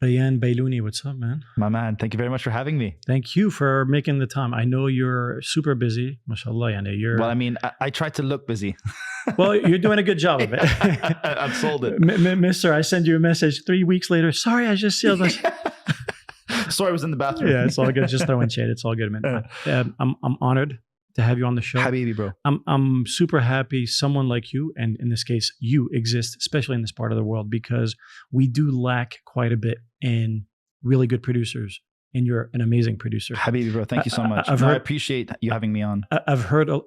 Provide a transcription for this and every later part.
Rayan Bailouni, what's up, man? My man, thank you very much for having me. Thank you for making the time. I know you're super busy, mashallah. Well, I mean, I tried to look busy. Well, you're doing a good job of it. I've sold it. Mister, I send you a message 3 weeks later. Sorry, I just sealed this. Sorry, I was in the bathroom. Yeah, it's all good. Just throwing shade. It's all good, man. I'm honored to have you on the show. Habibi, bro. I'm super happy someone like you, and in this case, you exist, especially in this part of the world, because we do lack quite a bit in really good producers. And you're an amazing producer. Habibi, bro. Thank you so much. I appreciate you having me on. I've heard, a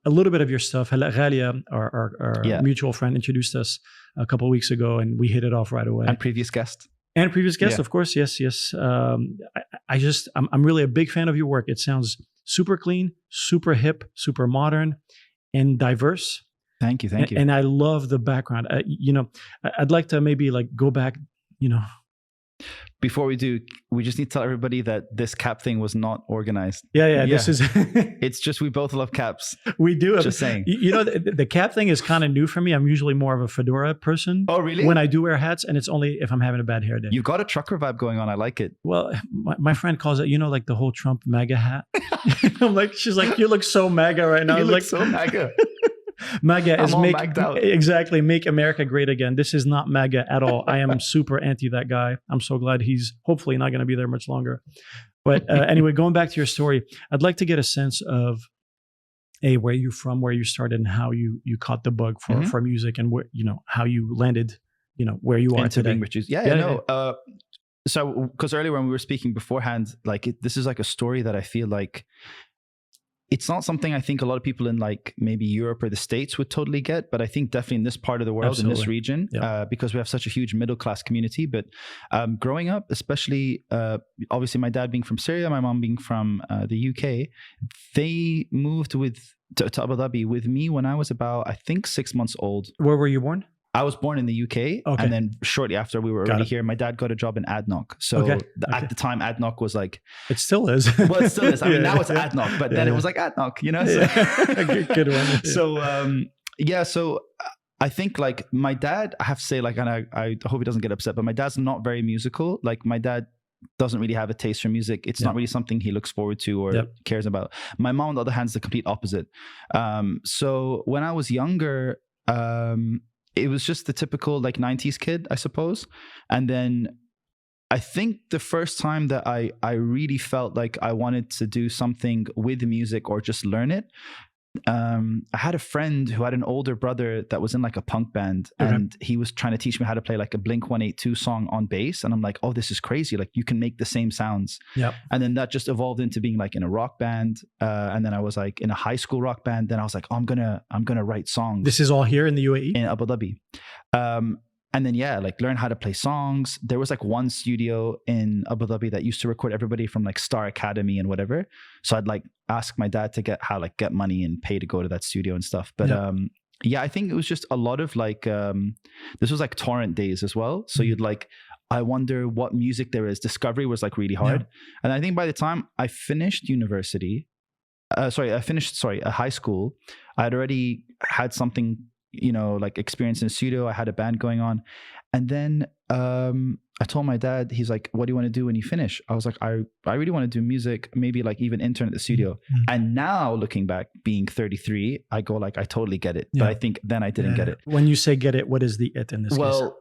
little bit of your stuff. Ghalia, our mutual friend, introduced us a couple of weeks ago, and we hit it off right away. And previous guest. And previous guest, of course. Yes. I'm really a big fan of your work. It sounds super clean, super hip, super modern, and diverse. Thank you. And I love the background. I'd like to maybe go back, Before we do, we just need to tell everybody that this cap thing was not organized. Yeah. This is. It's just we both love caps. We do. Just saying. The cap thing is kind of new for me. I'm usually more of a fedora person. Oh, really? When I do wear hats, and it's only if I'm having a bad hair day. You've got a trucker vibe going on. I like it. Well, my friend calls it, like the whole Trump MAGA hat. She's like, you look so MAGA right now. You look so MAGA. MAGA is exactly make America great again. This is not MAGA at all. I am super anti that guy. I'm so glad he's hopefully not going to be there much longer. But anyway, going back to your story, I'd like to get a sense of where you're from, where you started, and how you caught the bug for music, and where how you landed, where you are today. So because earlier when we were speaking beforehand, this is like a story that I feel like it's not something I think a lot of people in maybe Europe or the States would totally get, but I think definitely in this part of the world, in this region, because we have such a huge middle class community. But growing up, especially obviously my dad being from Syria, my mom being from the UK, they moved to Abu Dhabi with me when I was about, I think, 6 months old. Where were you born? I was born in the UK, and then shortly after we were already here, my dad got a job in ADNOC. So at the time, ADNOC was like... It still is. Well, it still is. I mean, now it's ADNOC, but then it was like ADNOC, So, good one. So I think my dad, I have to say, and I hope he doesn't get upset, but my dad's not very musical. My dad doesn't really have a taste for music. It's not really something he looks forward to or cares about. My mom, on the other hand, is the complete opposite. So when I was younger... it was just the typical 90s kid, I suppose. And then I think the first time that I really felt like I wanted to do something with music or just learn it, I had a friend who had an older brother that was in a punk band, and he was trying to teach me how to play a Blink-182 song on bass. And I'm like, oh, this is crazy. You can make the same sounds. And then that just evolved into being in a rock band. And then I was in a high school rock band. Then I was like, oh, I'm gonna write songs. This is all here in the UAE? In Abu Dhabi. And then, learn how to play songs. There was one studio in Abu Dhabi that used to record everybody from Star Academy and whatever. So I'd ask my dad to get money and pay to go to that studio and stuff. But I think it was just a lot of this was torrent days as well. So you'd I wonder what music there is. Discovery was really hard. And I think by the time I finished university, a high school, I had already had something experience in a studio. I had a band going on. And then I told my dad, he's like, what do you want to do when you finish? I was like, I really want to do music, maybe even intern at the studio. And now looking back, being 33, I go I totally get it. But I think then I didn't get it. When you say get it, what is the it in this case? Well,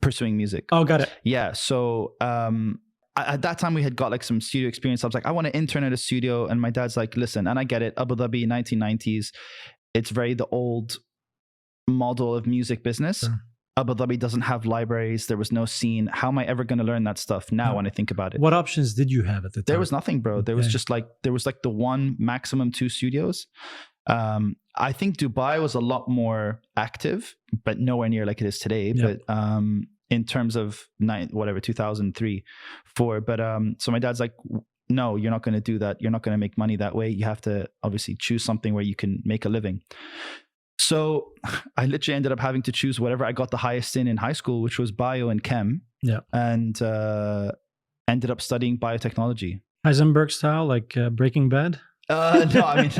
pursuing music. Oh, got it. Yeah. So at that time we had got some studio experience. I was like, I want to intern at a studio. And my dad's like, listen, and I get it. Abu Dhabi, 1990s. It's very the old model of music business. Abu Dhabi doesn't have libraries. There was no scene. How am I ever going to learn that stuff now when I think about it? What options did you have at the time? There was nothing, bro. There was just there was the one, maximum 2 studios. I think Dubai was a lot more active, but nowhere near like it is today. But in terms of 2003, 4. But so my dad's like, no, you're not going to do that. You're not going to make money that way. You have to obviously choose something where you can make a living. So I literally ended up having to choose whatever I got the highest in high school, which was bio and chem. Yeah. And ended up studying biotechnology. Heisenberg style, like Breaking Bad? No, I mean,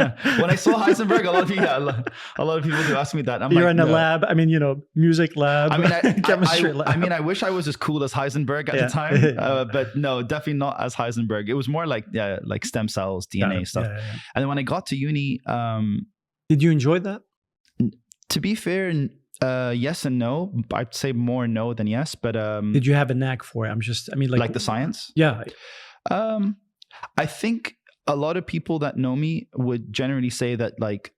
when I saw Heisenberg, a lot of people do ask me that. You're in a lab. I mean, music lab. I mean, chemistry lab. I mean, I wish I was as cool as Heisenberg at the time, but no, definitely not as Heisenberg. It was more like stem cells, DNA stuff. And then when I got to uni, did you enjoy that? To be fair, yes and no. I'd say more no than yes. But did you have a knack for it? Like the science? Yeah. I think a lot of people that know me would generally say that, like,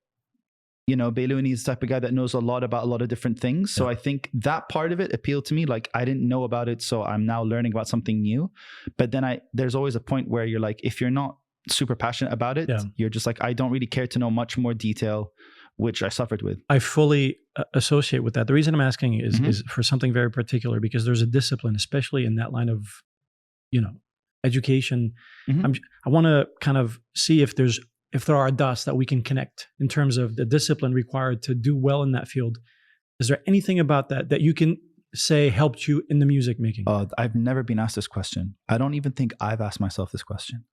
Bailouni is the type of guy that knows a lot about a lot of different things. So I think that part of it appealed to me. Like, I didn't know about it, so I'm now learning about something new. But then there's always a point where you're like, if you're not super passionate about it, you're just like, I don't really care to know much more detail, which I suffered with. I fully associate with that. The reason I'm asking is for something very particular, because there's a discipline, especially in that line of, education. I want to kind of see if there are dots that we can connect in terms of the discipline required to do well in that field. Is there anything about that you can say helped you in the music making? I've never been asked this question. I don't even think I've asked myself this question.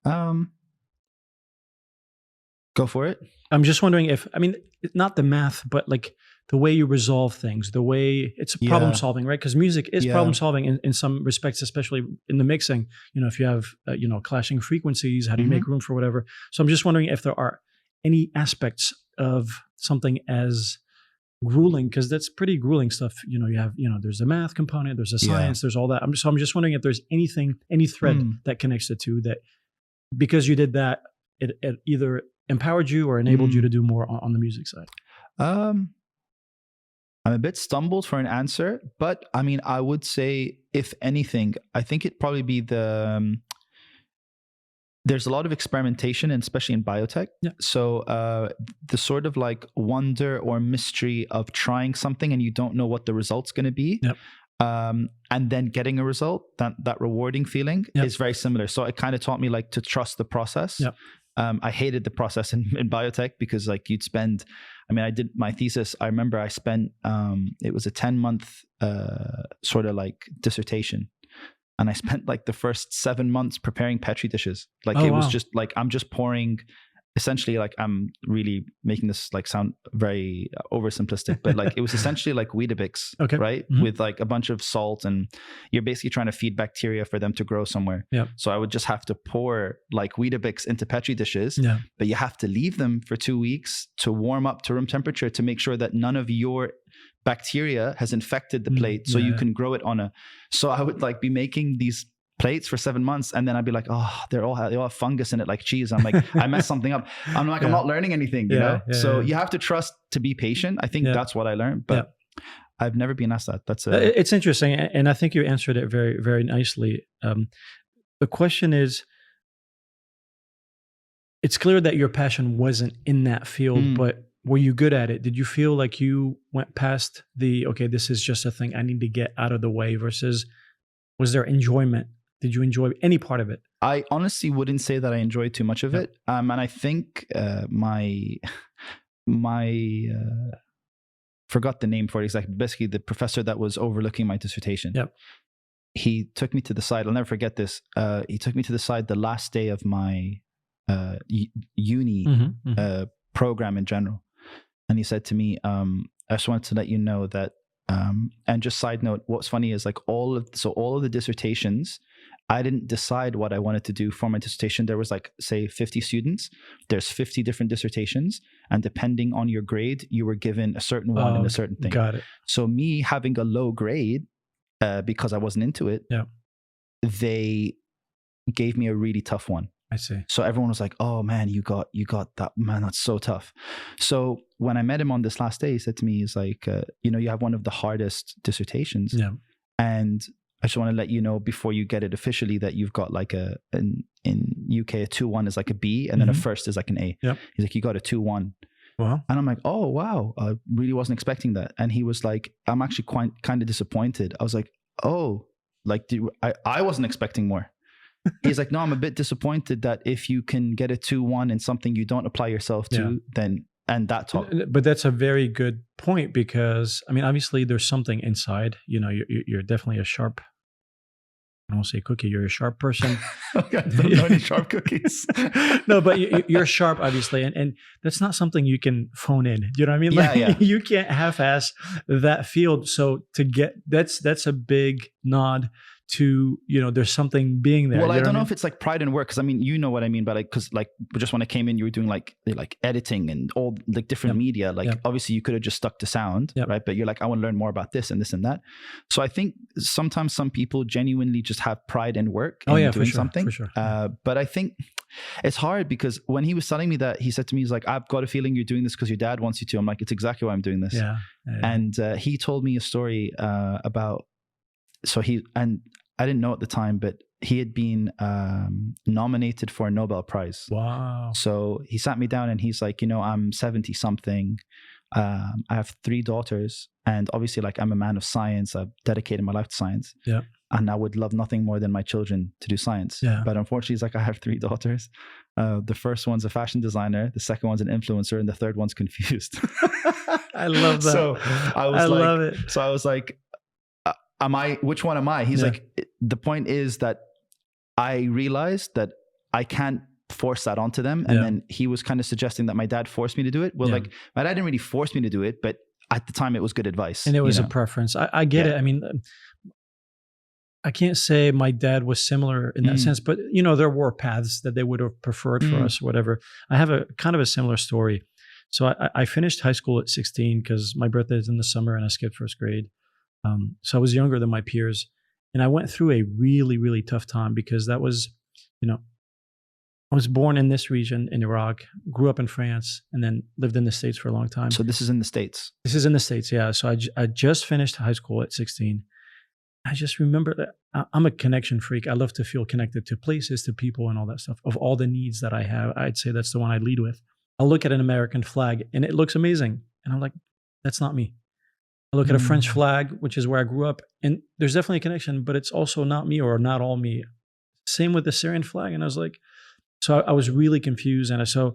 Go for it. I'm just wondering if, not the math, but like the way you resolve things, the way it's problem solving, right? Because music is problem solving in some respects, especially in the mixing. If you have, clashing frequencies, how do you make room for whatever? So I'm just wondering if there are any aspects of something as grueling, because that's pretty grueling stuff. You have, there's a math component, there's a science, there's all that. I'm just wondering if there's any thread that connects the two, that because you did that, it either empowered you or enabled you to do more on the music side. I'm a bit stumbled for an answer, but I would say, if anything, I think it'd probably be there's a lot of experimentation, and especially in biotech. Yeah. So the sort of like wonder or mystery of trying something and you don't know what the result's going to be. Yep. And then getting a result, that rewarding feeling is very similar. So it kind of taught me like to trust the process. Yep. I hated the process in biotech, because like you'd spend, I did my thesis. I remember I spent, it was a 10-month sort of like dissertation. And I spent like the first 7 months preparing Petri dishes. Like was just like, I'm just pouring, essentially, like, I'm really making this like sound very oversimplistic, but like it was essentially like Weetabix, right? With like a bunch of salt, and you're basically trying to feed bacteria for them to grow somewhere. Yeah. So I would just have to pour like Weetabix into Petri dishes, but you have to leave them for 2 weeks to warm up to room temperature to make sure that none of your bacteria has infected the plate, so you can grow it so I would like be making these plates for 7 months, and then I'd be like, they all have fungus in it, like cheese. I'm like, I messed something up. I'm like, I'm not learning anything, you know? So you have to trust, to be patient. I think that's what I learned, but I've never been asked that. It's interesting. And I think you answered it very, very nicely. The question is, it's clear that your passion wasn't in that field, but were you good at it? Did you feel like you went past this is just a thing I need to get out of the way, versus was there enjoyment? Did you enjoy any part of it? I honestly wouldn't say that I enjoyed too much of it. And I think my forgot the name for it exactly. Basically, the professor that was overlooking my dissertation. Yep. He took me to the side. I'll never forget this. He took me to the side the last day of my uni program in general. And he said to me, I just wanted to let you know that, and just side note, what's funny is like all of the dissertations, I didn't decide what I wanted to do for my dissertation. There was like, say, 50 students. There's 50 different dissertations. And depending on your grade, you were given a certain one and a certain thing. Got it. So me having a low grade, because I wasn't into it, they gave me a really tough one. I see. So everyone was like, "Oh man, you got that, man. That's so tough." So when I met him on this last day, he said to me, "He's like, you have one of the hardest dissertations, and I just want to let you know before you get it officially that you've got like in UK a 2-1 is like a B, and then a first is like an A." Yep. He's like, "You got a 2-1." Wow. And I'm like, "Oh wow, I really wasn't expecting that." And he was like, "I'm actually kind of disappointed." I was like, "Oh, like I wasn't expecting more." He's like, "No, I'm a bit disappointed that if you can get a 2-1 in something you don't apply yourself to, then," and that talk. But that's a very good point, because obviously there's something inside. You're definitely a sharp I won't say cookie. You're a sharp person. I don't know any sharp cookies. No, but you're sharp, obviously, and that's not something you can phone in. You know what I mean? Yeah, yeah. You can't half-ass that field. So to get that's a big nod to, there's something being there. Well, I don't know if it's like pride in work, because I mean, you know what I mean, but because just when I came in, you were doing like editing and all like different media. Like obviously you could have just stuck to sound, right? But you're like, I want to learn more about this and this and that. So I think sometimes some people genuinely just have pride in work and doing something. For sure. But I think it's hard, because when he was telling me that, he said to me, he's like, I've got a feeling you're doing this because your dad wants you to. I'm like, it's exactly why I'm doing this. Yeah. And he told me a story about, I didn't know at the time, but he had been nominated for a Nobel Prize. Wow. So he sat me down and he's like, I'm 70 something. I have 3 daughters, and obviously like I'm a man of science. I've dedicated my life to science. Yeah. And I would love nothing more than my children to do science. Yeah. But unfortunately, it's like I have 3 daughters. The first one's a fashion designer. The second one's an influencer. And the third one's confused. I love that. So I love it. So I was like, which one am I? He's like, the point is that I realized that I can't force that onto them. And then he was kind of suggesting that my dad forced me to do it. Well, like my dad didn't really force me to do it, but at the time it was good advice. And it was a preference. I get it. I mean, I can't say my dad was similar in that sense, but there were paths that they would have preferred for us or whatever. I have a kind of a similar story. So I finished high school at 16 because my birthday is in the summer and I skipped first grade. So I was younger than my peers, and I went through a really, really tough time because that was, I was born in this region in Iraq, grew up in France, and then lived in the States for a long time. So this is in the States? This is in the States, yeah. So I just finished high school at 16. I just remember that I'm a connection freak. I love to feel connected to places, to people, and all that stuff. Of all the needs that I have, I'd say that's the one I lead with. I'll look at an American flag, and it looks amazing. And I'm like, that's not me. I look at a French flag, which is where I grew up, and there's definitely a connection, but it's also not me or not all me. Same with the Syrian flag. And I was like, so I was really confused. And so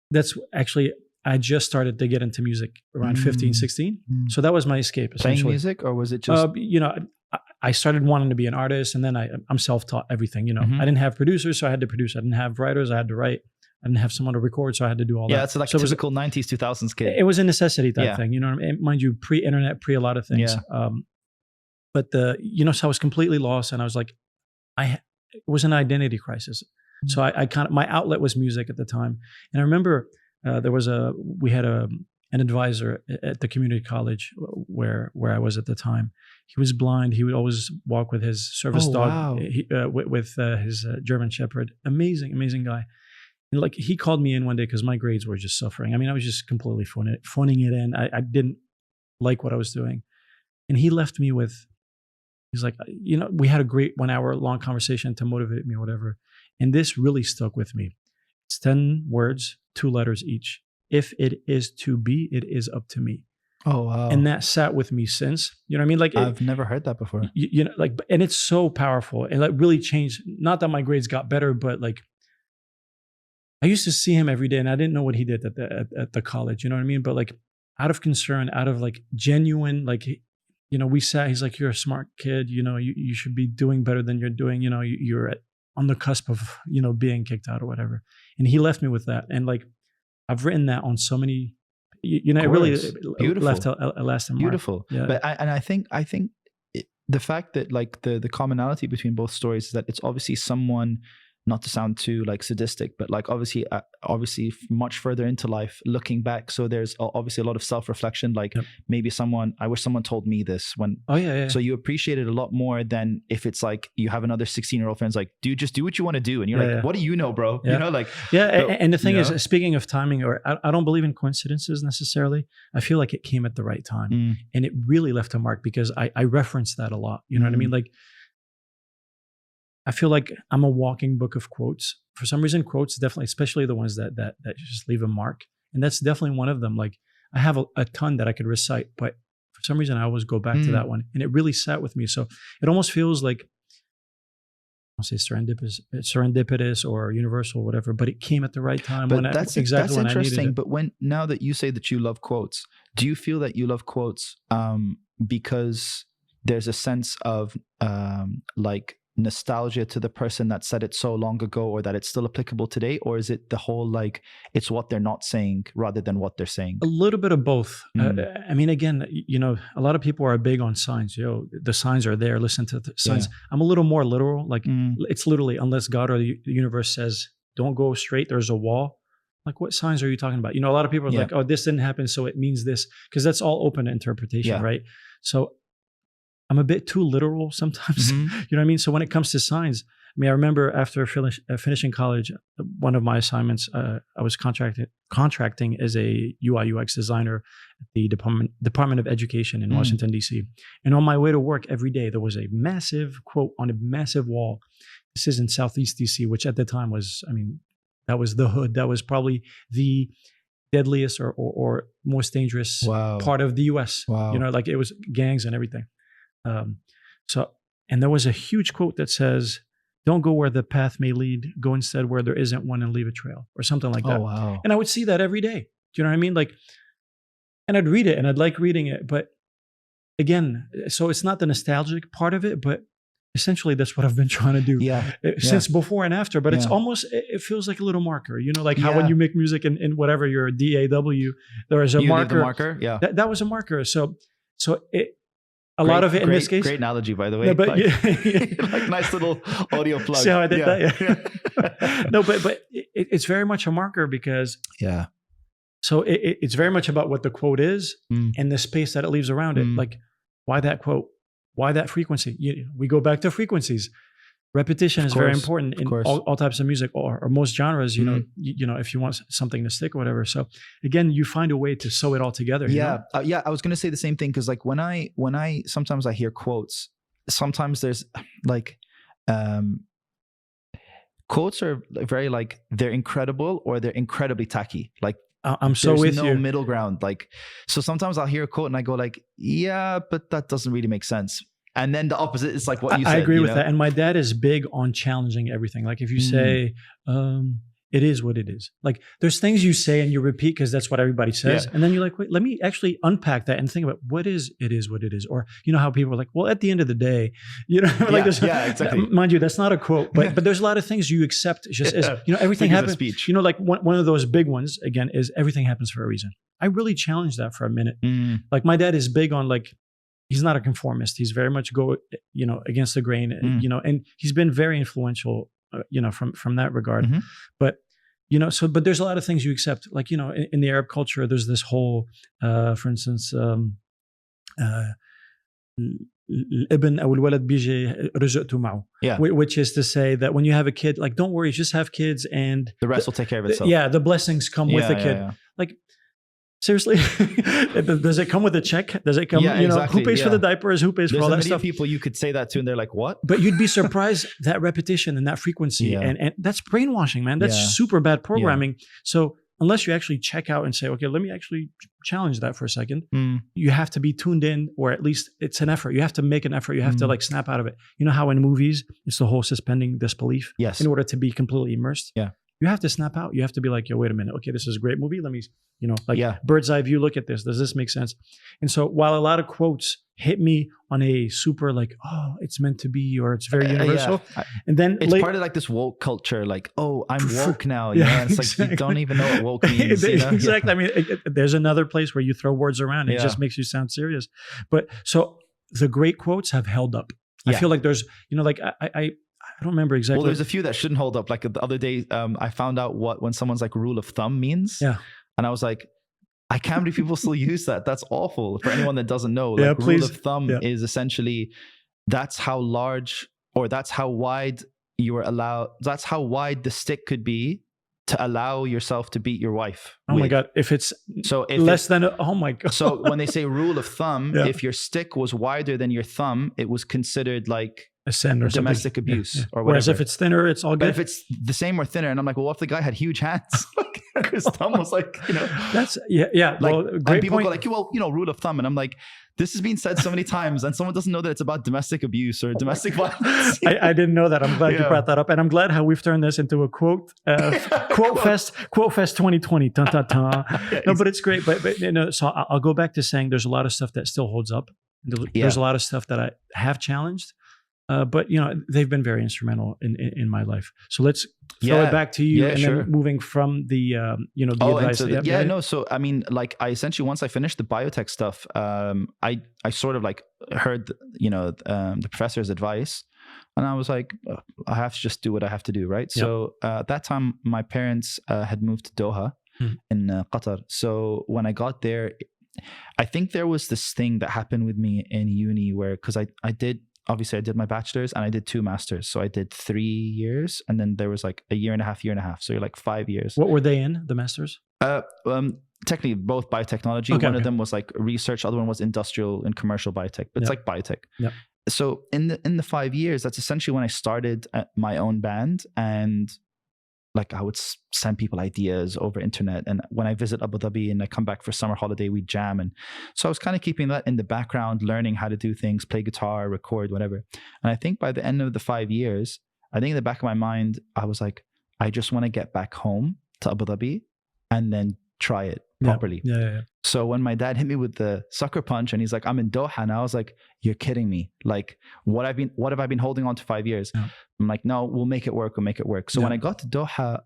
that's actually, I just started to get into music around 15, 16. So that was my escape, essentially. Playing music, or was it just? I started wanting to be an artist, and then I'm self-taught everything. I didn't have producers, so I had to produce. I didn't have writers, I had to write. I didn't have someone to record, so I had to do all that. Yeah, it's like a typical 90s, 2000s kid. It was a necessity type thing, mind you, pre-internet, pre a lot of things. Yeah. But so I was completely lost, and I was like, it was an identity crisis. So I kind of, my outlet was music at the time. And I remember we had an advisor at the community college where I was at the time. He was blind. He would always walk with his service dog, with his German Shepherd. Amazing guy. And like he called me in one day because my grades were just suffering. I mean, I was just completely phoning it in. I didn't like what I was doing. And he left me with, he's like, we had a great 1 hour long conversation to motivate me or whatever. And this really stuck with me. It's 10 words, 2 letters each. If it is to be, it is up to me. Oh, wow. And that sat with me since, you know what I mean? Like I've never heard that before. And it's so powerful. And like really changed, not that my grades got better, but like, I used to see him every day and I didn't know what he did at the college, you know what I mean? But like out of concern, out of like genuine, like, we sat, he's like, you're a smart kid, you should be doing better than you're doing, you're on the cusp of, being kicked out or whatever. And he left me with that. And like, I've written that on so many, it really left a lasting mark. Beautiful. Yeah. But I think the fact that like the commonality between both stories is that it's obviously someone, not to sound too like sadistic, but like obviously much further into life looking back. So there's obviously a lot of self-reflection, like maybe I wish someone told me this when, so you appreciate it a lot more than if it's like you have another 16-year-old friend's like, dude, just do what you want to do. And you're like, what do you know, bro? And the thing is, speaking of timing, or I don't believe in coincidences necessarily. I feel like it came at the right time and it really left a mark because I reference that a lot. You know what I mean? Like, I feel like I'm a walking book of quotes. For some reason, quotes definitely, especially the ones that just leave a mark. And that's definitely one of them. Like I have a ton that I could recite, but for some reason I always go back to that one. And it really sat with me. So it almost feels like, I'll say serendipitous or universal, whatever, but it came at the right time. But that's interesting. But now that you say that you love quotes, do you feel that you love quotes because there's a sense of like nostalgia to the person that said it so long ago, or that it's still applicable today? Or is it the whole like it's what they're not saying rather than what they're saying? A little bit of both. I mean, again, a lot of people are big on signs. The signs are there. Listen to the signs. Yeah. I'm a little more literal. Like it's literally, unless God or the universe says, don't go straight, there's a wall. Like, what signs are you talking about? A lot of people are like, oh, this didn't happen, so it means this, because that's all open to interpretation, right? So I'm a bit too literal sometimes. You know what I mean? So when it comes to signs, I mean, I remember after finishing college, one of my assignments, I was contracting as a UI UX designer at the Department of Education in Washington, D.C. And on my way to work every day, there was a massive quote on a massive wall. This is in Southeast D.C., which at the time was, that was the hood. That was probably the deadliest or most dangerous part of the U.S. Wow. Like it was gangs and everything. And there was a huge quote that says, "Don't go where the path may lead. Go instead where there isn't one and leave a trail," or something like that. Oh, wow. And I would see that every day. Do you know what I mean? Like, and I'd read it and I'd like reading it. But again, so it's not the nostalgic part of it, but essentially that's what I've been trying to do since before and after. But it's almost, it feels like a little marker, like how when you make music in whatever your DAW, there is a marker. The marker. Yeah. That was a marker. So a lot of it in this case. Great analogy, by the way. No, but like nice little audio plug. See how I did that? Yeah. No, but it's very much a marker because so it's very much about what the quote is and the space that it leaves around it. Like, why that quote? Why that frequency? We go back to frequencies. Repetition is very important in all types of music or most genres, if you want something to stick or whatever. So again, you find a way to sew it all together. I was going to say the same thing. Because like when I sometimes I hear quotes, sometimes there's like, quotes are very like, they're incredible or they're incredibly tacky. Like, I'm so with you. There's no middle ground. Like, so sometimes I'll hear a quote and I go like, yeah, but that doesn't really make sense. And then the opposite is like what you said. I agree with that. And my dad is big on challenging everything. Like if you say, it is what it is. Like there's things you say and you repeat because that's what everybody says. And then you're like, wait, let me actually unpack that and think about what is what it is. Or how people are like, well, at the end of the day, like exactly. Mind you, that's not a quote, but there's a lot of things you accept just as, everything happens. Like one of those big ones again is everything happens for a reason. I really challenged that for a minute. Like my dad is big on like, he's not a conformist. He's very much against the grain, and he's been very influential, from that regard. But, but there's a lot of things you accept. Like, in the Arab culture, there's this whole, for instance, الابن أو الولد بيجي رزقته معه. Which is to say that when you have a kid, like, don't worry, just have kids and the rest will take care of itself. The blessings come with the kid. Like, seriously, does it come with a check? Does it come? Who pays for the diapers? Who pays for all that stuff? People you could say that to, and they're like, "What?" But you'd be surprised that repetition and that frequency, and that's brainwashing, man. That's super bad programming. So unless you actually check out and say, "Okay, let me actually challenge that for a second," you have to be tuned in, or at least it's an effort. You have to make an effort. You have to like snap out of it. You know how in movies it's the whole suspending disbelief. Yes. In order to be completely immersed. Yeah. You have to snap out. You have to be like, yo, wait a minute. Okay, this is a great movie. Let me, bird's eye view, look at this. Does this make sense? And so while a lot of quotes hit me on a super like, oh, it's meant to be, or it's very universal. And then it's part of like this woke culture. Like, oh, I'm woke now. It's like, you don't even know what woke means. Exactly. I mean, there's another place where you throw words around. And it just makes you sound serious. But so the great quotes have held up. I feel like there's, I don't remember exactly. Well, there's a few that shouldn't hold up. Like the other day, I found out when someone's like rule of thumb means. Yeah. And I was like, I can't believe people still use that. That's awful. For anyone that doesn't know, like rule of thumb is essentially, that's how large or that's how wide you are allowed. That's how wide the stick could be to allow yourself to beat your wife. Oh my God. If less than, oh my God. So when they say rule of thumb, if your stick was wider than your thumb, it was considered like a sin or domestic abuse or whatever. Whereas if it's thinner, it's all good. But if it's the same or thinner, and I'm like, well, what if the guy had huge hands? Like his thumb was like, That's Like, well, great and people point. go like, well, rule of thumb, and I'm like, this has been said so many times, and someone doesn't know that it's about domestic abuse or domestic violence. I didn't know that. I'm glad you brought that up, and I'm glad how we've turned this into a quote fest 2020. Dun, dun, dun. No, but it's great. But so I'll go back to saying there's a lot of stuff that still holds up. There's a lot of stuff that I have challenged. but they've been very instrumental in my life. So let's throw it back to you, and then moving from the the advice. No. So I mean, like, I essentially, once I finished the biotech stuff, I sort of like heard the professor's advice, and I was like, I have to just do what I have to do, right? So at that time, my parents had moved to Doha in Qatar. So when I got there, I think there was this thing that happened with me in uni where, because I did my bachelor's and I did 2 masters. So I did 3 years, and then there was like a year and a half. So you're like 5 years. What were they in, the masters? Technically both biotechnology. One of them was like research, the other one was industrial and commercial biotech, but it's like biotech. Yep. So in the 5 years, that's essentially when I started my own band, and like I would send people ideas over internet, and when I visit Abu Dhabi and I come back for summer holiday, we jam. And so I was kind of keeping that in the background, learning how to do things, play guitar, record, whatever. And I think by the end of the 5 years, I think in the back of my mind, I was like, I just want to get back home to Abu Dhabi and then try it properly. Yeah. So when my dad hit me with the sucker punch and he's like, I'm in Doha, and I was like, you're kidding me. Like, what have I been holding on to 5 years? Yeah. I'm like, no, we'll make it work. So when I got to Doha,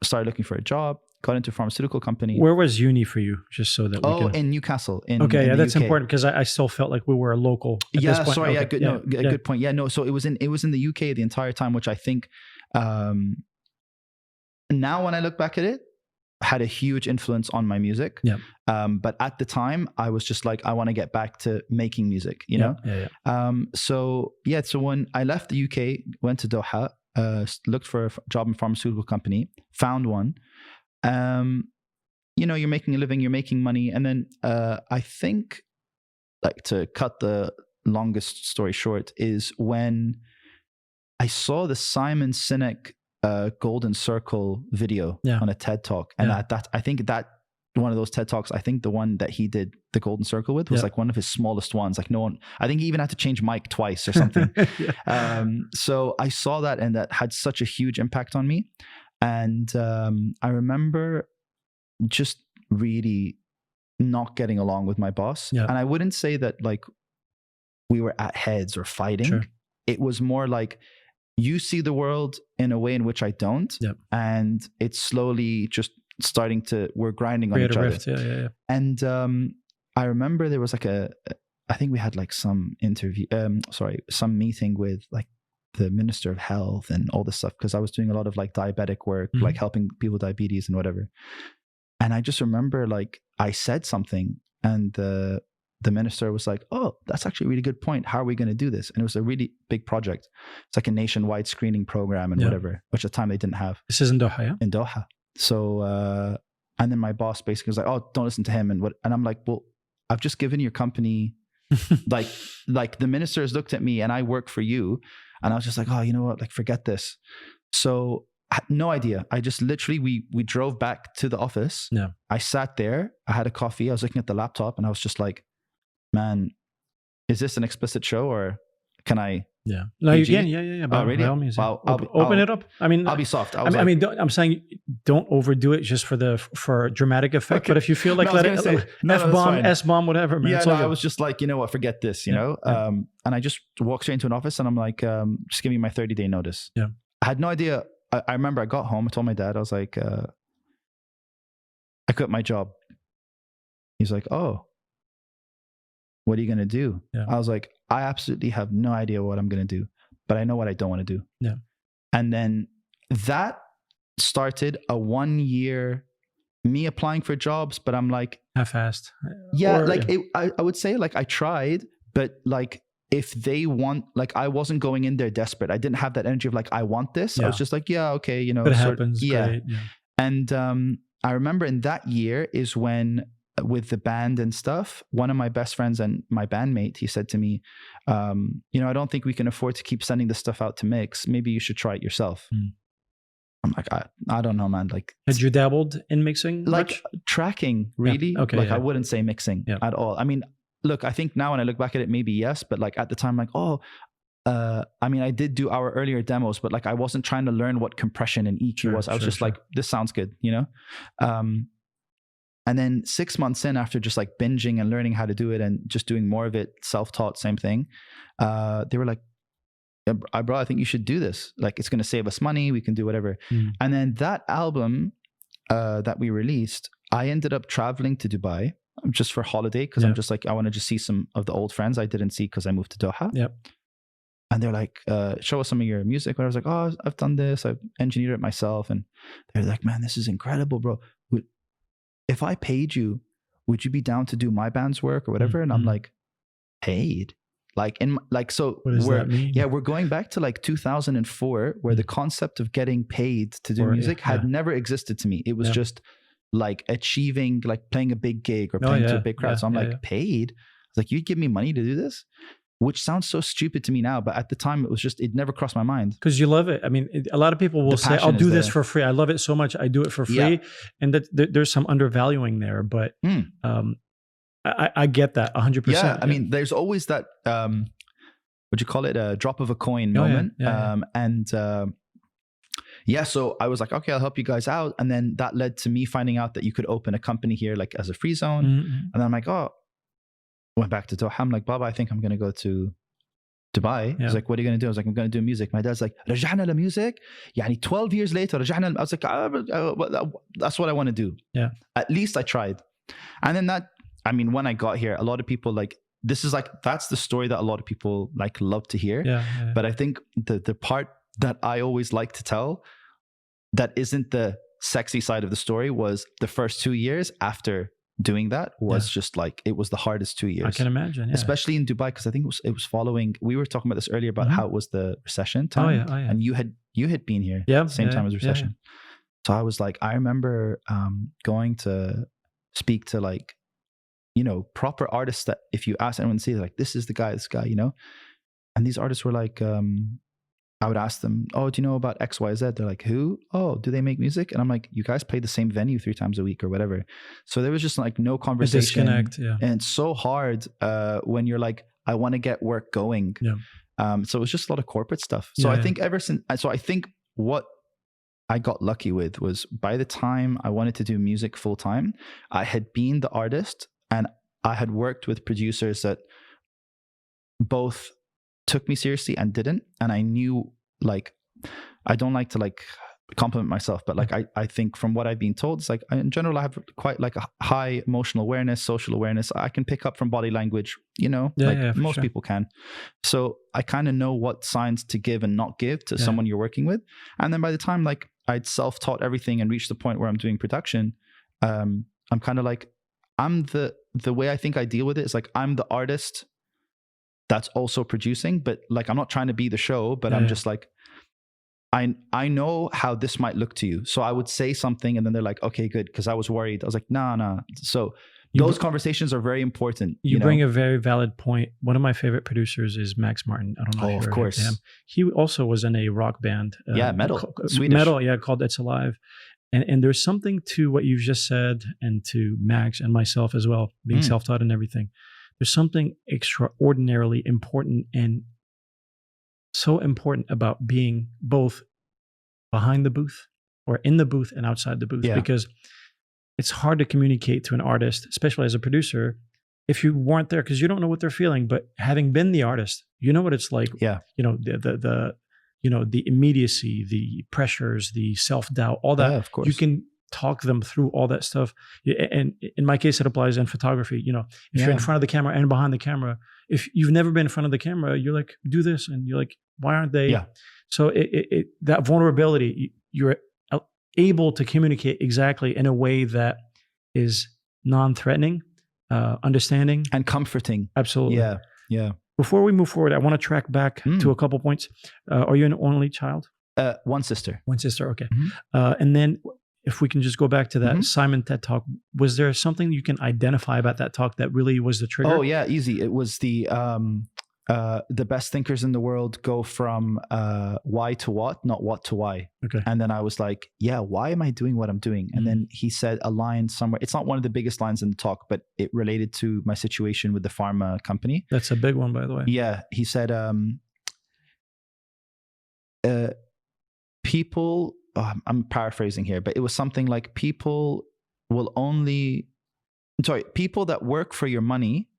started looking for a job, got into a pharmaceutical company. Where was uni for you? Just so that we can... in Newcastle. That's UK. Important, because I still felt like we were a local at this point. Sorry, good point. Yeah, no, so it was in the UK the entire time, which I think now when I look back at it, had a huge influence on my music. Yeah. But at the time, I was just like, I want to get back to making music, know? So when I left the UK, went to Doha, looked for a job in a pharmaceutical company, found one. You're making a living, you're making money. And then I think, like, to cut the longest story short, is when I saw the Simon Sinek Golden Circle video on a TED Talk. And I think that one of those TED Talks, I think the one that he did the Golden Circle with was like one of his smallest ones. Like, no one, I think he even had to change mic twice or something. So I saw that, and that had such a huge impact on me. And I remember just really not getting along with my boss. And I wouldn't say that like we were at heads or fighting. Sure. It was more like, you see the world in a way in which I don't. And it's slowly just starting to, we're grinding on each other. Yeah. And I remember there was like I think we had like some some meeting with like the Minister of Health and all this stuff, because I was doing a lot of like diabetic work, like helping people with diabetes and whatever. And I just remember like I said something, and the minister was like, oh, that's actually a really good point. How are we going to do this? And it was a really big project. It's like a nationwide screening program and whatever, which at the time they didn't have. This is in Doha, yeah? In Doha. So, and then my boss basically was like, oh, don't listen to him. And I'm like, well, I've just given your company, like the ministers looked at me, and I work for you. And I was just like, oh, you know what? Like, forget this. So I had no idea. I just literally, we drove back to the office. Yeah. I sat there, I had a coffee, I was looking at the laptop, and I was just like, man, is this an explicit show, or can I? Yeah. No, you can. Yeah. By all means, well, open it up. I mean, I'll be soft. I'm saying don't overdo it just for dramatic effect. Okay. But if you feel like F-bomb, S-bomb, whatever, man. Yeah, I was just like, you know what, forget this, you know? Yeah. And I just walked straight into an office, and I'm like, just give me my 30-day notice. Yeah. I had no idea. I remember I got home, I told my dad, I was like, I quit my job. He's like, oh, what are you going to do? Yeah. I was like, I absolutely have no idea what I'm going to do, but I know what I don't want to do. Yeah. And then that started a 1 year me applying for jobs, but I'm like, half-assed. Yeah. I would say like I tried, but like if they want, like I wasn't going in there desperate. I didn't have that energy of like, I want this. I was just like, yeah, okay. You know, but it happens. Yeah. And I remember in that year is when, with the band and stuff, one of my best friends and my bandmate, he said to me, you know, I don't think we can afford to keep sending this stuff out to mix. Maybe you should try it yourself. I'm like, I don't know, man. Like, had you dabbled in mixing? Like tracking, really? Yeah. Okay. Like I wouldn't say mixing at all. I mean, look, I think now when I look back at it, maybe yes, but like at the time, like, I mean, I did do our earlier demos, but like I wasn't trying to learn what compression and EQ was. I was just like, this sounds good, you know? And then 6 months in, after just like binging and learning how to do it and just doing more of it, self-taught, same thing, they were like, bro, I think you should do this. Like, it's going to save us money. We can do whatever. And then that album that we released, I ended up traveling to Dubai just for holiday because I'm just like, I want to just see some of the old friends I didn't see because I moved to Doha. Yep. And they're like, show us some of your music. And I was like, oh, I've done this. I've engineered it myself. And they're like, man, this is incredible, bro. If I paid you, would you be down to do my band's work or whatever? And I'm like, paid? Like, so what does that mean? Yeah, we're going back to like 2004, where the concept of getting paid to do music had never existed to me. It was just like achieving, like playing a big gig or playing to a big crowd. So I'm like, paid? I was like, you'd give me money to do this? Which sounds so stupid to me now, but at the time it never crossed my mind. Because you love it. I mean, a lot of people will say, I'll do this for free. I love it so much. I do it for free. And that there's some undervaluing there, but I get that 100%. Yeah, I mean, there's always that, would you call it, a drop of a coin moment? So I was like, okay, I'll help you guys out. And then that led to me finding out that you could open a company here, like as a free zone. And then I'm like, went back to Doha. I'm like, Baba, I think I'm going to go to Dubai. He's like, what are you going to do? I was like, I'm going to do music. My dad's like, رجعنا لmusic. يعني 12 years later, رجعنا. I was like, that's what I want to do. Yeah. At least I tried. And then when I got here, a lot of people that's the story that a lot of people like love to hear. But I think the part that I always like to tell that isn't the sexy side of the story was the first 2 years after doing that was just like, it was the hardest 2 years. I can imagine, especially in Dubai, because I think it was following, we were talking about this earlier about how it was the recession time. And you had been here same time as recession. So I was like, I remember going to speak to like, proper artists that if you ask anyone to see, like, this is the guy, and these artists were like, I would ask them, oh, do you know about XYZ? They're like, who? Oh, do they make music? And I'm like, you guys play the same venue 3 times a week or whatever. So there was just like no conversation. A disconnect, And it's so hard when you're like, I want to get work going. So it was just a lot of corporate stuff. So I think I think what I got lucky with was by the time I wanted to do music full time, I had been the artist and I had worked with producers that both took me seriously and didn't. And I knew, like, I don't like to like compliment myself, but like I think from what I've been told, it's like in general I have quite like a high emotional awareness, social awareness. I can pick up from body language, most people can. So I kind of know what signs to give and not give to someone you're working with. And then by the time like I'd self-taught everything and reached the point where I'm doing production, I'm kind of like, I'm the way I think I deal with it is like, I'm the artist that's also producing, but like, I'm not trying to be the show, but I'm just like, I know how this might look to you. So I would say something and then they're like, okay, good. Cause I was worried. I was like, nah. So those conversations are very important. You bring a very valid point. One of my favorite producers is Max Martin. I don't know if you heard of him. He also was in a rock band. Metal. Swedish. Metal, called It's Alive. And there's something to what you've just said and to Max and myself as well, being self-taught and everything. There's something extraordinarily important and so important about being both behind the booth or in the booth and outside the booth, because it's hard to communicate to an artist, especially as a producer, if you weren't there, because you don't know what they're feeling. But having been the artist, you know what it's like. The immediacy, the pressures, the self-doubt, all that. Of course. You can talk them through all that stuff. And in my case, it applies in photography. If you're in front of the camera and behind the camera, if you've never been in front of the camera, you're like, do this. And you're like, why aren't they? Yeah. So that vulnerability, you're able to communicate exactly in a way that is non-threatening, understanding. And comforting. Absolutely. Yeah. Before we move forward, I want to track back to a couple points. Are you an only child? One sister. One sister, okay. And then if we can just go back to that Simon TED Talk, was there something you can identify about that talk that really was the trigger? Oh yeah, easy. It was the best thinkers in the world go from why to what, not what to why. Okay. And then I was like, yeah, why am I doing what I'm doing? And then he said a line somewhere. It's not one of the biggest lines in the talk, but it related to my situation with the pharma company. That's a big one, by the way. Yeah. He said, people, I'm paraphrasing here, but it was something like people that work for your money.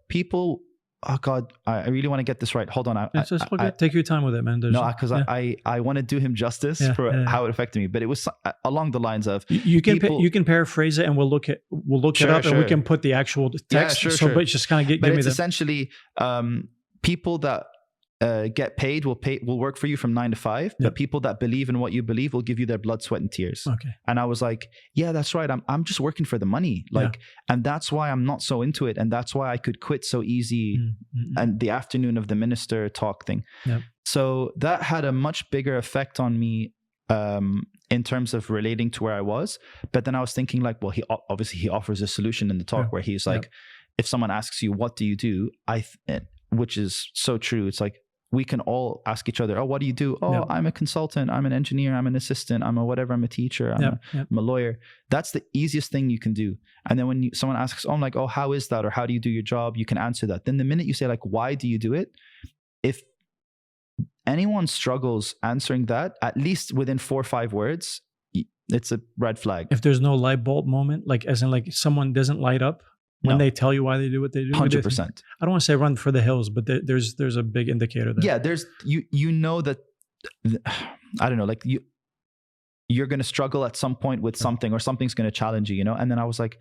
People oh God, I really want to get this right. Hold on. Take your time with it, man. Because I want to do him justice for how it affected me. But it was along the lines of you can paraphrase it, and we'll look it up, and we can put the actual text. But it's just kind of give me it's essentially people that get paid will work for you from 9 to 5, but people that believe in what you believe will give you their blood, sweat, and tears. Okay. And I was like, yeah, that's right. I'm just working for the money. And that's why I'm not so into it. And that's why I could quit so easy. And the afternoon of the minister talk thing. Yeah. So that had a much bigger effect on me in terms of relating to where I was. But then I was thinking like, well, he offers a solution in the talk where he's like, if someone asks you, what do you do? Which is so true. It's like, we can all ask each other, oh, what do you do? Oh, I'm a consultant. I'm an engineer. I'm an assistant. I'm a whatever. I'm a teacher. I'm a lawyer. That's the easiest thing you can do. And then when someone asks, oh, I'm like, oh, how is that? Or how do you do your job? You can answer that. Then the minute you say like, why do you do it? If anyone struggles answering that, at least within 4 or 5 words, it's a red flag. If there's no light bulb moment, like as in like someone doesn't light up when they tell you why they do what they do. 100%. I don't want to say run for the hills, but there's a big indicator there. Yeah, there's you know that, I don't know, like you're going to struggle at some point with something, or something's going to challenge you, you know? And then I was like,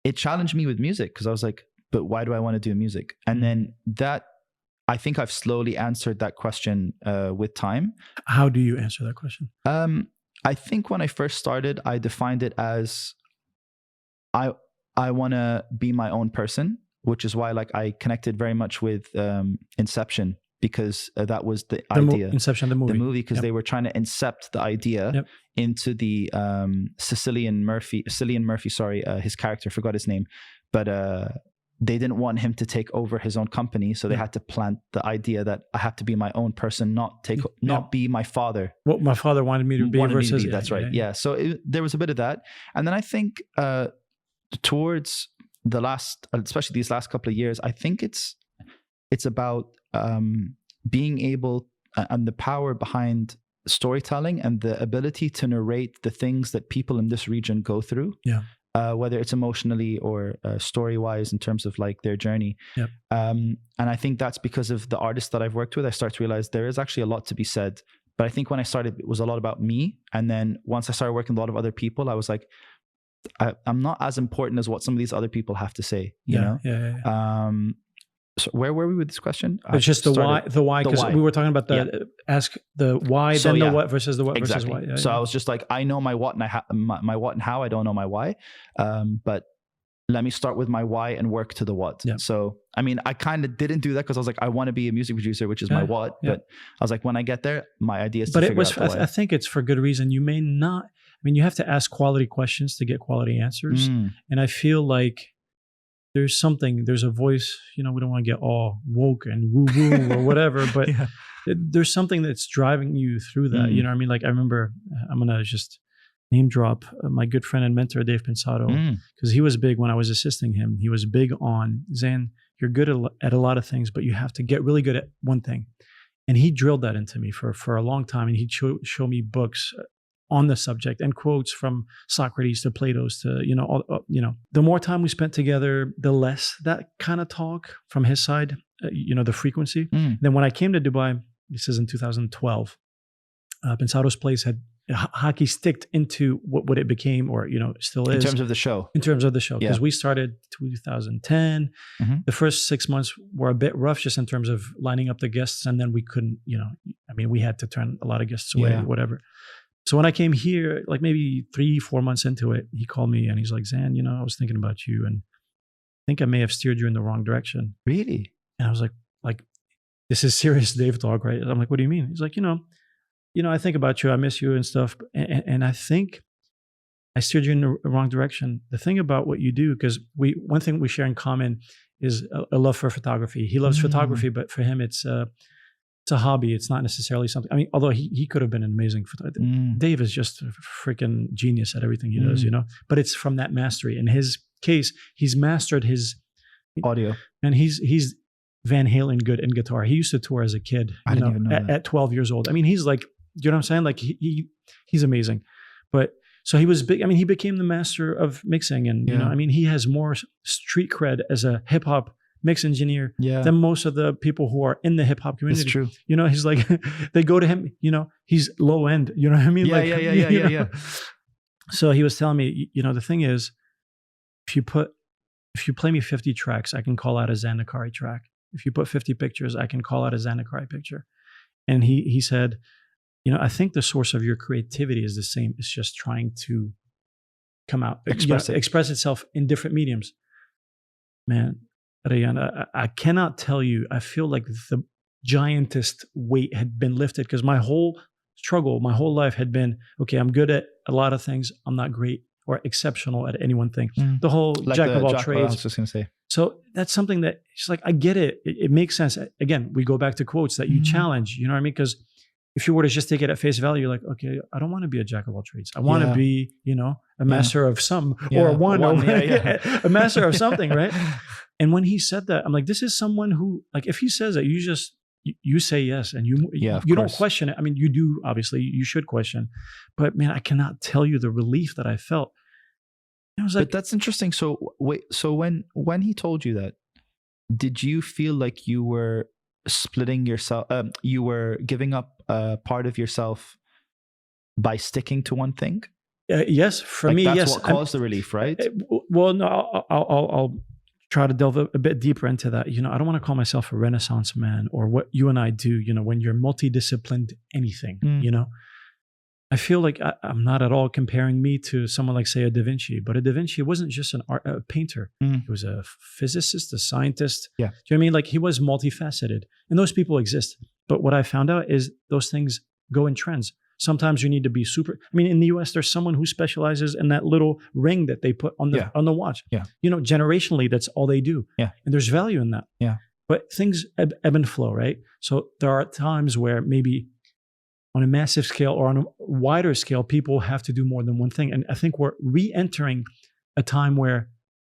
it challenged me with music, because I was like, but why do I want to do music? And then I think I've slowly answered that question with time. How do you answer that question? I think when I first started, I defined it as I want to be my own person, which is why like I connected very much with Inception, because that was the idea. Inception, the movie, because they were trying to incept the idea into the Cillian Murphy, his character, forgot his name, but they didn't want him to take over his own company, so they had to plant the idea that I have to be my own person, not be my father. What my father wanted me to be versus that's right. Yeah. So there was a bit of that, and then I think towards the last, especially these last couple of years, I think it's about being able and the power behind storytelling and the ability to narrate the things that people in this region go through. Yeah. Whether it's emotionally or story-wise in terms of like their journey. Yep. And I think that's because of the artists that I've worked with. I start to realize there is actually a lot to be said. But I think when I started, it was a lot about me. And then once I started working with a lot of other people, I was like, I'm not as important as what some of these other people have to say, you know? Yeah. So where were we with this question? It's just the why, because we were talking about ask the why, so, then the what versus the what versus why. Yeah, so I was just like, I know my what and my what and how. I don't know my why, but let me start with my why and work to the what. Yeah. So I mean, I kind of didn't do that because I was like, I want to be a music producer, which is my what. Yeah. But I was like, when I get there, my idea is to figure out the why. I think it's for good reason. You may not. I mean, you have to ask quality questions to get quality answers, and I feel like there's a voice, you know, we don't want to get all woke and woo woo or whatever, but there's something that's driving you through that. You know what I mean? Like I remember, I'm going to just name drop my good friend and mentor, Dave Pensado, because he was big when I was assisting him. He was big on, Zan, you're good at a lot of things, but you have to get really good at one thing. And he drilled that into me for a long time. And he'd show me books on the subject and quotes from Socrates to Plato's to, the more time we spent together, the less that kind of talk from his side, the frequency. Then when I came to Dubai, this is in 2012, Pensado's place had hockey sticked into what it became, or, still is. In terms of the show. Because we started 2010. The first 6 months were a bit rough just in terms of lining up the guests. And then we couldn't, we had to turn a lot of guests away or whatever. So when I came here, like maybe 3-4 months into it, he called me and he's like, Zan, I was thinking about you and I think I may have steered you in the wrong direction. Really? And I was like, this is serious Dave talk, right? I'm like, what do you mean? He's like, I think about you, I miss you and stuff. And I think I steered you in the wrong direction. The thing about what you do, because one thing we share in common is a love for photography. He loves photography, but for him, it's a hobby. It's not necessarily something. I mean, although he could have been an amazing photographer. Dave is just a freaking genius at everything he does, But it's from that mastery. In his case, he's mastered his audio, and he's Van Halen good in guitar. He used to tour as a kid. I didn't even know that. At 12 years old. I mean, he's like, you know what I'm saying? Like he's amazing. But so he was big. I mean, he became the master of mixing, and I mean, he has more street cred as a hip hop mix engineer Yeah. than most of the people who are in the hip hop community. It's true. You know, he's like, they go to him, you know, he's low end, you know what I mean? Yeah, yeah. So he was telling me, you know, the thing is, if you play me 50 tracks, I can call out a Xanakari track. If you put 50 pictures, I can call out a Xanakari picture. And he said, you know, I think the source of your creativity is the same. It's just trying to come out, express itself in different mediums. Man, Rayan, I cannot tell you, I feel like the giantest weight had been lifted, because my whole struggle, my whole life had been, okay, I'm good at a lot of things. I'm not great or exceptional at any one thing. The whole Like jack of all I trades. was just going to say. So that's something that it's like, I get it. It makes sense. Again, we go back to quotes that you challenge, you know what I mean? Because if you were to just take it at face value, you're like, okay, I don't want to be a jack of all trades. I want to be, you know, a master of some or a master of something, right? And when he said that, I'm like, this is someone who, like, if he says that, you say yes, and you don't question it. I mean, you do, obviously, you should question, but man, I cannot tell you the relief that I felt. I was like, but that's interesting. So wait, so when he told you that, did you feel like you were splitting yourself? You were giving up part of yourself by sticking to one thing? Yes, for me, that's yes. What caused the relief, right? Well, no, I'll try to delve a bit deeper into that. You know, I don't want to call myself a Renaissance man, or what you and I do, you know, when you're multidisciplined anything, you know. I feel like I'm not at all comparing me to someone like, say, a Da Vinci, but a Da Vinci wasn't just a painter. He was a physicist, a scientist. Yeah. Do you know what I mean? Like, he was multifaceted, and those people exist. But what I found out is those things go in trends. Sometimes you need to be super. I mean, in the US, there's someone who specializes in that little ring that they put on the watch. Yeah. You know, generationally, that's all they do. Yeah. And there's value in that. Yeah. But things ebb and flow, right? So there are times where maybe on a massive scale or on a wider scale, people have to do more than one thing. And I think we're re-entering a time where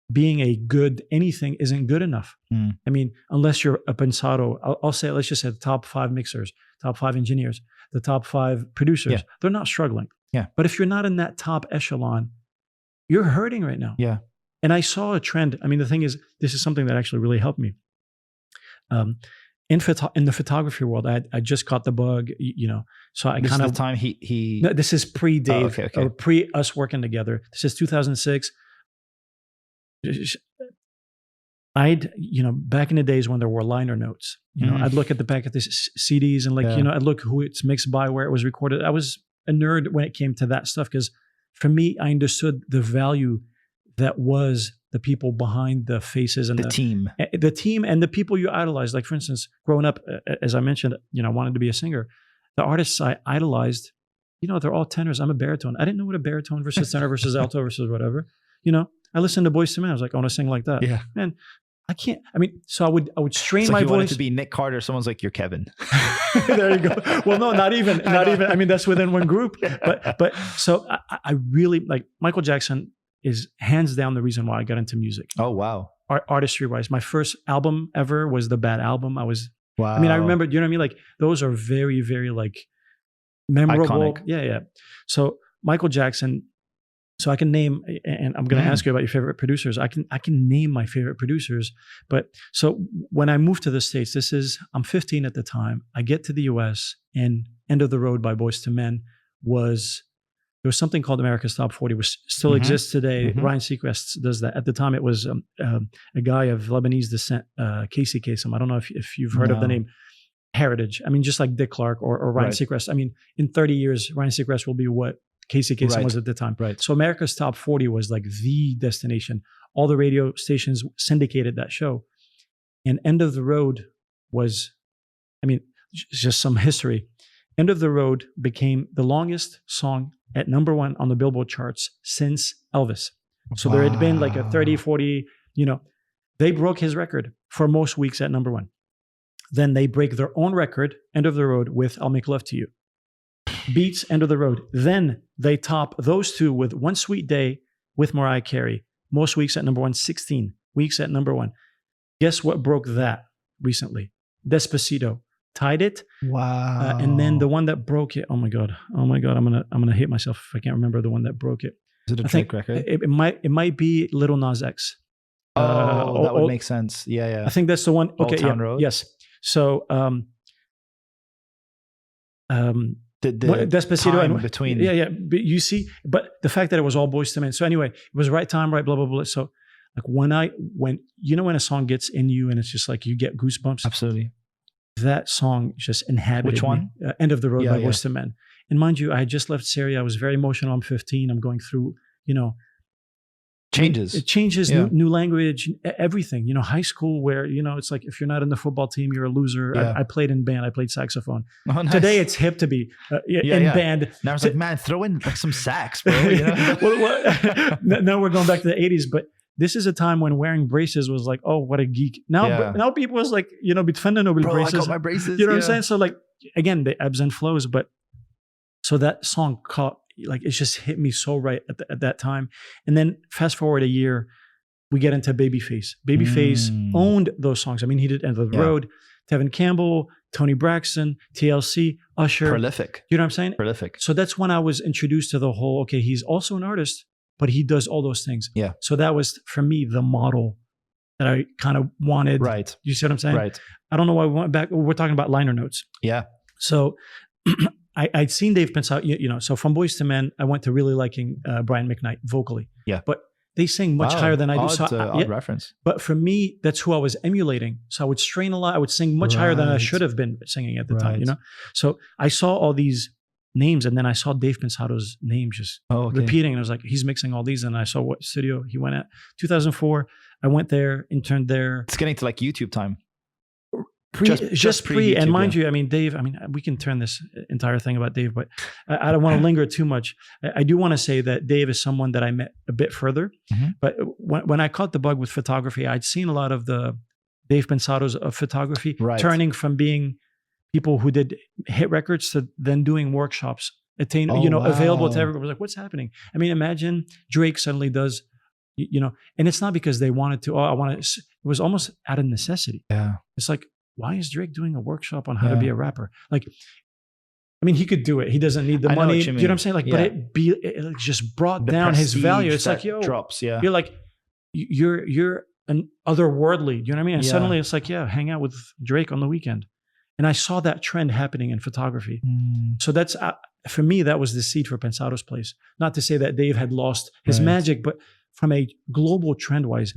being a good anything isn't good enough. I mean, unless you're a pensado, I'll say, let's just say the top 5 mixers, top 5 engineers, the top 5 producers, they're not struggling. Yeah. But if you're not in that top echelon, you're hurting right now. Yeah. And I saw a trend. I mean, the thing is, this is something that actually really helped me. In the photography world, I just caught the bug, you know. So I kind of, the time he. No, this is pre-Dave, okay. or pre us working together. This is 2006. I'd, you know, back in the days when there were liner notes, you know, I'd look at the back of the CDs and, like, you know, I'd look who it's mixed by, where it was recorded. I was a nerd when it came to that stuff, because for me, I understood the value that was the people behind the faces and the team and the people you idolize. Like, for instance, growing up, as I mentioned, you know, I wanted to be a singer. The artists I idolized, you know, they're all tenors. I'm a baritone. I didn't know what a baritone versus tenor versus alto versus whatever. You know, I listened to Boyz II Men. I was like, I want to sing like that. Yeah. Man, I can't. I mean, so I would strain it's like my you voice. wanted to be Nick Carter. Someone's like, you're Kevin. There you go. Well, no, not even. I mean, that's within one group. But so I really, like, Michael Jackson is hands down the reason why I got into music. Oh, wow. Artistry wise, my first album ever was the Bad Album. Wow. I mean, I remember, you know what I mean? Like, those are very, very, like, memorable. Iconic. Yeah. So Michael Jackson. So I can name, and I'm going to ask you about your favorite producers. I can name my favorite producers. But so when I moved to the States, I'm 15 at the time. I get to the US, and End of the Road by Boyz II Men there was something called America's Top 40, which still exists today. Ryan Seacrest does that. At the time, it was a guy of Lebanese descent, Casey Kasem. I don't know if you've heard of the name. Heritage. I mean, just like Dick Clark or Ryan Seacrest. I mean, in 30 years, Ryan Seacrest will be what Casey Kasem was at the time. Right. So America's Top 40 was like the destination. All the radio stations syndicated that show. And End of the Road was, I mean, just some history. End of the Road became the longest song at #1 on the Billboard charts since Elvis. So there had been like a 30, 40, you know, they broke his record for most weeks at #1. Then they break their own record, End of the Road, with I'll Make Love to You. Beats End of the Road. Then they top those two with One Sweet Day with Mariah Carey. Most weeks at #1, 16 weeks at #1. Guess what broke that recently? Despacito. Tied it. Wow. And then the one that broke it, oh my God. I'm gonna hate myself if I can't remember the one that broke it. Is it a Drake record? It might be Little Nas X. That would make sense. Yeah. I think that's the one. Okay, Old Town Road? Yes. So, The Despacito time and between. Yeah. But you see, but the fact that it was all Boyz II Men. So anyway, it was right time, right, blah, blah, blah. So like when a song gets in you and it's just like you get goosebumps. Absolutely. That song just inhabited Which one? me. End of the Road by Yeah. Boyz II Men. And mind you, I had just left Syria. I was very emotional. I'm 15. I'm going through, Changes. It changes, Yeah. new language, everything. High school where, it's like if you're not in the football team, you're a loser. Yeah. I played in band. I played saxophone. Oh, nice. Today it's hip to be in band. Now it's like, man, throw in like some sax, bro. Now we're going back to the 80s, but this is a time when wearing braces was like, oh, what a geek. Now people was like, between no Bro, braces. I got my braces. You know what I'm saying? So like, again, the ebbs and flows, but so that song caught, like, it just hit me so right at that time. And then fast forward a year, we get into Babyface. Babyface owned those songs. I mean, he did End of the Road, Tevin Campbell, Tony Braxton, TLC, Usher. Prolific. You know what I'm saying? Prolific. So that's when I was introduced to the whole, okay, he's also an artist, but he does all those things. Yeah. So that was, for me, the model that I kind of wanted. Right. You see what I'm saying? Right. I don't know why we went back. We're talking about liner notes. Yeah. So I'd seen Dave Pensado, so from Boyz II Men, I went to really liking Brian McKnight vocally. Yeah. But they sing much higher than I do. So odd reference. But for me, that's who I was emulating. So I would strain a lot. I would sing much higher than I should have been singing at the time, So I saw all these names, and then I saw Dave Pensado's name just repeating. And I was like, he's mixing all these. And I saw what studio he went at. 2004, I went there, interned there. It's getting to like YouTube time. Just pre, and mind you, I mean, Dave, we can turn this entire thing about Dave, but I don't want to linger too much. I do want to say that Dave is someone that I met a bit further, but when I caught the bug with photography, I'd seen a lot of the Dave Pensado's of photography turning from being people who did hit records to then doing workshops, available to everyone. I was like, what's happening? I mean, imagine Drake suddenly does, and it's not because they wanted to, it was almost out of necessity. Yeah. It's like, why is Drake doing a workshop on how to be a rapper? Like, I mean, he could do it. He doesn't need the money. You know what I'm saying? Like, but it just brought down his value. It's like, drops. Yeah. You're like, you're an otherworldly. You know what I mean? And suddenly it's like, hang out with Drake on the weekend. And I saw that trend happening in photography. So that's, for me, that was the seed for Pensado's place. Not to say that Dave had lost his magic, but from a global trend wise,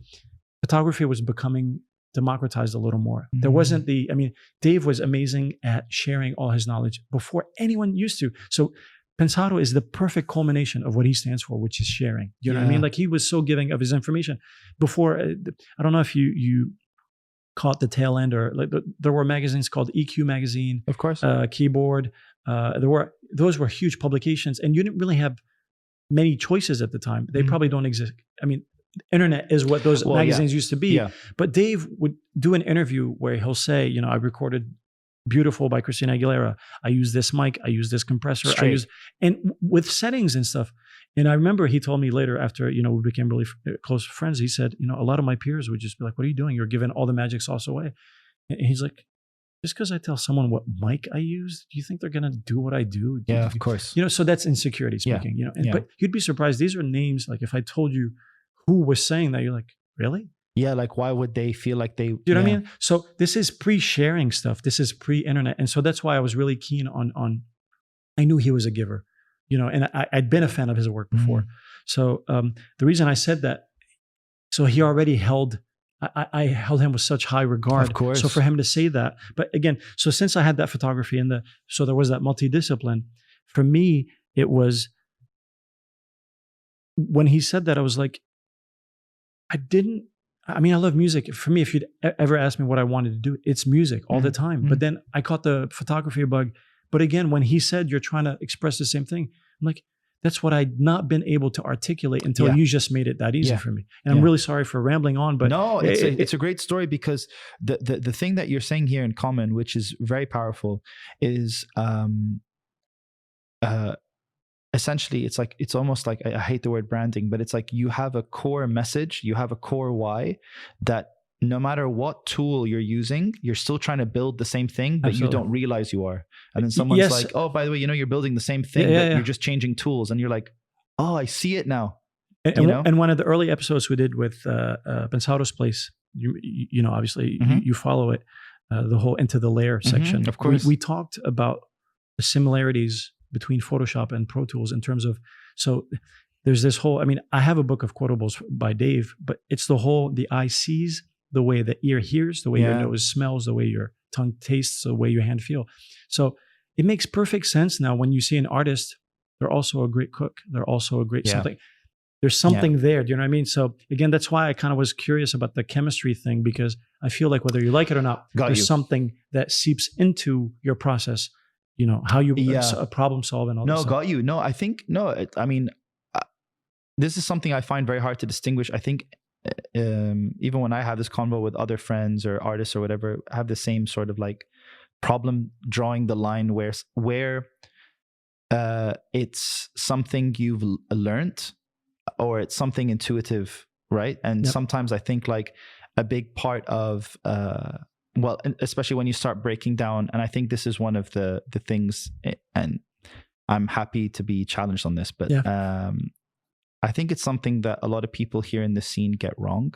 photography was becoming democratized a little more. There wasn't Dave was amazing at sharing all his knowledge before anyone used to. So Pensado is the perfect culmination of what he stands for, which is sharing. You know what I mean? Like, he was so giving of his information before. I don't know if you caught the tail end, or like there were magazines called EQ magazine, of course, Keyboard. Those were huge publications, and you didn't really have many choices at the time. They probably don't exist. I mean, internet is what those magazines used to be. Yeah. But Dave would do an interview where he'll say, I recorded Beautiful by Christina Aguilera. I use this mic. I use this compressor. And with settings and stuff. And I remember he told me later, after, we became really close friends, he said, a lot of my peers would just be like, what are you doing? You're giving all the magic sauce away. And he's like, just because I tell someone what mic I use, do you think they're going to do what I do? Yeah, of course. So that's insecurity speaking, But you'd be surprised. These are names, like if I told you who was saying that, you're like, really? Yeah, like why would they feel like they... You know what I mean? So this is pre-sharing stuff. This is pre-internet. And so that's why I was really keen on I knew he was a giver, and I'd been a fan of his work before. So the reason I said that, so he already held... I held him with such high regard. Of course. So for him to say that, but again, so since I had that photography so there was that multidiscipline, for me, it was, when he said that, I was like, I love music. For me, if you'd ever asked me what I wanted to do, it's music all the time. But then I caught the photography bug. But again, when he said, you're trying to express the same thing, I'm like, that's what I'd not been able to articulate until you just made it that easy for me. And I'm really sorry for rambling on, but no, it's a great story, because the thing that you're saying here in common, which is very powerful, is essentially it's almost like, I hate the word branding, but it's like you have a core message, you have a core why, that no matter what tool you're using, you're still trying to build the same thing, but you don't realize you are. And then someone's like, oh, by the way, you're building the same thing, but you're just changing tools. And you're like, oh, I see it now. And one of the early episodes we did with Pensaro's Place, you know, obviously you follow it, the whole Into the Layer section. Of course. We talked about the similarities between Photoshop and Pro Tools in terms of, so there's this whole, I mean, I have a book of quotables by Dave, but it's the eye sees, the way the ear hears, the way your nose smells, the way your tongue tastes, the way your hand feel. So it makes perfect sense now when you see an artist, they're also a great cook. They're also a great something. There's something there. Do you know what I mean? So again, that's why I kind of was curious about the chemistry thing, because I feel like whether you like it or not, there's something that seeps into your process, you know, how you problem solve and all that stuff. Got you. No, I think, I mean, this is something I find very hard to distinguish. I think even when I have this convo with other friends or artists or whatever, I have the same sort of like problem drawing the line where it's something you've learned or it's something intuitive, right? And sometimes I think like a big part of well, especially when you start breaking down, and I think this is one of the things, and I'm happy to be challenged on this, but I think it's something that a lot of people here in the scene get wrong,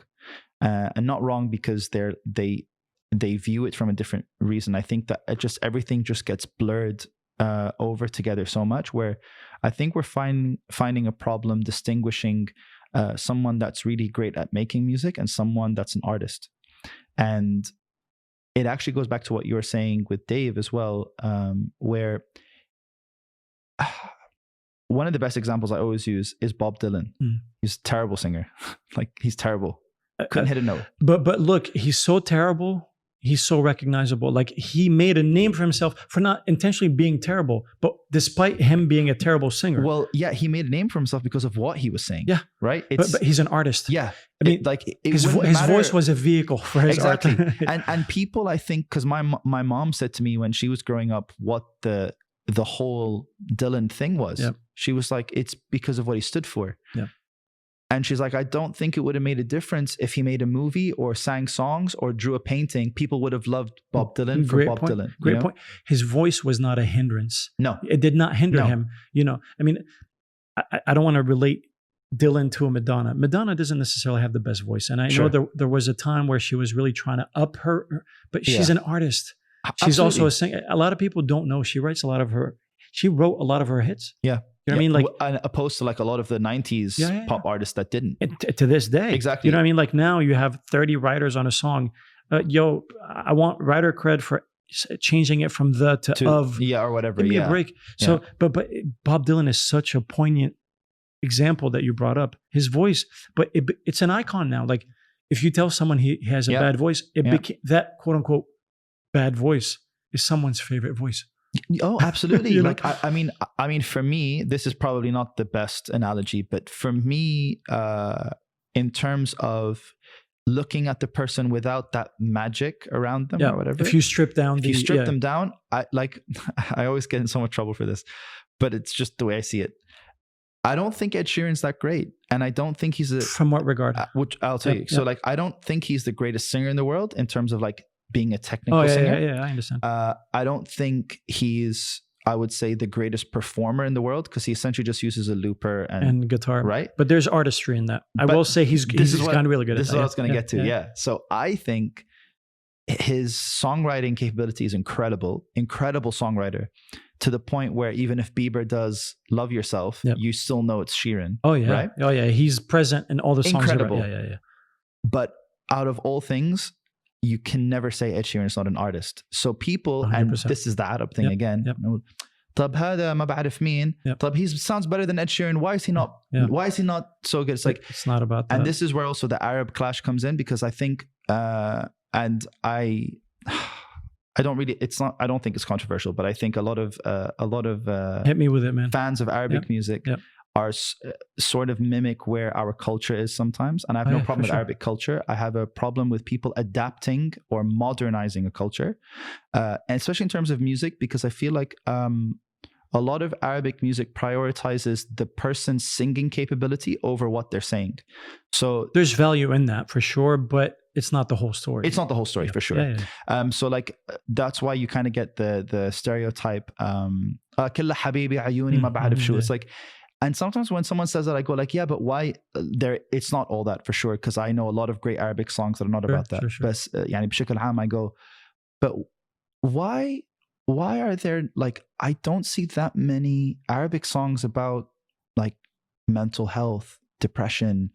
and not wrong because they view it from a different reason. I think that everything just gets blurred over together so much, where I think we're finding a problem distinguishing someone that's really great at making music and someone that's an artist. And it actually goes back to what you were saying with Dave as well, where one of the best examples I always use is Bob Dylan. He's a terrible singer. Like, he's terrible. Couldn't hit a note. But look, he's so terrible. He's so recognizable. Like, he made a name for himself for not intentionally being terrible, but despite him being a terrible singer. Well, yeah, he made a name for himself because of what he was saying. Yeah. Right? But he's an artist. Yeah. I mean, his voice was a vehicle for his art. and people, I think, because my mom said to me when she was growing up what the whole Dylan thing was. Yep. She was like, it's because of what he stood for. Yeah. And she's like, I don't think it would have made a difference if he made a movie or sang songs or drew a painting. People would have loved Bob Dylan for Bob Dylan. Great point. His voice was not a hindrance. No. It did not hinder him. You know, I mean, I don't want to relate Dylan to a Madonna. Madonna doesn't necessarily have the best voice. And I know there was a time where she was really trying to up her, but she's an artist. She's also a singer. A lot of people don't know she wrote a lot of her hits. Yeah. You know what I mean? Like, opposed to like a lot of the 90s pop artists that didn't. To this day. Exactly. You know what I mean? Like, now you have 30 writers on a song. I want writer cred for changing it from the to of. Yeah, or whatever. Give me a break. So, but Bob Dylan is such a poignant example that you brought up. His voice, but it's an icon now. Like, if you tell someone he has a bad voice, that quote unquote bad voice is someone's favorite voice. Oh, absolutely. Like, I mean, for me, this is probably not the best analogy, but for me, in terms of looking at the person without that magic around them or whatever. If you strip down, them down, I always get in so much trouble for this, but it's just the way I see it. I don't think Ed Sheeran's that great, and I don't think he's from what regard? Which I'll tell you. So, like, I don't think he's the greatest singer in the world in terms of like being a technical singer. Yeah, I understand. I don't think he's, I would say, the greatest performer in the world, because he essentially just uses a looper and guitar, right? But there's artistry in that. I will say he's kind of really good at that. This is what I was going to get to. Yeah. So I think his songwriting capability is incredible songwriter, to the point where even if Bieber does Love Yourself, you still know it's Sheeran. Oh yeah. Right? Oh yeah. He's present in all the songs. Incredible. Yeah. But out of all things, you can never say Ed Sheeran is not an artist. So people, 100%. And this is the Arab thing again. طب هذا ما بعرف مين. طب he sounds better than Ed Sheeran. Why is he not? Why is he not so good? It's like, it's not about that. And this is where also the Arab clash comes in, because I think, and I don't really. It's not. I don't think it's controversial, but I think a lot of hit me with it, man. Fans of Arabic music are sort of mimic where our culture is sometimes. And I have no problem with Arabic culture. I have a problem with people adapting or modernizing a culture, and especially in terms of music, because I feel like a lot of Arabic music prioritizes the person's singing capability over what they're saying. So there's value in that for sure, but it's not the whole story. It's not the whole story for sure. So like, that's why you kind of get the stereotype. كل حبيبي عيوني ما بعرف شو. It's like, And sometimes when someone says that, I go like, yeah, but why there? It's not all that for sure, because I know a lot of great Arabic songs that are not about that. But يعني بشكل عام, I go, but why are there, like, I don't see that many Arabic songs about like mental health, depression,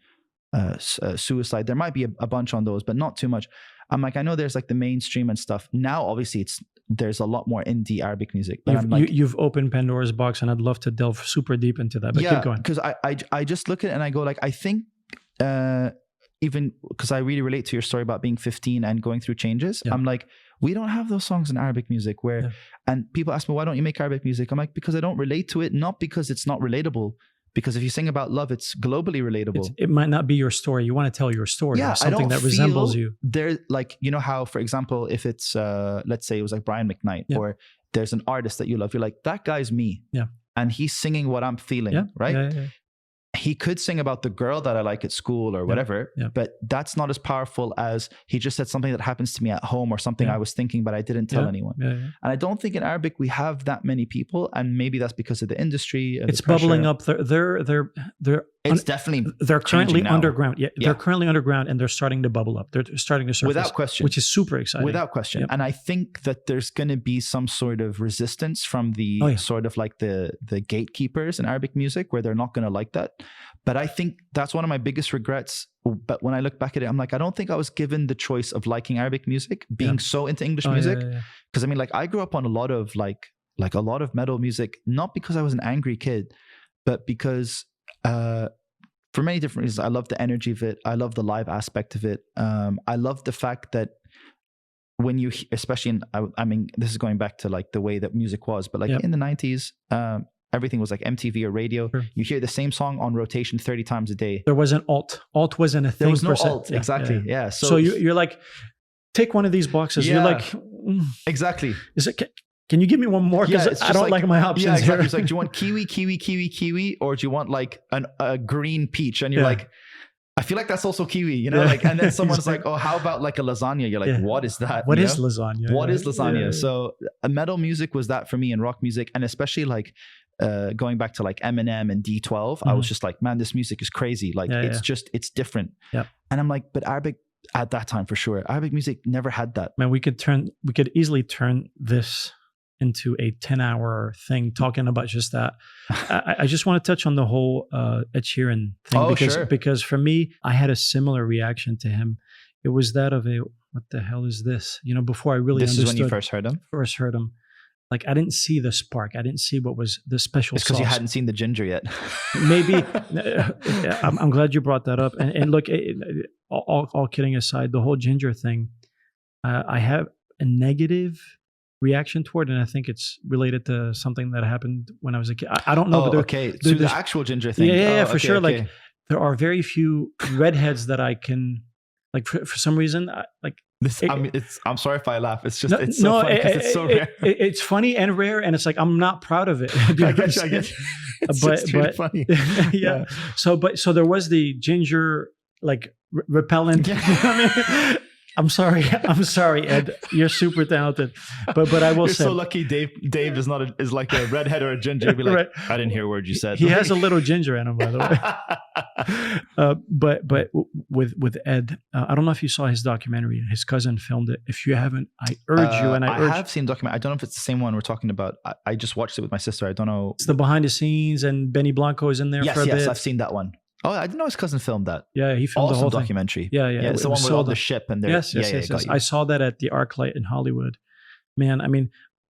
suicide. There might be a bunch on those, but not too much. I'm like, I know there's like the mainstream and stuff. Now, obviously, there's a lot more indie Arabic music. But you've opened Pandora's box, and I'd love to delve super deep into that. But keep going. Because I just look at it and I go like, I think even because I really relate to your story about being 15 and going through changes. I'm like, we don't have those songs in Arabic music where, and people ask me, why don't you make Arabic music? I'm like, because I don't relate to it, not because it's not relatable. Because if you sing about love, it's globally relatable. It might not be your story. You want to tell your story. Yeah, something that resembles you. There, like, you know how, for example, if it's, let's say it was like Brian McKnight, or there's an artist that you love, you're like, that guy's me. Yeah. And he's singing what I'm feeling, right? Yeah. He could sing about the girl that I like at school or whatever, but that's not as powerful as he just said something that happens to me at home or something I was thinking, but I didn't tell anyone. And I don't think in Arabic we have that many people, and maybe that's because of the industry. It's bubbling up. It's definitely they're currently underground. They're currently underground, and they're starting to bubble up. They're starting to surface without question, which is super exciting. Without question, and I think that there's going to be some sort of resistance from the sort of like the gatekeepers in Arabic music, where they're not going to like that. But I think that's one of my biggest regrets. But when I look back at it, I'm like, I don't think I was given the choice of liking Arabic music, being so into English music. Because I mean, like, I grew up on a lot of like a lot of metal music, not because I was an angry kid, but because for many different reasons. I love the energy of it. I love the live aspect of it. I love the fact that when you, especially in, I mean, this is going back to like the way that music was, but like in the 90s, everything was like MTV or radio. Sure. You hear the same song on rotation 30 times a day. There wasn't alt. Alt wasn't a thing. There was no alt. Exactly. Yeah. So you're like, take one of these boxes. You're like, exactly. Is it? Can you give me one more? Because I don't like my options. Yeah, exactly. Here. It's like, do you want kiwi, or do you want like a green peach? And you're like, I feel like that's also kiwi, you know? Like, and then someone's like, oh, how about like a lasagna? You're like, what is that? What is lasagna? What is lasagna? So metal music was that for me, and rock music, and especially like going back to like Eminem and D12, I was just like, man, this music is crazy. Like it's different. Yeah. And I'm like, but Arabic at that time for sure, Arabic music never had that. Man, we could easily turn this into a 10-hour thing talking about just that. I just want to touch on the whole Ed Sheeran thing because for me, I had a similar reaction to him. It was that of what the hell is this? You know, before I really understood. This is when you first heard him? Like, I didn't see the spark. I didn't see what was the special sauce. It's because you hadn't seen the ginger yet. Maybe. I'm glad you brought that up. And look, all kidding aside, the whole ginger thing, I have a negative reaction toward, and I think it's related to something that happened when I was a kid. I don't know. So the actual ginger thing. Yeah, for sure. Okay. Like, there are very few redheads that I can, like, for some reason, like. I'm sorry if I laugh. It's just it's so funny because it's so rare. It's funny and rare, and it's like I'm not proud of it. I get you. But funny. Yeah. So there was the ginger like repellent. Yeah. You know what I mean? I'm sorry, Ed. You're super talented, but I will say, you're so lucky. Dave is like a redhead or a ginger. He'd be like, I didn't hear a word you said. He has a little ginger in him, by the way. But with Ed, I don't know if you saw his documentary. His cousin filmed it. If you haven't, I urge you. And I have seen the documentary. I don't know if it's the same one we're talking about. I just watched it with my sister. I don't know. It's the behind the scenes, and Benny Blanco is in there for a bit. Yes, I've seen that one. Oh, I didn't know his cousin filmed that. Yeah, he filmed the whole documentary. Yeah. It's the one with all the ship and yes. I saw that at the ArcLight in Hollywood. Man, I mean,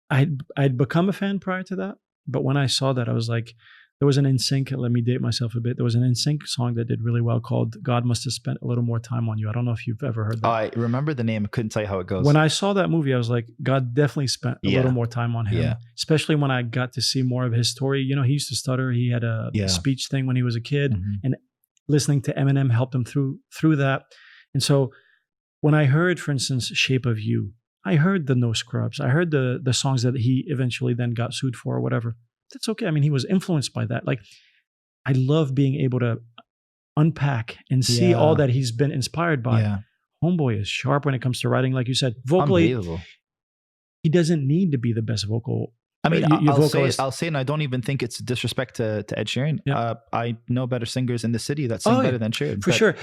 I'd become a fan prior to that, but when I saw that, I was like, there was an NSYNC. Let me date myself a bit. There was an NSYNC song that did really well called "God Must Have Spent a Little More Time on You." I don't know if you've ever heard that. I remember the name. Couldn't tell you how it goes. When I saw that movie, I was like, God definitely spent a little more time on him. Yeah. Especially when I got to see more of his story. You know, he used to stutter. He had a speech thing when he was a kid, and listening to Eminem helped him through that. And so when I heard, for instance, Shape of You, I heard the No Scrubs. I heard the songs that he eventually then got sued for or whatever. That's okay. I mean, he was influenced by that. Like, I love being able to unpack and see all that he's been inspired by. Yeah. Homeboy is sharp when it comes to writing, like you said. Vocally, he doesn't need to be the best vocal I mean, your I'll say vocalist. I'll say, and I don't even think it's disrespect to Ed Sheeran. Yeah. I know better singers in the city that sing better than Sheeran. For sure.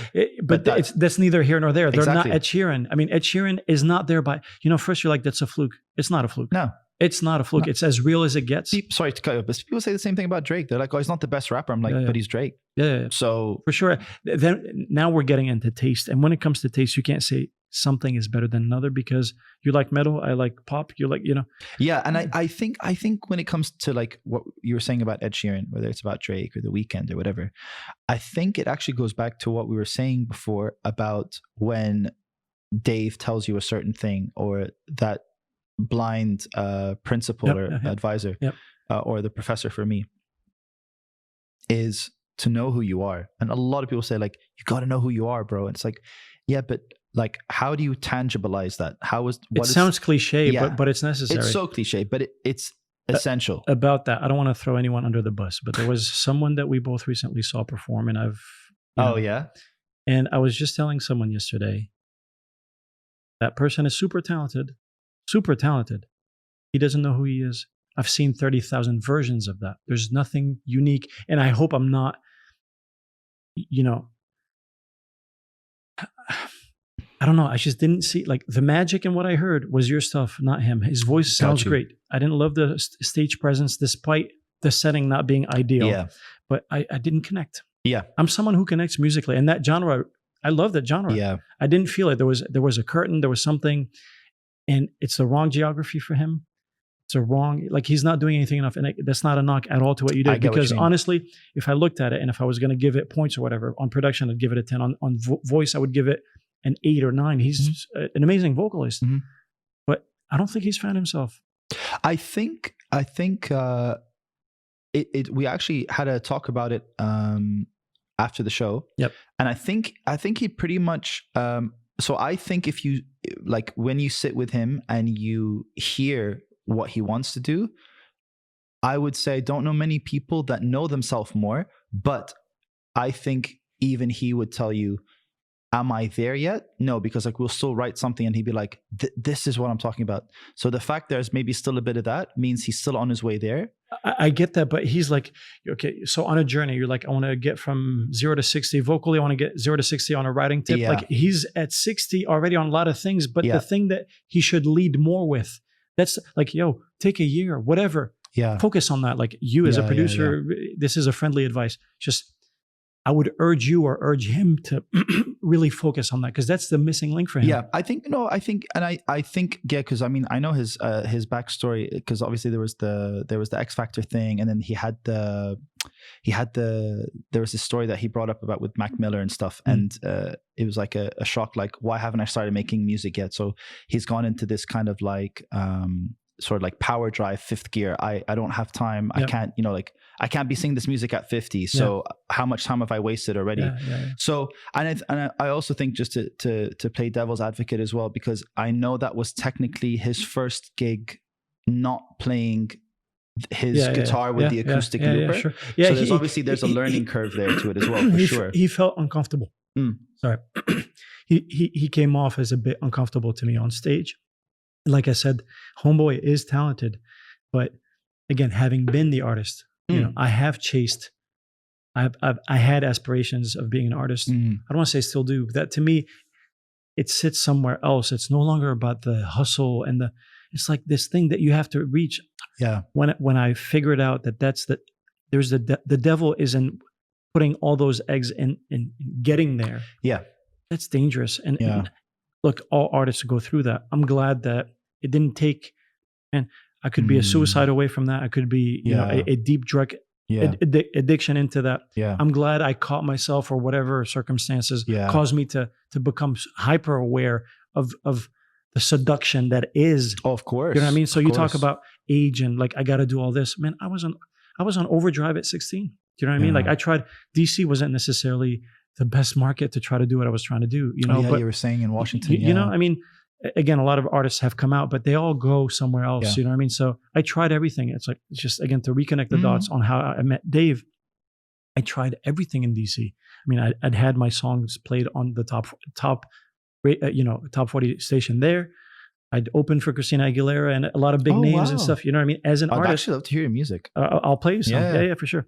But that's neither here nor there. They're Exactly. not Ed Sheeran. I mean, Ed Sheeran is not there by, first you're like, that's a fluke. It's not a fluke. No. It's not a fluke. No. It's as real as it gets. Sorry to cut you off, but people say the same thing about Drake. They're like, oh, he's not the best rapper. I'm like, but he's Drake. Yeah. So for sure. Then now we're getting into taste. And when it comes to taste, you can't say something is better than another because you like metal, I like pop, you like, Yeah, and I think when it comes to like what you were saying about Ed Sheeran, whether it's about Drake or The Weeknd or whatever, I think it actually goes back to what we were saying before about when Dave tells you a certain thing, or that blind principal or advisor, or the professor for me, is to know who you are. And a lot of people say like, you got to know who you are, bro. And it's like, yeah, but like, how do you tangibilize that? It sounds cliche, but it's necessary. It's so cliche, but it's essential. About that, I don't want to throw anyone under the bus, but there was someone that we both recently saw perform, and and I was just telling someone yesterday, that person is super talented. He doesn't know who he is. I've seen 30,000 versions of that. There's nothing unique, and I hope I'm not, I don't know. I just didn't see like the magic in what I heard was your stuff, not him. His voice sounds great. I didn't love the stage presence despite the setting not being ideal. Yeah. But I didn't connect. Yeah. I'm someone who connects musically, and that genre, I love that genre. Yeah. I didn't feel it. There was a curtain, there was something, and it's the wrong geography for him. It's a wrong, like he's not doing anything enough. And that's not a knock at all to what you did. Because honestly, if I looked at it and if I was going to give it points or whatever, on production, I'd give it a 10. On voice, I would give it an 8 or 9. He's an amazing vocalist, but I don't think he's found himself. I think we actually had a talk about it after the show. Yep. And I think he pretty much, so I think if you, like when you sit with him and you hear what he wants to do, I would say I don't know many people that know themselves more, but I think even he would tell you, am I there yet? No, because like we'll still write something and he'd be like, this is what I'm talking about. So the fact there's maybe still a bit of that means he's still on his way there. I get that, but he's like, okay, so on a journey, you're like, I want to get from 0 to 60 vocally. I want to get 0 to 60 on a writing tip. Yeah. Like he's at 60 already on a lot of things, but the thing that he should lead more with, that's like, take a year, whatever. Yeah. Focus on that. Like you as a producer, this is a friendly advice. Just, I would urge you or urge him to really focus on that, because that's the missing link for him. Yeah, I think, because I mean, I know his backstory, because obviously there was the X Factor thing, and then there was this story that he brought up about with Mac Miller and stuff, and it was like a shock, like, why haven't I started making music yet? So he's gone into this kind of like sort of like power drive, fifth gear. I don't have time. I can't, I can't be singing this music at 50. So how much time have I wasted already? So, and I also think, just to play devil's advocate as well, because I know that was technically his first gig not playing his guitar with the acoustic looper. Sure. So there's a learning curve there to it as well, for sure. He felt uncomfortable. Sorry. He came off as a bit uncomfortable to me on stage. Like I said, Homeboy is talented, but again, having been the artist, I have chased. I had aspirations of being an artist. I don't want to say still do. That to me, it sits somewhere else. It's no longer about the hustle and it's like this thing that you have to reach. Yeah. When I figured out that there's the devil is in putting all those eggs in getting there. Yeah. That's dangerous. And look, all artists go through that. I'm glad that it didn't take, and I could be a suicide away from that. I could be, a deep drug addiction into that. Yeah. I'm glad I caught myself, or whatever circumstances caused me to become hyper aware of the seduction that is. Oh, of course. You know what I mean? So you talk about age and like, I got to do all this. Man, I was on overdrive at 16. Do you know what I mean? Like I tried, DC wasn't necessarily the best market to try to do what I was trying to do, but you were saying in Washington, I mean, again, a lot of artists have come out, but they all go somewhere else, you know what I mean? So I tried everything. It's just, again, to reconnect the dots on how I met Dave. I tried everything in DC. I mean, I'd had my songs played on the top 40 station there. I'd open for Christina Aguilera and a lot of big names and stuff. You know what I mean? As an I'd artist, actually love to hear your music. I'll play you some. Yeah, for sure.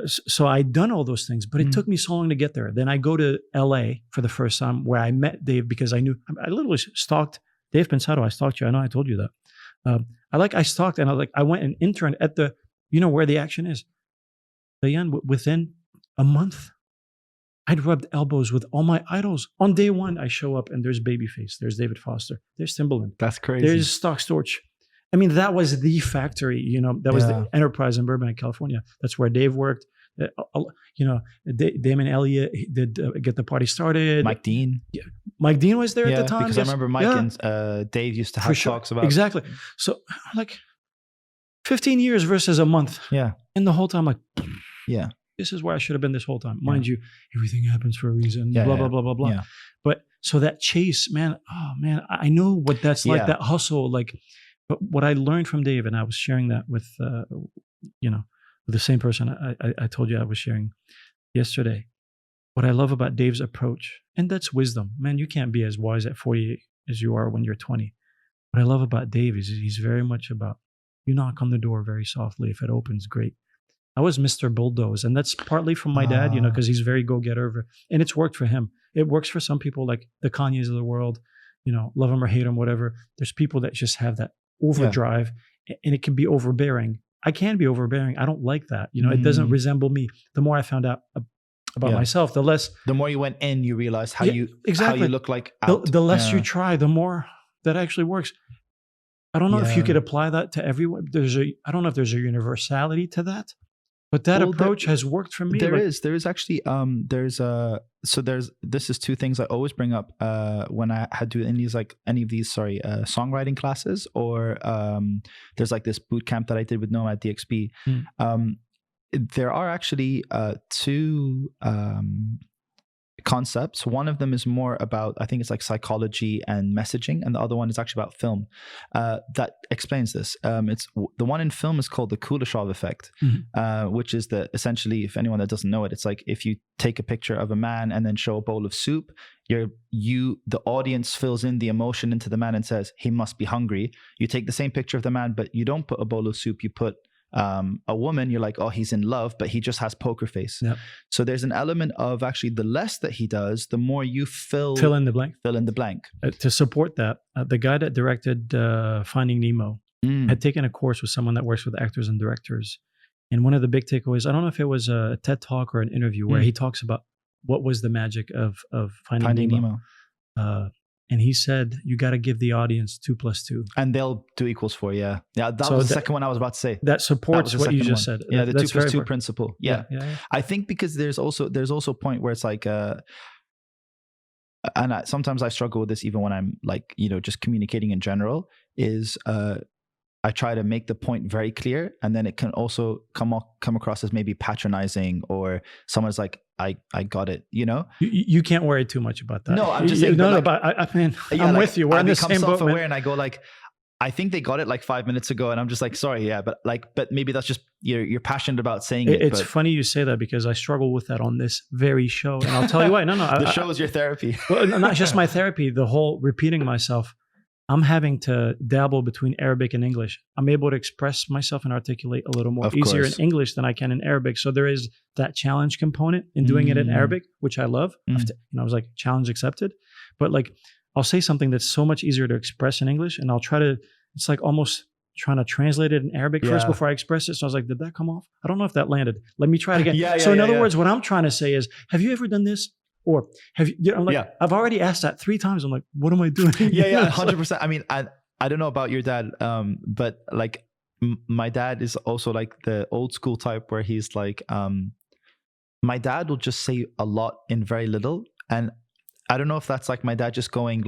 So I'd done all those things, but it took me so long to get there. Then I go to LA for the first time, where I met Dave, because I literally stalked Dave Pensado. I stalked you. I know I told you that. I stalked, and I went and interned at the, where the action is. Within a month, I'd rubbed elbows with all my idols. On day one, I show up and there's Babyface, there's David Foster, there's Timbaland. That's crazy. There's Stock Storch. I mean, that was the factory, that was the Enterprise in Burbank, California. That's where Dave worked. Damon Elliott did Get the Party Started. Mike Dean. Yeah. Mike Dean was there at the time. Because I remember Mike and Dave used to have talks about. Exactly. So 15 years versus a month. Yeah. And the whole time, yeah. This is where I should have been this whole time. Mind you, everything happens for a reason, blah, blah, blah, blah, blah. Yeah. But so that chase, man, I know what that's like, that hustle. But what I learned from Dave, and I was sharing that with, with the same person I told you I was sharing yesterday. What I love about Dave's approach, and that's wisdom. Man, you can't be as wise at 40 as you are when you're 20. What I love about Dave is he's very much about, you knock on the door very softly. If it opens, great. I was Mr. Bulldoze, and that's partly from my dad, because he's very go-getter, and it's worked for him. It works for some people, like the Kanyes of the world, love him or hate him, whatever. There's people that just have that overdrive, and it can be overbearing. I can be overbearing. I don't like that. It doesn't resemble me. The more I found out about myself, the less. The more you went in, you realized how you look like out. The less you try, the more that actually works. I don't know if you could apply that to everyone. I don't know if there's a universality to that. But that approach has worked for me. There is actually, this is two things I always bring up when I had to do any of these songwriting classes, or there's this boot camp that I did with Noah at DXB. There are actually two concepts. One of them is more about, I think it's psychology and messaging, and the other one is actually about film. That explains this. It's the one in film is called the Kuleshov effect, which is essentially, if anyone that doesn't know it, it's like if you take a picture of a man and then show a bowl of soup, the audience fills in the emotion into the man and says he must be hungry. You take the same picture of the man, but you don't put a bowl of soup. You put a woman, you're like, oh, he's in love, but he just has poker face. Yep. So there's an element of actually the less that he does, the more you fill in the blank. To support that, the guy that directed Finding Nemo had taken a course with someone that works with actors and directors. And one of the big takeaways, I don't know if it was a TED Talk or an interview, where he talks about what was the magic of Finding Nemo. And he said, you got to give the audience 2 + 2. And they'll do equals 4, yeah. Yeah, that was the second one I was about to say. That supports what you just said. Yeah, the 2 + 2 principle. Yeah. I think because there's also a point where it's sometimes I struggle with this even when I'm just communicating in general, is I try to make the point very clear, and then it can also come across as maybe patronizing, or someone's like, I got it, You can't worry too much about that. No, I'm just saying. I'm with you. We're in the same boat, man. And I go I think they got it 5 minutes ago, and I'm just sorry, but maybe that's just you're passionate about saying it. It's funny you say that, because I struggle with that on this very show, and I'll tell you why. No, the show is your therapy. Well, not just my therapy. The whole repeating myself. I'm having to dabble between Arabic and English. I'm able to express myself and articulate a little more easier in English than I can in Arabic. So there is that challenge component in doing it in Arabic, which I love. I was like, challenge accepted. But I'll say something that's so much easier to express in English, and I'll try to, it's almost trying to translate it in Arabic first before I express it. So I was like, did that come off? I don't know if that landed. Let me try it again. So in other words, what I'm trying to say is, have you ever done this? Or have you, I'm I've already asked that 3 times. I'm like, what am I doing? 100%. I mean, I don't know about your dad, but my dad is also the old school type where he's my dad will just say a lot in very little. And I don't know if that's my dad just going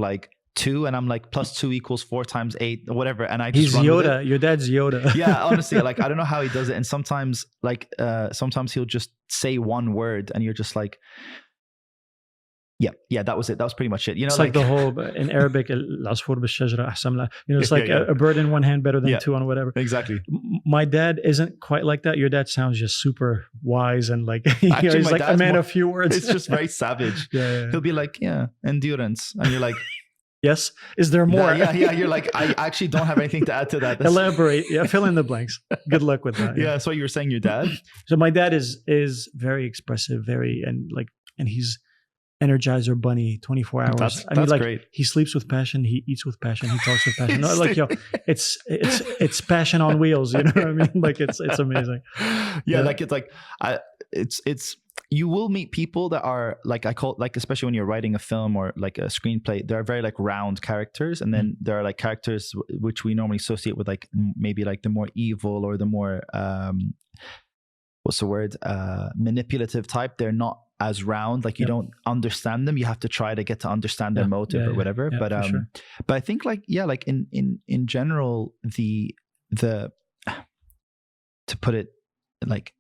2, and I'm +2 = 4 × 8 or whatever. And I just He's Yoda. Your dad's Yoda. Yeah, honestly, I don't know how he does it. And sometimes sometimes he'll just say one word and you're just yeah, that was it. That was pretty much it. It's the whole, in Arabic, العصفور بالشجرة أحسن لا. It's a bird in one hand better than 2 on whatever. Exactly. My dad isn't quite like that. Your dad sounds just super wise and he's a man of few words. It's just very savage. He'll be endurance. And you're Yes. Is there more? Yeah. You're like, I actually don't have anything to add to that. Elaborate. Yeah. Fill in the blanks. Good luck with that. Yeah. So you were saying your dad? So my dad is very expressive, and he's Energizer Bunny 24 hours. That's great. He sleeps with passion, he eats with passion, he talks with passion. No, like, it's passion on wheels. You know what I mean? Like it's amazing. Yeah. Like it's you will meet people that are like, I call it, like, especially when you're writing a film or like a screenplay, they're very like round characters. And then there are like characters which we normally associate with like maybe like the more evil or the more, manipulative type. They're not as round. Like you don't understand them. You have to try to get to understand their motive or whatever. But I think like, like in general, the to put it like,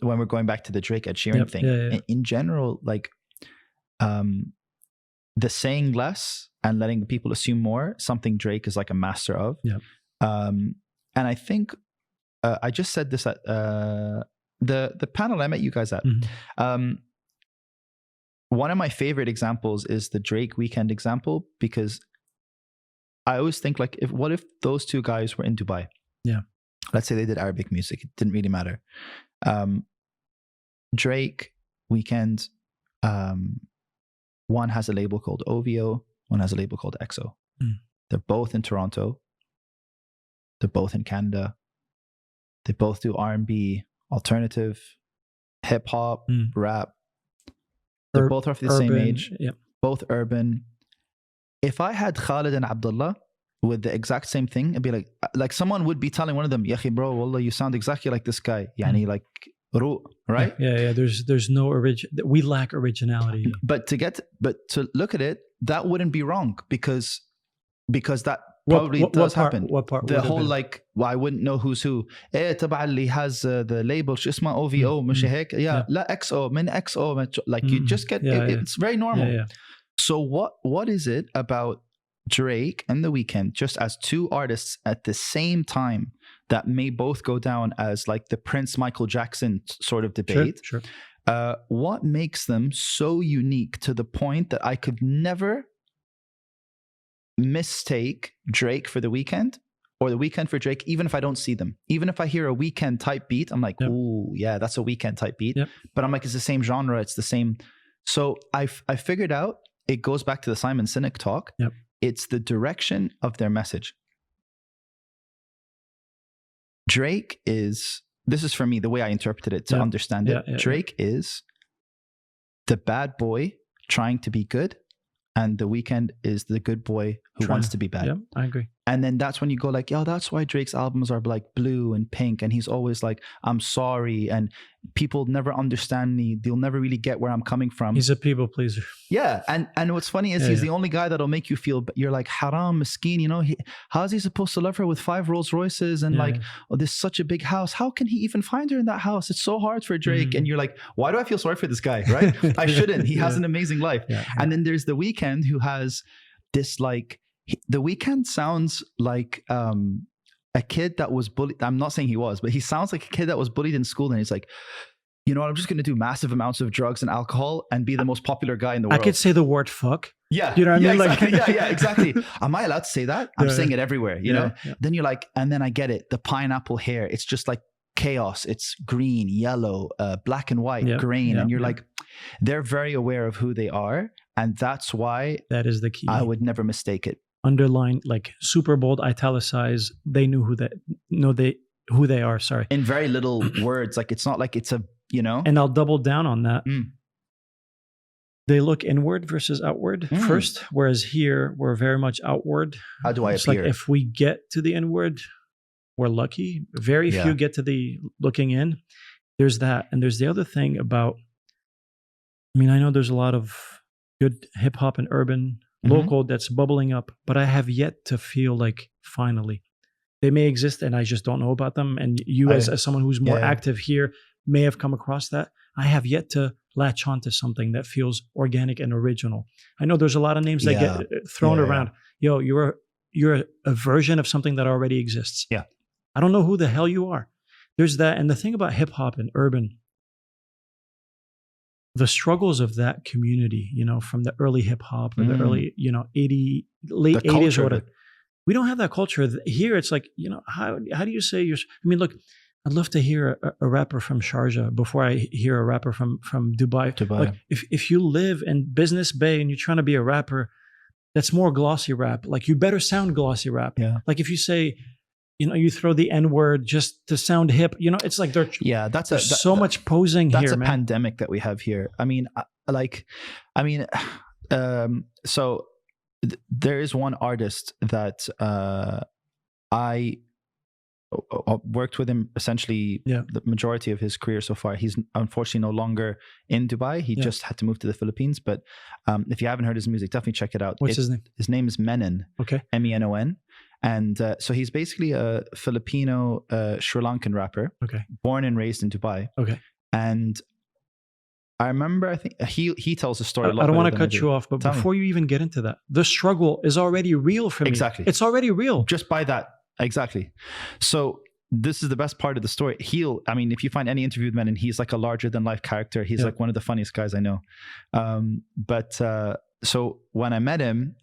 when we're going back to the Drake Ed Sheeran thing, in general, like the saying less and letting people assume more, something Drake is like a master of. And I think I just said this at the panel I met you guys at. One of my favorite examples is the Drake Weekend example, because I always think like, what if those two guys were in Dubai? Let's say they did Arabic music. It didn't really matter. Drake, Weekend, one has a label called OVO, one has a label called EXO. They're both in Toronto. They're both in Canada. They both do R&B, alternative, hip hop, rap. They're both roughly the same age. Both urban. If I had Khalid and Abdullah with the exact same thing, it'd be like someone would be telling one of them, "Yahi bro, wallah, you sound exactly like this guy." Yani like right? Yeah. There's no we lack originality. But to look at it, that wouldn't be wrong because that probably does happen. What part? The whole like, I wouldn't know who's who. تبع اللي has the label شو اسمه OVO مش هيك؟ لا XO من XO like you just get it's very normal. So what is it about Drake and The Weeknd, just as two artists at the same time, that may both go down as like the Prince Michael Jackson sort of debate? Sure. What makes them so unique to the point that I could never mistake Drake for The Weeknd or The Weeknd for Drake, even if I don't see them? Even if I hear a Weeknd type beat, I'm like, ooh, yeah, that's a Weeknd type beat. But I'm like, it's the same genre, it's the same. So I figured out, it goes back to the Simon Sinek talk. It's the direction of their message. Drake is, this is for me, the way I interpreted it to understand it. Drake is the bad boy trying to be good, and The Weeknd is the good boy who wants to be bad. Yeah, I agree. And then that's when you go like, yo, that's why Drake's albums are like blue and pink. And he's always like, I'm sorry. And people never understand me. They'll never really get where I'm coming from. He's a people pleaser. Yeah. And what's funny is he's the only guy that'll make you feel, you're like, haram, miskeen, you know, how's he supposed to love her with 5 Rolls Royces and oh, this is such a big house. How can he even find her in that house? It's so hard for Drake. And you're like, why do I feel sorry for this guy? Right? I shouldn't. He has an amazing life. And then there's The Weeknd, who has this like, The Weeknd sounds like a kid that was bullied. I'm not saying he was, but he sounds like a kid that was bullied in school, and he's like, you know what, I'm just going to do massive amounts of drugs and alcohol and be the most popular guy in the world. I could say the word fuck. Yeah. You know what I mean? Exactly. Like, exactly. Am I allowed to say that? I'm saying it everywhere, you know? Then you're like, and then I get it. The pineapple hair, it's just like chaos. It's green, yellow, black and white, grain. And you're like, they're very aware of who they are. And that's why that is the key. I would never mistake it. Underline, like super bold, italicize. They knew who they are. Sorry. In very little words. Like, it's not like it's a, you know. And I'll double down on that. They look inward versus outward first, whereas here we're very much outward. How do I it's appear? Like if we get to the inward, we're lucky. Very few get to the looking in. There's that. And there's the other thing about, I mean, I know there's a lot of good hip hop and urban local that's bubbling up, but I have yet to feel like finally they may exist and I just don't know about them. And you as someone who's more active here may have come across that. I have yet to latch on to something that feels organic and original. I know there's a lot of names that get thrown around. Yo, you're a version of something that already exists. Yeah. I don't know who the hell you are. There's that. And the thing about hip hop and urban, the struggles of that community, from the early hip hop or the early, late 80s or whatever. We don't have that culture here. It's like, how do you say look, I'd love to hear a rapper from Sharjah before I hear a rapper from Dubai. Like if you live in Business Bay and you're trying to be a rapper, that's more glossy rap. Like you better sound glossy rap. Yeah. Like if you say, you throw the N word just to sound hip, it's like there's so much posing here, man. That's a pandemic that we have here. So there is one artist that I worked with him essentially the majority of his career so far. He's unfortunately no longer in Dubai. He just had to move to the Philippines. But if you haven't heard his music, definitely check it out. What's his name? His name is Menon. Okay. Menon. And so he's basically a Filipino Sri Lankan rapper. Okay. Born and raised in Dubai. Okay. And I remember, I think he tells a story a lot. I don't want to cut you off, but before you even get into that, the struggle is already real for me. Exactly. It's already real. Just by that. Exactly. So this is the best part of the story. If you find any interview with Menon, he's like a larger than life character. He's like one of the funniest guys I know. So when I met him,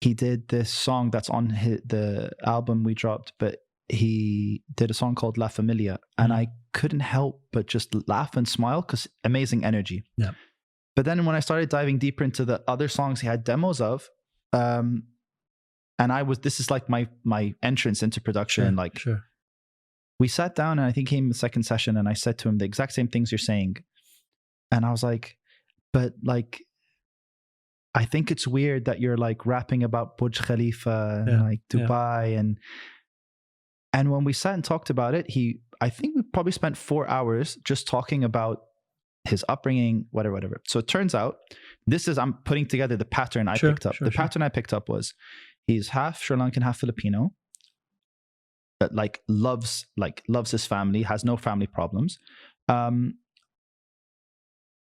he did this song that's on the album we dropped, but he did a song called La Familia, and I couldn't help but just laugh and smile because amazing energy. Yeah. But then when I started diving deeper into the other songs he had demos of, and this is like my entrance into production. Sure. We sat down and I think came the second session and I said to him the exact same things you're saying. And I was like, but like, I think it's weird that you're like rapping about Burj Khalifa and like Dubai. And when we sat and talked about it, I think we probably spent 4 hours just talking about his upbringing, whatever. So it turns out I'm putting together the pattern I picked up. The pattern I picked up was he's half Sri Lankan, half Filipino, but loves his family, has no family problems.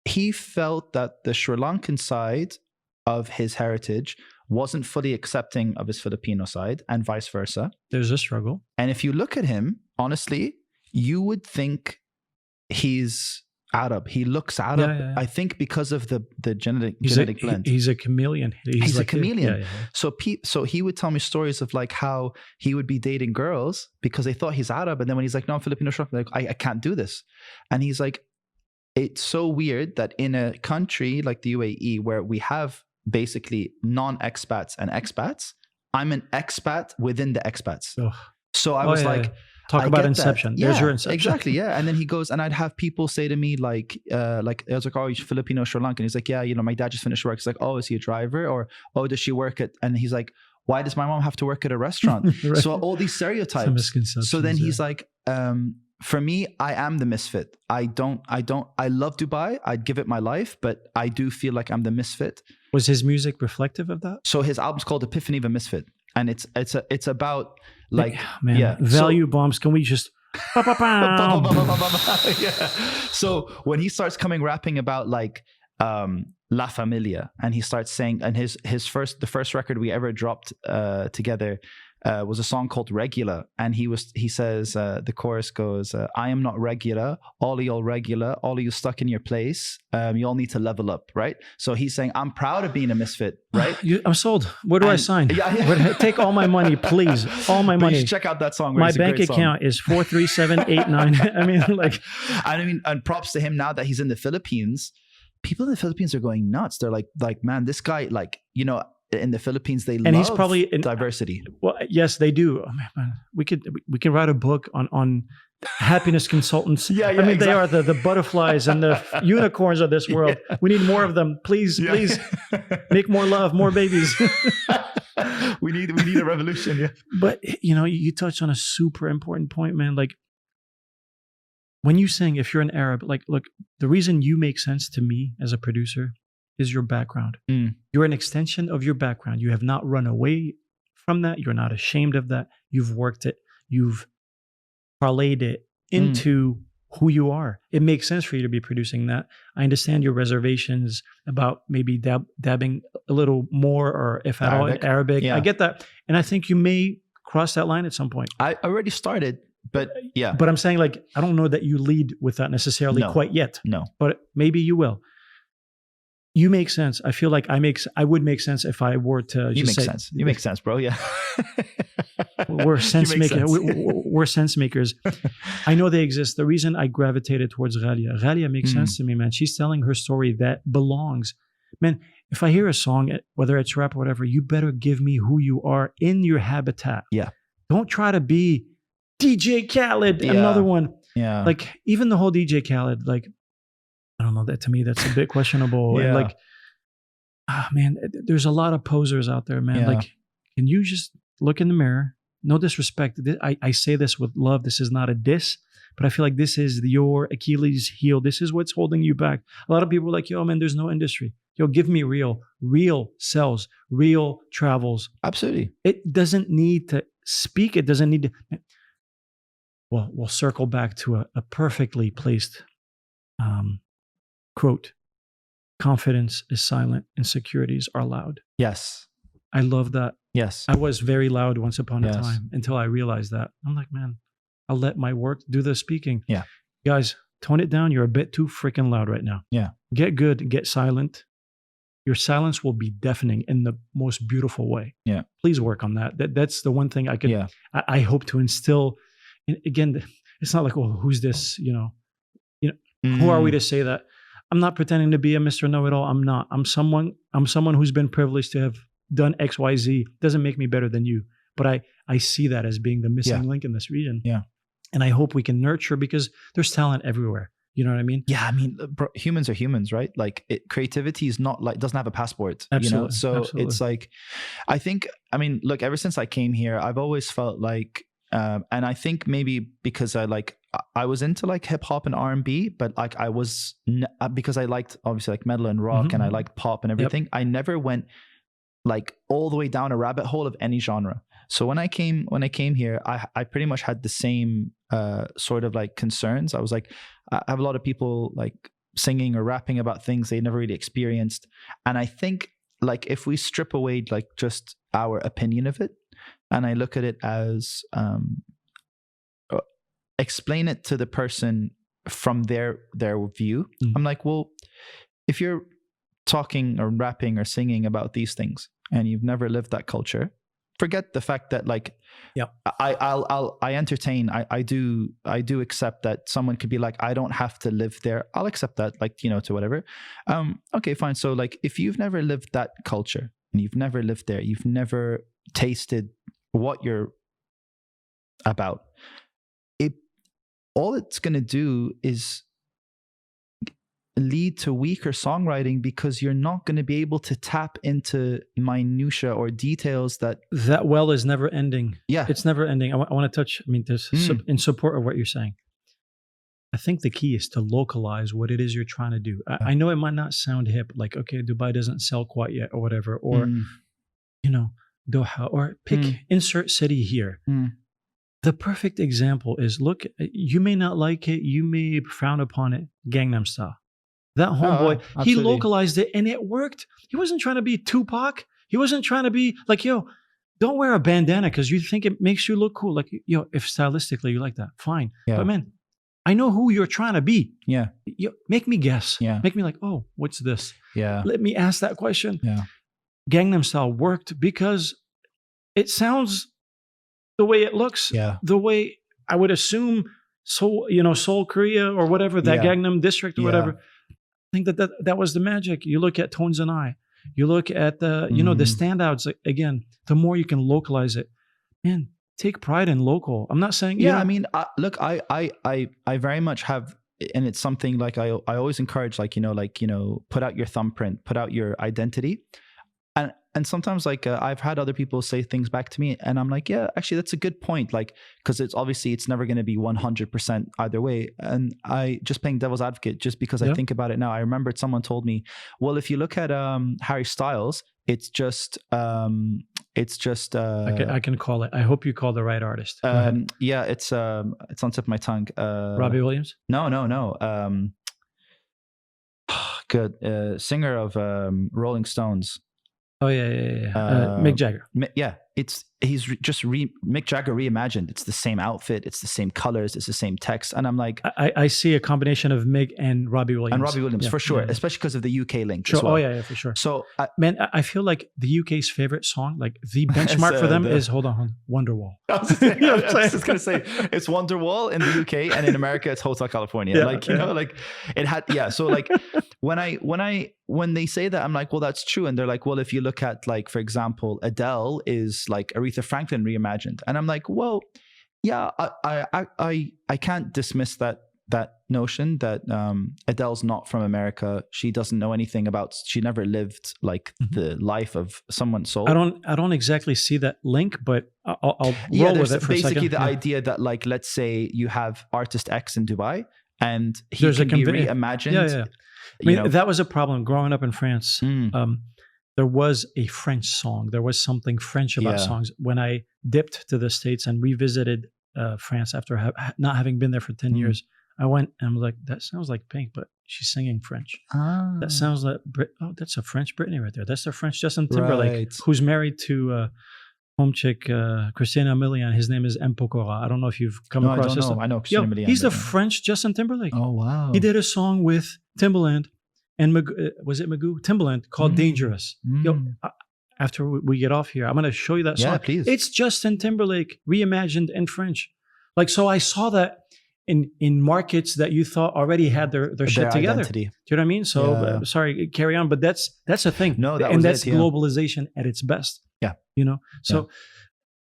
He felt that the Sri Lankan side of his heritage wasn't fully accepting of his Filipino side and vice versa. There's a struggle. And if you look at him, honestly, you would think he's Arab. He looks Arab. Yeah. I think because of the genetic blend. He's a chameleon. He's like a chameleon. So he would tell me stories of like how he would be dating girls because they thought he's Arab, and then when he's like, no, I'm Filipino, like I can't do this. And he's like, it's so weird that in a country like the UAE where we have basically non-expats and expats, I'm an expat within the expats. Oh. So I was like, talk about Inception. Yeah, there's your Inception. Exactly. Yeah. And then he goes, and I'd have people say to me like I was like, oh, you're Filipino, Sri Lankan. He's like, yeah, my dad just finished work. He's like, oh, is he a driver? Or, oh, does she work at, and he's like, why does my mom have to work at a restaurant? Right. So all these stereotypes. So then he's like, for me, I am the misfit. I love Dubai. I'd give it my life, but I do feel like I'm the misfit. Was his music reflective of that? So his album's called Epiphany of a Misfit. And it's about like, value bombs. Can we just, So when he starts rapping about like, La Familia, and he starts saying, and the first record we ever dropped together was a song called Regular, and he says the chorus goes, I am not regular, all of y'all regular, all of you stuck in your place, you all need to level up, right? So he's saying, I'm proud of being a misfit, right? I'm sold. Where do I sign? Take all my money, please. All my money. Check out that song. My bank account is 43789. And props to him now that he's in the Philippines. People in the Philippines are going nuts. They're like, man, this guy, in the Philippines, they love he's probably diversity. Well, yes, they do. Oh, man, we could write a book on happiness consultants. They are the butterflies and the unicorns of this world. Yeah. We need more of them. Please make more love, more babies. we need a revolution. Yeah. But you touched on a super important point, man. Like, when you sing, if you're an Arab, like, look, the reason you make sense to me as a producer is your background. You're an extension of your background. You have not run away from that. You're not ashamed of that. You've worked it. You've parlayed it into who you are. It makes sense for you to be producing that. I understand your reservations about maybe dabbing a little more, or if at all, in Arabic. Yeah. I get that. And I think you may cross that line at some point. I already started. But yeah. But I'm saying, like, I don't know that you lead with that necessarily quite yet. No. But maybe you will. You make sense. I feel like I would make sense if I were to You just make say, sense. You make sense, bro. Yeah. we're sense You make makers. sense. We're sense makers. I know they exist. The reason I gravitated towards Ralia makes sense to me, man. She's telling her story that belongs. Man, if I hear a song, whether it's rap or whatever, you better give me who you are in your habitat. Yeah. Don't try to be DJ Khaled, Yeah. another one. Yeah. Like, even the whole DJ Khaled, like, I don't know, that to me, that's a bit questionable. Yeah. And like, man, there's a lot of posers out there, man. Yeah. Like, can you just look in the mirror? No disrespect. I say this with love. This is not a diss, but I feel like this is your Achilles heel. This is what's holding you back. A lot of people are like, yo, man, there's no industry. Yo, give me real. Real sells. Real travels. Absolutely. It doesn't need to speak. It doesn't need to. Well, we'll circle back to a perfectly placed quote. Confidence is silent, insecurities are loud. Yes. I love that. Yes. I was very loud once upon a time until I realized that. I'm like, man, I'll let my work do the speaking. Yeah. Guys, tone it down. You're a bit too freaking loud right now. Yeah. Get good, get silent. Your silence will be deafening in the most beautiful way. Yeah. Please work on that. That's the one thing I could, I hope to instill. And again, it's not like, oh, who's this? Who are we to say that? I'm not pretending to be a Mr. Know-it-all. I'm not. I'm someone who's been privileged to have done X, Y, Z. Doesn't make me better than you. But I see that as being the missing link in this region. Yeah. And I hope we can nurture, because there's talent everywhere. You know what I mean? Yeah, I mean, bro, humans are humans, right? Like, creativity is not like, doesn't have a passport. Absolutely. So it's like, I think, I mean, look, ever since I came here, I've always felt like, and I think maybe because I was into like hip hop and R&B, but like I was because I liked obviously like metal and rock, and I liked pop and everything. I never went like all the way down a rabbit hole of any genre. So when I came here, I pretty much had the same sort of like concerns. I was like, I have a lot of people like singing or rapping about things they never really experienced, and I think like if we strip away like just our opinion of it, and I look at it as explain it to the person from their view. I'm like, well, if you're talking or rapping or singing about these things and you've never lived that culture, forget the fact that like, I entertain. I do accept that someone could be like, I don't have to live there. I'll accept that, like, to whatever. Okay, fine. So like, if you've never lived that culture and you've never lived there, you've never tasted what you're about, all it's going to do is lead to weaker songwriting, because you're not going to be able to tap into minutia or details that well is never ending. Yeah, it's never ending. I want to touch, I mean, this in support of what you're saying. I think the key is to localize what it is you're trying to do. I know it might not sound hip, like, okay, Dubai doesn't sell quite yet or whatever, or Doha, or pick insert city here. The perfect example is, look, you may not like it, you may frown upon it, Gangnam Style. That homeboy, he localized it and it worked. He wasn't trying to be Tupac. He wasn't trying to be like, yo, don't wear a bandana because you think it makes you look cool. Like, yo, if stylistically you like that, fine. Yeah. But man, I know who you're trying to be. Yeah. Yo, make me guess. Yeah. Make me like, oh, what's this? Yeah. Let me ask that question. Yeah. Gangnam Style worked because it sounds the way it looks, the way I would assume Seoul, Korea, or whatever, that Gangnam district or whatever. I think that was the magic. You look at Tones and I, you look at the, the standouts. Again, the more you can localize it, man, take pride in local. I'm not saying, I mean, look, I very much have, and it's something like I always encourage, put out your thumbprint, put out your identity. And sometimes I've had other people say things back to me and I'm like, yeah, actually that's a good point. Like, cause it's never going to be 100% either way. And I just playing devil's advocate, just because I think about it now, I remembered someone told me, well, if you look at Harry Styles, it's just I can call it. I hope you call the right artist. Yeah, it's on tip of my tongue. Robbie Williams? No. Good. Singer of Rolling Stones. Oh yeah. Mick Jagger. Yeah, it's Mick Jagger reimagined. It's the same outfit, it's the same colors, it's the same text, and I'm like, I see a combination of Mick and Robbie Williams. For sure, especially because of the UK link. As well. Oh yeah, for sure. So man, I feel like the UK's favorite song, like the benchmark for them is hold on, Wonderwall. I was just gonna say it's Wonderwall in the UK, and in America it's Hotel California. Like it had So like when they say that, I'm like, well, that's true. And they're like, well, if you look at, like, for example, Adele is like Aretha Franklin reimagined. And I'm like, well, yeah, I can't dismiss that notion that Adele's not from America. She doesn't know anything about, she never lived like the life of someone's soul. I don't exactly see that link, but I'll roll with it for a second. Basically the idea that, like, let's say you have artist X in Dubai and he can be reimagined. Yeah. I mean, that was a problem growing up in France. There was a French song. There was something French about songs. When I dipped to the States and revisited France after not having been there for 10 years, I went and was like, that sounds like Pink, but she's singing French. That sounds like, that's a French Britney right there. That's the French Justin Timberlake, who's married to home chick Christina Milian. His name is M. Pokora. I don't know if you've come across this. I know Christina Milian. He's the French Justin Timberlake. Oh, wow. He did a song with Timbaland and was it Magoo? Timbaland called Dangerous. After we get off here, I'm going to show you that song. Yeah, please. It's Justin Timberlake reimagined in French. Like, so I saw that in markets that you thought already had their shit together. Identity. Do you know what I mean? So sorry, carry on. But that's a thing. No, that's globalization at its best. Yeah. You know? So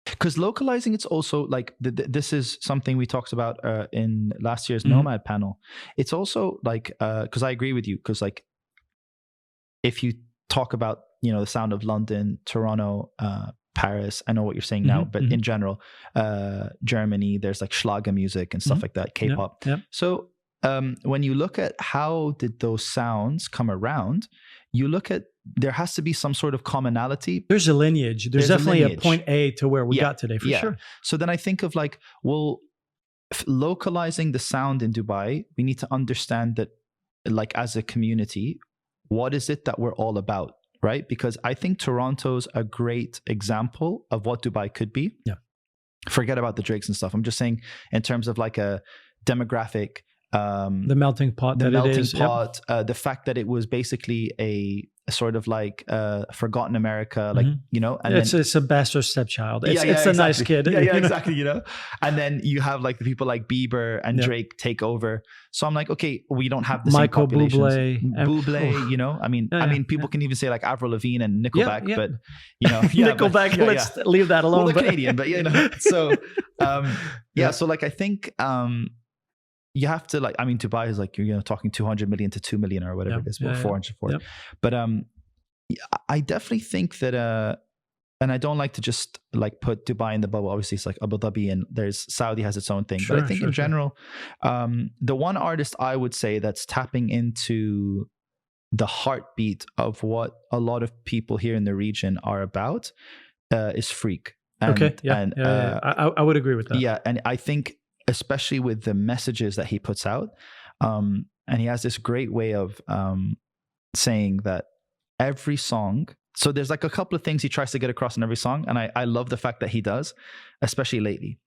because localizing, it's also like this is something we talked about in last year's Nomad panel. It's also like because I agree with you, because like if you talk about, you know, the sound of London, Toronto, Paris, I know what you're saying now, but in general, Germany, there's like Schlager music and stuff like that, K-pop. Yep. So when you look at how did those sounds come around, you look at, there has to be some sort of commonality. There's a lineage. There's definitely a point A to where we got today, for sure. So then I think of like, well, localizing the sound in Dubai, we need to understand that, like, as a community, what is it that we're all about? Right? Because I think Toronto's a great example of what Dubai could be. Yeah. Forget about the Drakes and stuff. I'm just saying in terms of like a demographic, the melting pot that it is. The fact that it was basically a sort of like forgotten America, like, you know, and it's a bastard stepchild. It's exactly. A nice kid. Exactly. You know, and then you have like the people like Bieber and Drake take over. So I'm like, okay, we don't have the Michael same populations. Bublé, you know, I mean, people can even say like Avril Lavigne and Nickelback, but you know, Nickelback. Let's leave that alone. Well, they're Canadian, but you know, so so like I think. You have to, like, I mean, Dubai is like, you're, you know, talking 200 million to 2 million or whatever it is, 400 for it. But I definitely think that, and I don't like to just like put Dubai in the bubble. Obviously, it's like Abu Dhabi and there's Saudi has its own thing. But I think in general, the one artist I would say that's tapping into the heartbeat of what a lot of people here in the region are about is Freak. And, I would agree with that. Yeah, and I think, especially with the messages that he puts out. And he has this great way of saying that every song, so there's like a couple of things he tries to get across in every song. And I love the fact that he does, especially lately.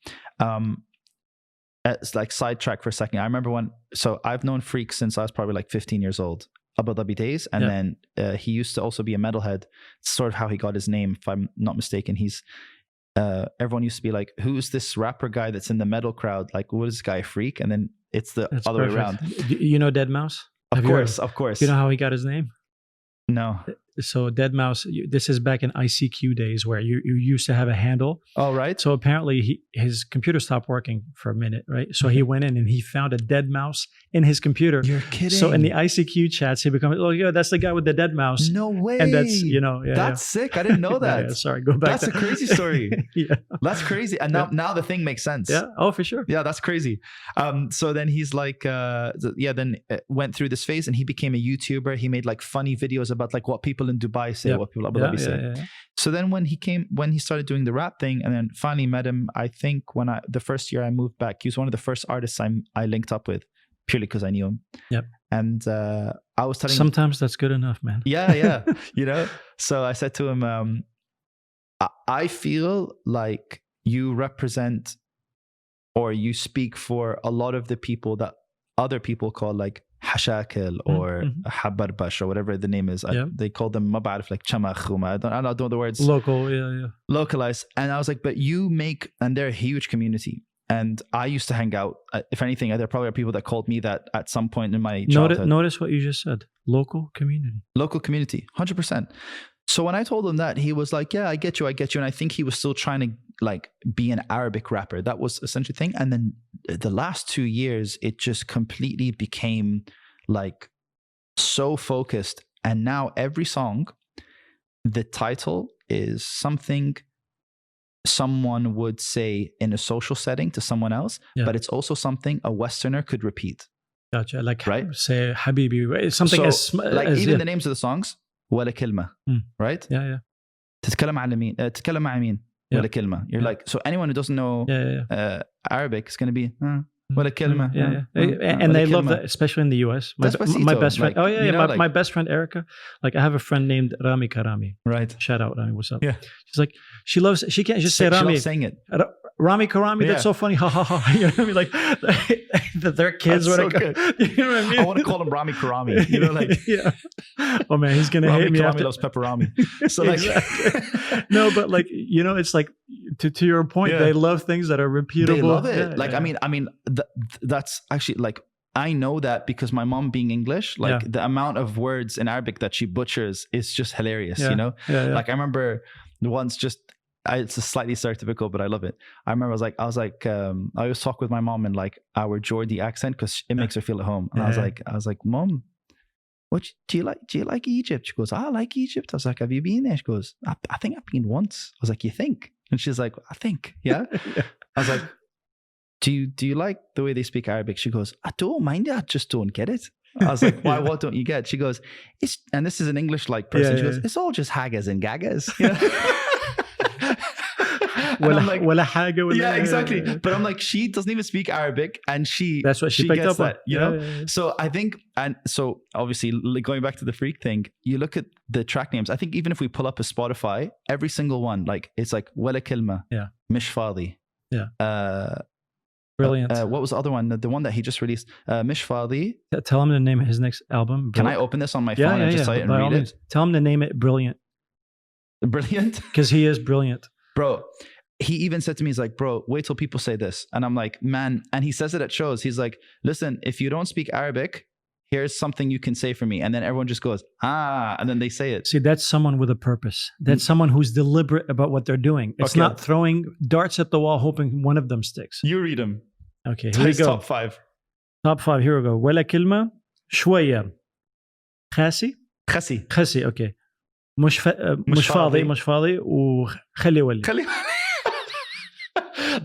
It's like sidetrack for a second. I remember so I've known Freak since I was probably like 15 years old, Abu Dhabi days. And then he used to also be a metalhead. It's sort of how he got his name, if I'm not mistaken. Everyone used to be like, who's this rapper guy that's in the metal crowd? Like, what is this guy, a freak? And then it's the other way around. You know Deadmau5? Of course. You know how he got his name? No. So Deadmau5, this is back in ICQ days where you used to have a handle. Oh, right. So apparently his computer stopped working for a minute, right? So he went in and he found a dead mouse in his computer. You're kidding. So in the ICQ chats, he becomes, oh yeah, that's the guy with the dead mouse. No way. And that's, you know. That's sick. I didn't know that. Sorry, go back. That's a crazy story. That's crazy. And now the thing makes sense. Yeah. Oh, for sure. Yeah, that's crazy. So then he's like, then went through this phase and he became a YouTuber. He made like funny videos about like what people in Dubai say, what people in Abu Dhabi say. So then when he started doing the rap thing, and then finally met him, I think the first year I moved back, he was one of the first artists I linked up with, purely because I knew him. Yep. And I was telling sometimes that's good enough, man. Yeah. You know, so I said to him, I feel like you represent or you speak for a lot of the people that other people call like hashakil or habarbash or whatever the name is. They call them mabarif, like chamakh. I don't know the words. Local, yeah. Localized. And I was like, but you make, and they're a huge community. And I used to hang out. If anything, there probably are people that called me that at some point in my childhood. Notice what you just said. Local community. Local community, 100%. So when I told him that, he was like, yeah, I get you. And I think he was still trying to like be an Arabic rapper. That was essentially the thing. And then the last 2 years, it just completely became like so focused. And now every song, the title is something someone would say in a social setting to someone else, but it's also something a Westerner could repeat. Gotcha. Like, right? Say Habibi, something so, like even the names of the songs, ولا كلمة, right? Yeah. تتكلم على مين؟ تتكلم مع مين؟ ولا كلمة. You're like, so anyone who doesn't know Arabic is going to be ولا كلمة. And they love that, especially in the US. My best friend. Like, my best friend Erica. Like I have a friend named Rami Karami. Right. Shout out, Rami. What's up? Yeah. She's like, she can't just say Rami. She loves saying it. Rami Karami, that's so funny. Ha ha ha. You know what I mean? Like that their kids were so good. You know what I mean? I want to call him Rami Karami. You know, like oh man, he's gonna hate me. Karami loves pepperami. So like no, but like it's like to your point, they love things that are repeatable. They love it. I mean, that's actually like I know that because my mom being English, like the amount of words in Arabic that she butchers is just hilarious. You know, like I remember once it's a slightly stereotypical, but I love it. I remember I was like, I always talk with my mom in like our Geordie accent because it makes her feel at home. And I was like, Mom, do you like Egypt? She goes, I like Egypt. I was like, have you been there? She goes, I think I've been once. I was like, you think? And she's like, I think, yeah. I was like, do you like the way they speak Arabic? She goes, I don't mind it. I just don't get it. I was like, why? What don't you get? She goes, and this is an English like person. She goes, it's all just haggis and gagas. You know? And I'm like, yeah, exactly. But I'm like, she doesn't even speak Arabic, and that's what she picked up on. You know. So I think, and so obviously going back to the freak thing, you look at the track names. I think even if we pull up a Spotify, every single one, like it's like Wala Kilma, Mish Fadi, brilliant. What was the other one? The one that he just released, Mish Fadi. Tell him to name his next album. Can I open this on my phone and just say it and read it? Tell him to name it Brilliant. Brilliant, because he is brilliant, bro. He even said to me, he's like, bro, wait till people say this. And I'm like, man, and he says it at shows. He's like, listen, if you don't speak Arabic, here's something you can say for me. And then everyone just goes, and then they say it. See, that's someone with a purpose. That's someone who's deliberate about what they're doing. It's not throwing darts at the wall, hoping one of them sticks. You read them. Okay, here we go. Top 5. Top 5, here we go. ولا كلمة شوية خاسي okay. مش فاضي وخلي ولي.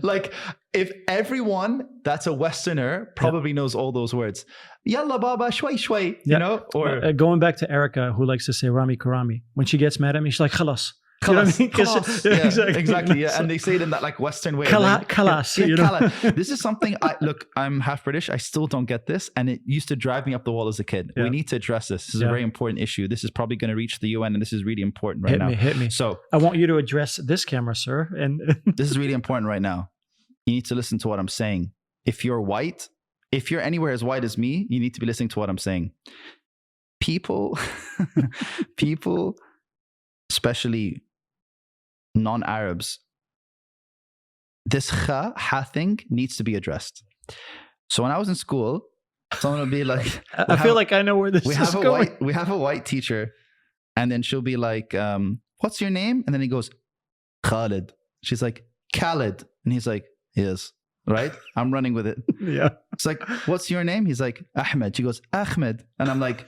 Like if everyone that's a Westerner probably knows all those words. Yalla baba shway shway, you know? Or going back to Erica, who likes to say Rami Karami. When she gets mad at me, she's like khalas. You know what I mean? Exactly. Yeah. And they say it in that like Western way. Kalas. You know? This is something I'm half British. I still don't get this. And it used to drive me up the wall as a kid. We need to address this. This is a very important issue. This is probably going to reach the UN, and this is really important right now. Hit me. So I want you to address this camera, sir. And this is really important right now. You need to listen to what I'm saying. If you're white, if you're anywhere as white as me, you need to be listening to what I'm saying. People, especially non-Arabs, this ha thing needs to be addressed. So when I was in school, someone would be like, I feel like I know where this is going. We have a white teacher, and then she'll be like, what's your name? And then he goes, Khalid. She's like, Khalid. And he's like, yes. Right? I'm running with it. Yeah. It's like, what's your name? He's like, Ahmed. She goes, Ahmed. And I'm like,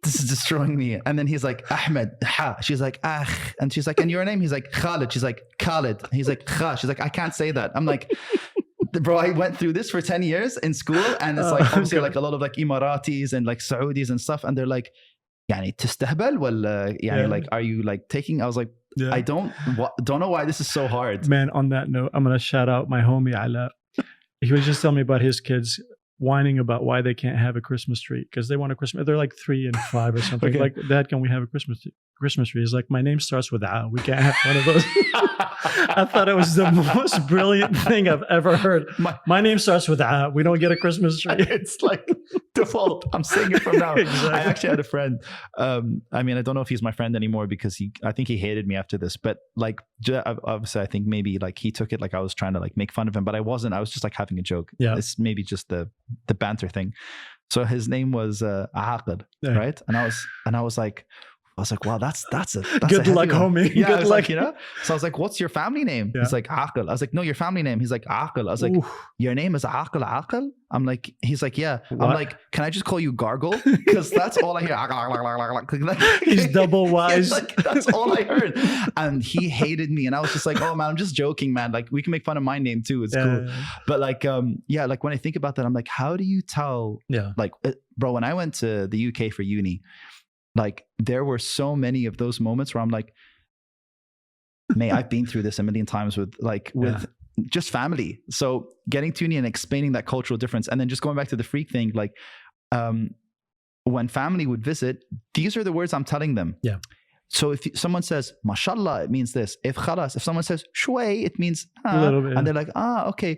this is destroying me. And then he's like, Ahmed, ha. She's like, and she's like, and your name? He's like, Khalid. She's like, Khalid. He's like, kha. She's like, I can't say that. I'm like, bro, I went through this for 10 years in school, and it's like obviously like a lot of like Emiratis and like Saudis and stuff, and they're like, يعني تستهبل ولا يعني like, are you like taking? I was like, I don't know why this is so hard. Man, on that note, I'm gonna shout out my homie Ala. He was just telling me about his kids whining about why they can't have a Christmas tree because they want a Christmas. They're like 3 and 5 or something. Okay. Like, Dad, can we have a Christmas tree? He's like, my name starts with A. We can't have one of those. I thought it was the most brilliant thing I've ever heard. My name starts with A. We don't get a Christmas tree. It's like default. I'm saying it from now. Exactly. I actually had a friend. I mean, I don't know if he's my friend anymore because I think he hated me after this. But like, obviously, I think maybe like he took it like I was trying to like make fun of him, but I wasn't. I was just like having a joke. Yeah. It's maybe just the banter thing. So his name was Aqad, right? And I was like, wow, that's good luck, homie. Yeah, good luck. like, you know. So I was like, what's your family name? Yeah. He's like Aqal. I was like, no, your family name. He's like Aqal. I was like, your name is Aqal? I'm like, he's like, yeah. What? I'm like, can I just call you Gargle? Because that's all I hear. He's double wise. Like, that's all I heard. And he hated me. And I was just like, oh man, I'm just joking, man. Like, we can make fun of my name too. It's cool. But like, like when I think about that, I'm like, how do you tell? Yeah. Like, bro, when I went to the UK for uni, like there were so many of those moments where I'm like, mate, I've been through this a million times with just family. So getting to uni and explaining that cultural difference, and then just going back to the freak thing, like when family would visit, these are the words I'm telling them. Yeah. So if someone says mashallah, it means this. If someone says shway, it means a little bit, and they're like, okay,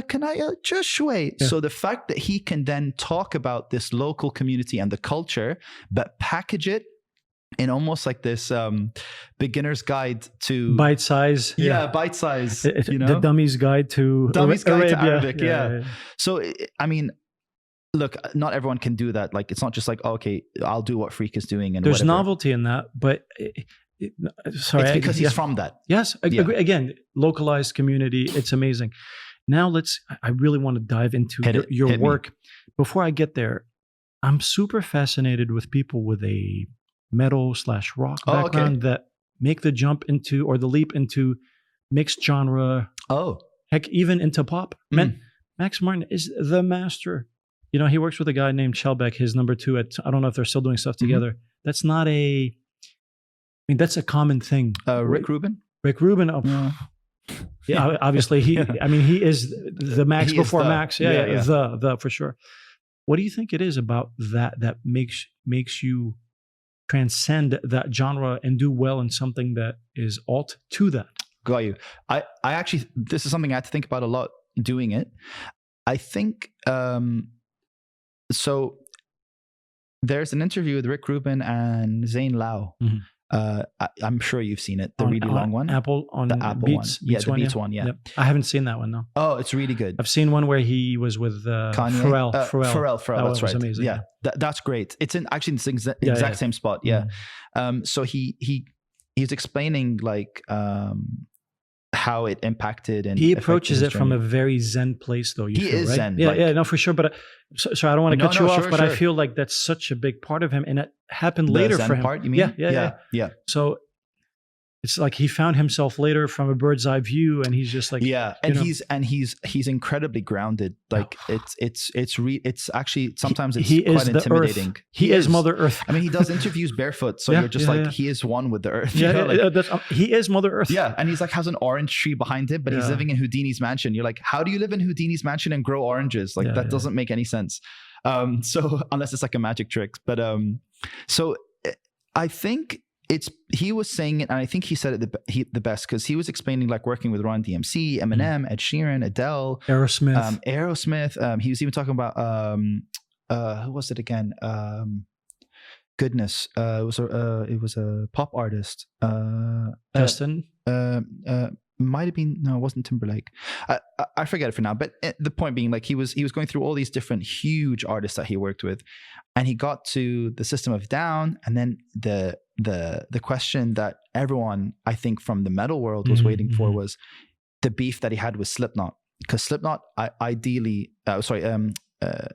can I just shway? Yeah. So the fact that he can then talk about this local community and the culture, but package it in almost like this beginner's guide to bite size. Yeah, bite size. You know? The Dummy's Guide to Arabic. Yeah. So I mean, look, not everyone can do that. Like, it's not just like, okay, I'll do what Freak is doing. And there's whatever. novelty in that, but sorry, it's because he's from that. Yes, again, localized community. It's amazing. Now I really want to dive into your work. Before I get there, I'm super fascinated with people with a metal/rock background that make the jump into, or the leap into, mixed genre. Oh, heck, even into pop. Man, Max Martin is the master. You know, he works with a guy named Shelbeck, his number 2 at, I don't know if they're still doing stuff together. That's not that's a common thing. Rick Rubin? Rick Rubin. Yeah, obviously he is the Max before Max. Yeah, the for sure. What do you think it is about that makes you transcend that genre and do well in something that is alt to that? Got you. I actually, this is something I had to think about a lot doing it. I think, so there's an interview with Rick Rubin and Zane Lau. I'm sure you've seen it, the really long one. The Apple Beats one. Yeah, the Beats one. Yeah. Yep. I haven't seen that one though. Oh, it's really good. I've seen one where he was with Kanye. Pharrell. That's right. Amazing. Yeah, that's great. It's in actually the exact same spot. Yeah. So he's explaining like how it impacted, and he approaches it from a very Zen place, though. He is right? Zen. Yeah, no, for sure. But so I don't want to cut you off, but sure. I feel like that's such a big part of him, and it happened later Zen for him. Part, you mean? Yeah. So it's like he found himself later from a bird's eye view, and he's just like, he's incredibly grounded. Like it's actually sometimes it's he quite is intimidating. Earth. He is Mother Earth. I mean, he does interviews barefoot, so you're just he is one with the earth. He is Mother Earth. Yeah, and he's like has an orange tree behind him, but he's living in Houdini's mansion. You're like, how do you live in Houdini's mansion and grow oranges? Like that doesn't make any sense. So unless it's like a magic trick, but so I think. He was saying it, and I think he said it the best, because he was explaining like working with Run DMC, Eminem, Ed Sheeran, Adele, Aerosmith. He was even talking about who was it again? Goodness, it was a pop artist. Justin. Might have been, no, it wasn't Timberlake. I forget it for now. But the point being, like he was going through all these different huge artists that he worked with, and he got to the System of a Down, and then the question that everyone, I think, from the metal world was waiting for was the beef that he had with Slipknot, because Slipknot,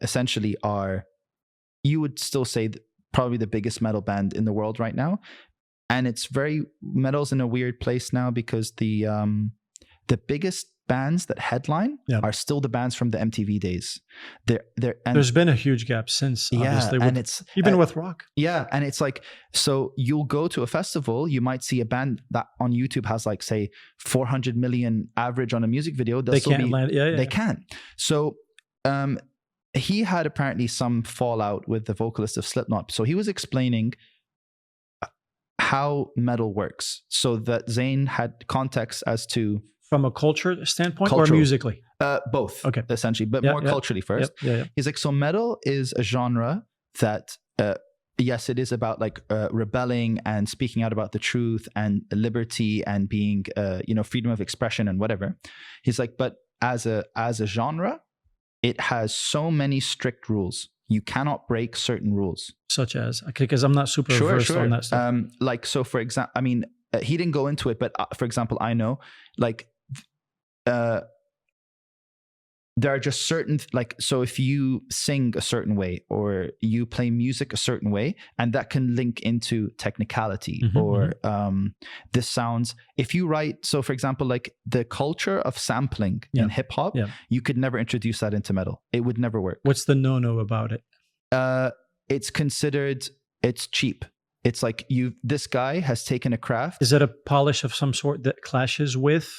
essentially are, you would still say, probably the biggest metal band in the world right now. And it's metal's in a weird place now, because the biggest bands that headline are still the bands from the MTV days. There's been a huge gap since, obviously, and it's even with rock. Yeah, and it's like, so you'll go to a festival, you might see a band that on YouTube has like, say, 400 million average on a music video. They can't. So he had apparently some fallout with the vocalist of Slipknot. So he was explaining how metal works, so that Zayn had context as to from a culture standpoint or Cultural. musically. Both, Okay. essentially, but Yeah, more yeah. culturally first. Yeah. He's like, so metal is a genre that, yes, it is about like rebelling and speaking out about the truth and liberty and being, freedom of expression and whatever. He's like, but as a genre, it has so many strict rules. You cannot break certain rules. Such as, because I'm not super versed on that stuff. Like, so for example, I mean, he didn't go into it, but for example, I know, like, there are just certain, like, so if you sing a certain way or you play music a certain way, and that can link into technicality or this sounds, if you write, so for example, like the culture of sampling in hip hop, you could never introduce that into metal. It would never work. What's the no-no about it? It's considered, it's cheap. It's like this guy has taken a craft. Is it a polish of some sort that clashes with?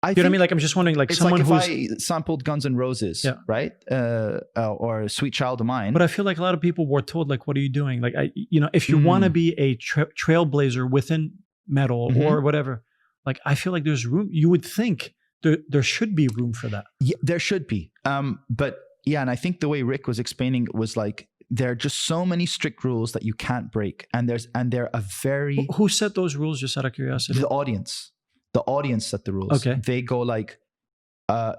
You know what I mean? Like, I'm just wondering, like, it's someone like if who's... I sampled Guns N' Roses, right? Or Sweet Child of Mine. But I feel like a lot of people were told, like, what are you doing? Like, if you want to be a trailblazer within metal or whatever, like, I feel like there's room. You would think there should be room for that. Yeah, there should be. But yeah, and I think the way Rick was explaining was like, there are just so many strict rules that you can't break. And they're a very... Who set those rules, just out of curiosity? The audience. The audience set the rules. Okay. They go like,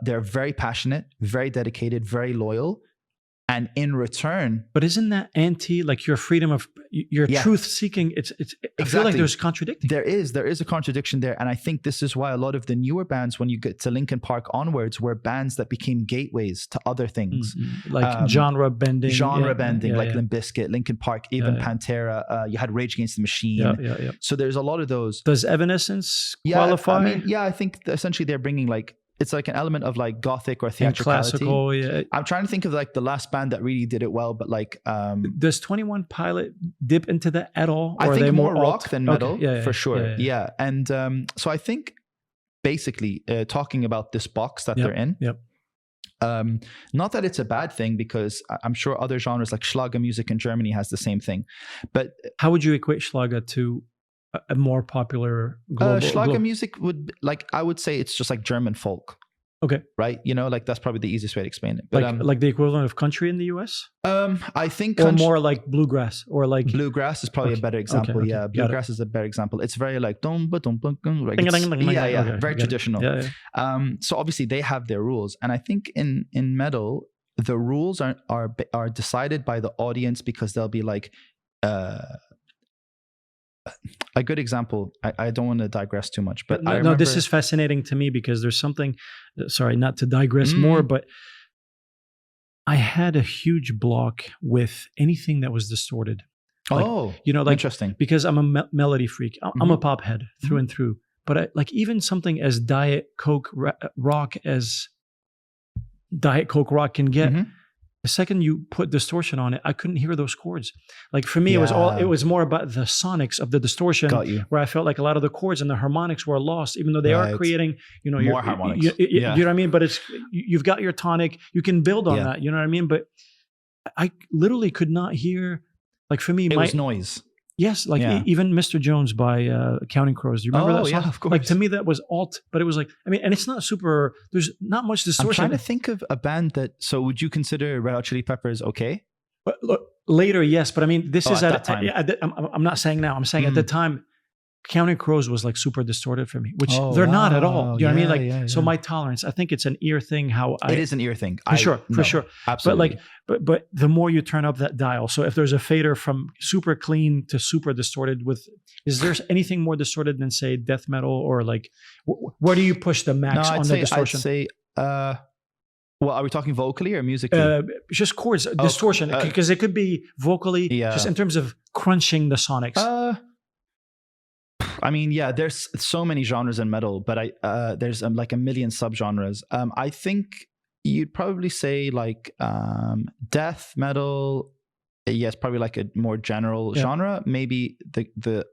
they're very passionate, very dedicated, very loyal. And in return... But isn't that like your freedom of, your truth seeking? It's I feel like there's contradicting. There is a contradiction there. And I think this is why a lot of the newer bands, when you get to Linkin Park onwards, were bands that became gateways to other things. Like genre bending. Like Limp Bizkit, Linkin Park, even Pantera. You had Rage Against the Machine. So there's a lot of those. Does Evanescence qualify? I mean, I think essentially they're bringing like, it's like an element of like gothic or theatricality. And classical, I'm trying to think of like the last band that really did it well, but like... does 21 Pilot dip into that at all? Or I think are they more rock than metal, for sure. Yeah. And so I think basically talking about this box that they're in, not that it's a bad thing, because I'm sure other genres like Schlager music in Germany has the same thing. But how would you equate Schlager to a more popular global... Schlager music would, like, I would say it's just like German folk. Okay. Right? Like that's probably the easiest way to explain it. But, like the equivalent of country in the US? I think... Or more like bluegrass, or like... Bluegrass is probably a better example. Okay. Yeah, bluegrass is a better example. It's very like... very traditional. So obviously they have their rules. And I think in metal, the rules are decided by the audience, because they'll be like... a good example, I don't want to digress too much, but no, this is fascinating to me, because there's something, sorry, not to digress more, but I had a huge block with anything that was distorted. Like, like, interesting. Because I'm a melody freak. I'm a pop head through and through. But like even something as Diet Coke rock as Diet Coke rock can get, the second you put distortion on it, I couldn't hear those chords. Like for me, it was more about the sonics of the distortion, where I felt like a lot of the chords and the harmonics were lost, even though they are creating, more harmonics. You know what I mean? But you've got your tonic, you can build on that. You know what I mean? But I literally could not hear. Like for me, it was noise. Yes, like even Mr. Jones by Counting Crows. Do you remember that song? Yeah, of course. Like to me, that was alt, but it was like, I mean, and it's not super, there's not much distortion. I'm trying to think of a band that, so would you consider Red Hot Chili Peppers okay? But look, later, yes, but I mean, this is at that time. I'm not saying now, I'm saying at the time, Counting Crows was like super distorted for me, which they're not at all. You know what I mean? Like, so my tolerance, I think it's an ear thing. It is an ear thing. For sure. Absolutely. But the more you turn up that dial, so if there's a fader from super clean to super distorted is there anything more distorted than say death metal, or like, where do you push the max on the distortion? I'd say, well, are we talking vocally or musically? Just chords, distortion, because it could be vocally, just in terms of crunching the sonics. I mean, there's so many genres in metal, but there's like a million subgenres. I think you'd probably say like death metal. Yes, probably like a more general genre. Maybe the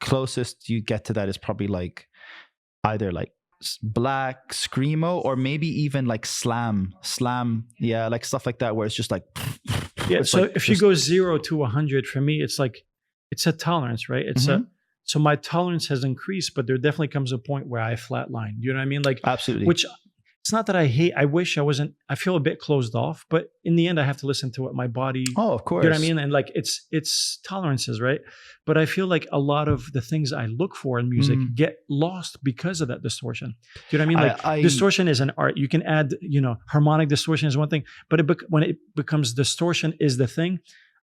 closest you get to that is probably like either like black screamo, or maybe even like slam, yeah, like stuff like that, where it's just like yeah. it's So like if you go 0 to 100, for me, it's like it's a tolerance, right? It's Mhm. so my tolerance has increased, but there definitely comes a point where I flatline. You know what I mean? Like, absolutely. which it's not that I hate. I wish I wasn't. I feel a bit closed off, but in the end, I have to listen to what my body. Oh, of course. You know what I mean? And like it's tolerances, right? But I feel like a lot of the things I look for in music get lost because of that distortion. Do you know what I mean? Like distortion is an art. You can add, harmonic distortion is one thing, but when it becomes distortion is the thing,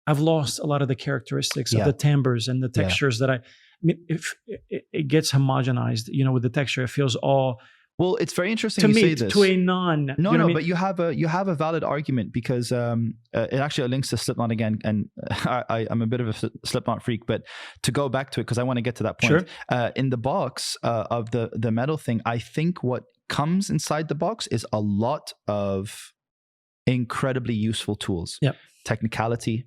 I've lost a lot of the characteristics of the timbres and the textures that I mean, if it gets homogenized, with the texture, it feels all. Well, it's very interesting to you me, say this. To a non. No, but you have a valid argument, because it actually links to Slipknot again, and I'm a bit of a Slipknot freak. But to go back to it, because I want to get to that point. Sure. In the box of the metal thing, I think what comes inside the box is a lot of incredibly useful tools. Yep. Technicality.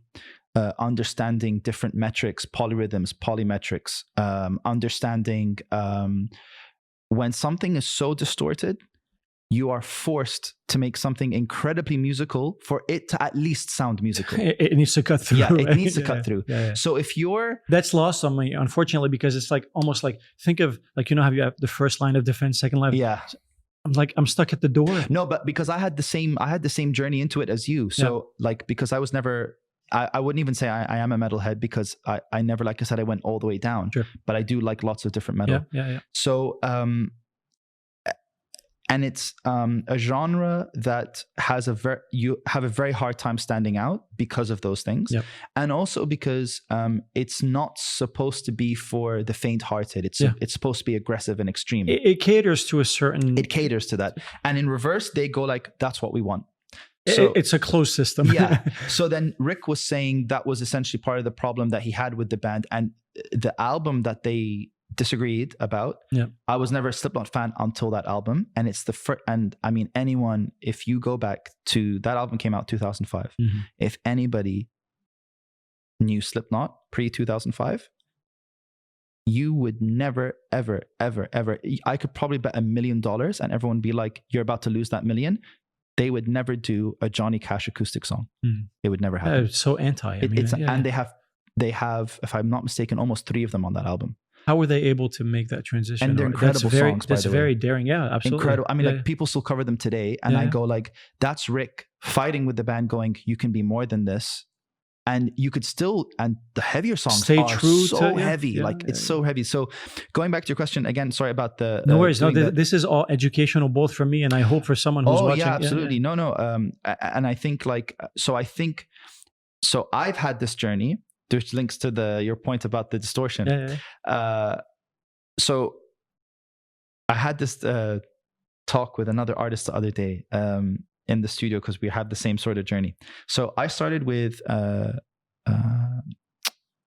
Understanding different metrics, polyrhythms, polymetrics, understanding when something is so distorted, you are forced to make something incredibly musical for it to at least sound musical. It needs to cut through. Yeah, it right? needs to cut through. Yeah. So if you're... That's lost on me, unfortunately, because it's like almost like, think of like, how you have the first line of defense, second line. Yeah. I'm stuck at the door. No, but because I had the same journey into it as you. So like, because I was never... I wouldn't even say I am a metalhead, because I never, like I said, I went all the way down. Sure. But I do like lots of different metal. Yeah. So, and it's a genre that you have a very hard time standing out because of those things. Yep. And also because it's not supposed to be for the faint-hearted. It's supposed to be aggressive and extreme. It caters to a certain... It caters to that. And in reverse, they go like, that's what we want. So, it's a closed system. Yeah. So then Rick was saying that was essentially part of the problem that he had with the band, and the album that they disagreed about. Yeah. I was never a Slipknot fan until that album, and it's the first. And I mean, anyone, if you go back to that album, came out 2005. Mm-hmm. If anybody knew Slipknot pre 2005, you would never, ever, ever, ever. I could probably bet $1 million, and everyone would be like, "You're about to lose that $1 million." They would never do a Johnny Cash acoustic song. It would never happen. It's so anti. And they have, if I'm not mistaken, almost 3 of them on that album. How were they able to make that transition? And they're incredible songs. That's very daring. Yeah, absolutely. Incredible. I mean, like people still cover them today, and I go like, that's Rick fighting with the band, going, "You can be more than this." And you could still, and the heavier songs stay are true so heavy. It's so heavy. So going back to your question again, sorry about the... No worries. No, this is all educational, both for me and I hope for someone who's watching. Yeah, absolutely. Yeah. No. And I think so I've had this journey, which links to your point about the distortion. So I had this talk with another artist the other day, in the studio, because we had the same sort of journey. So I started with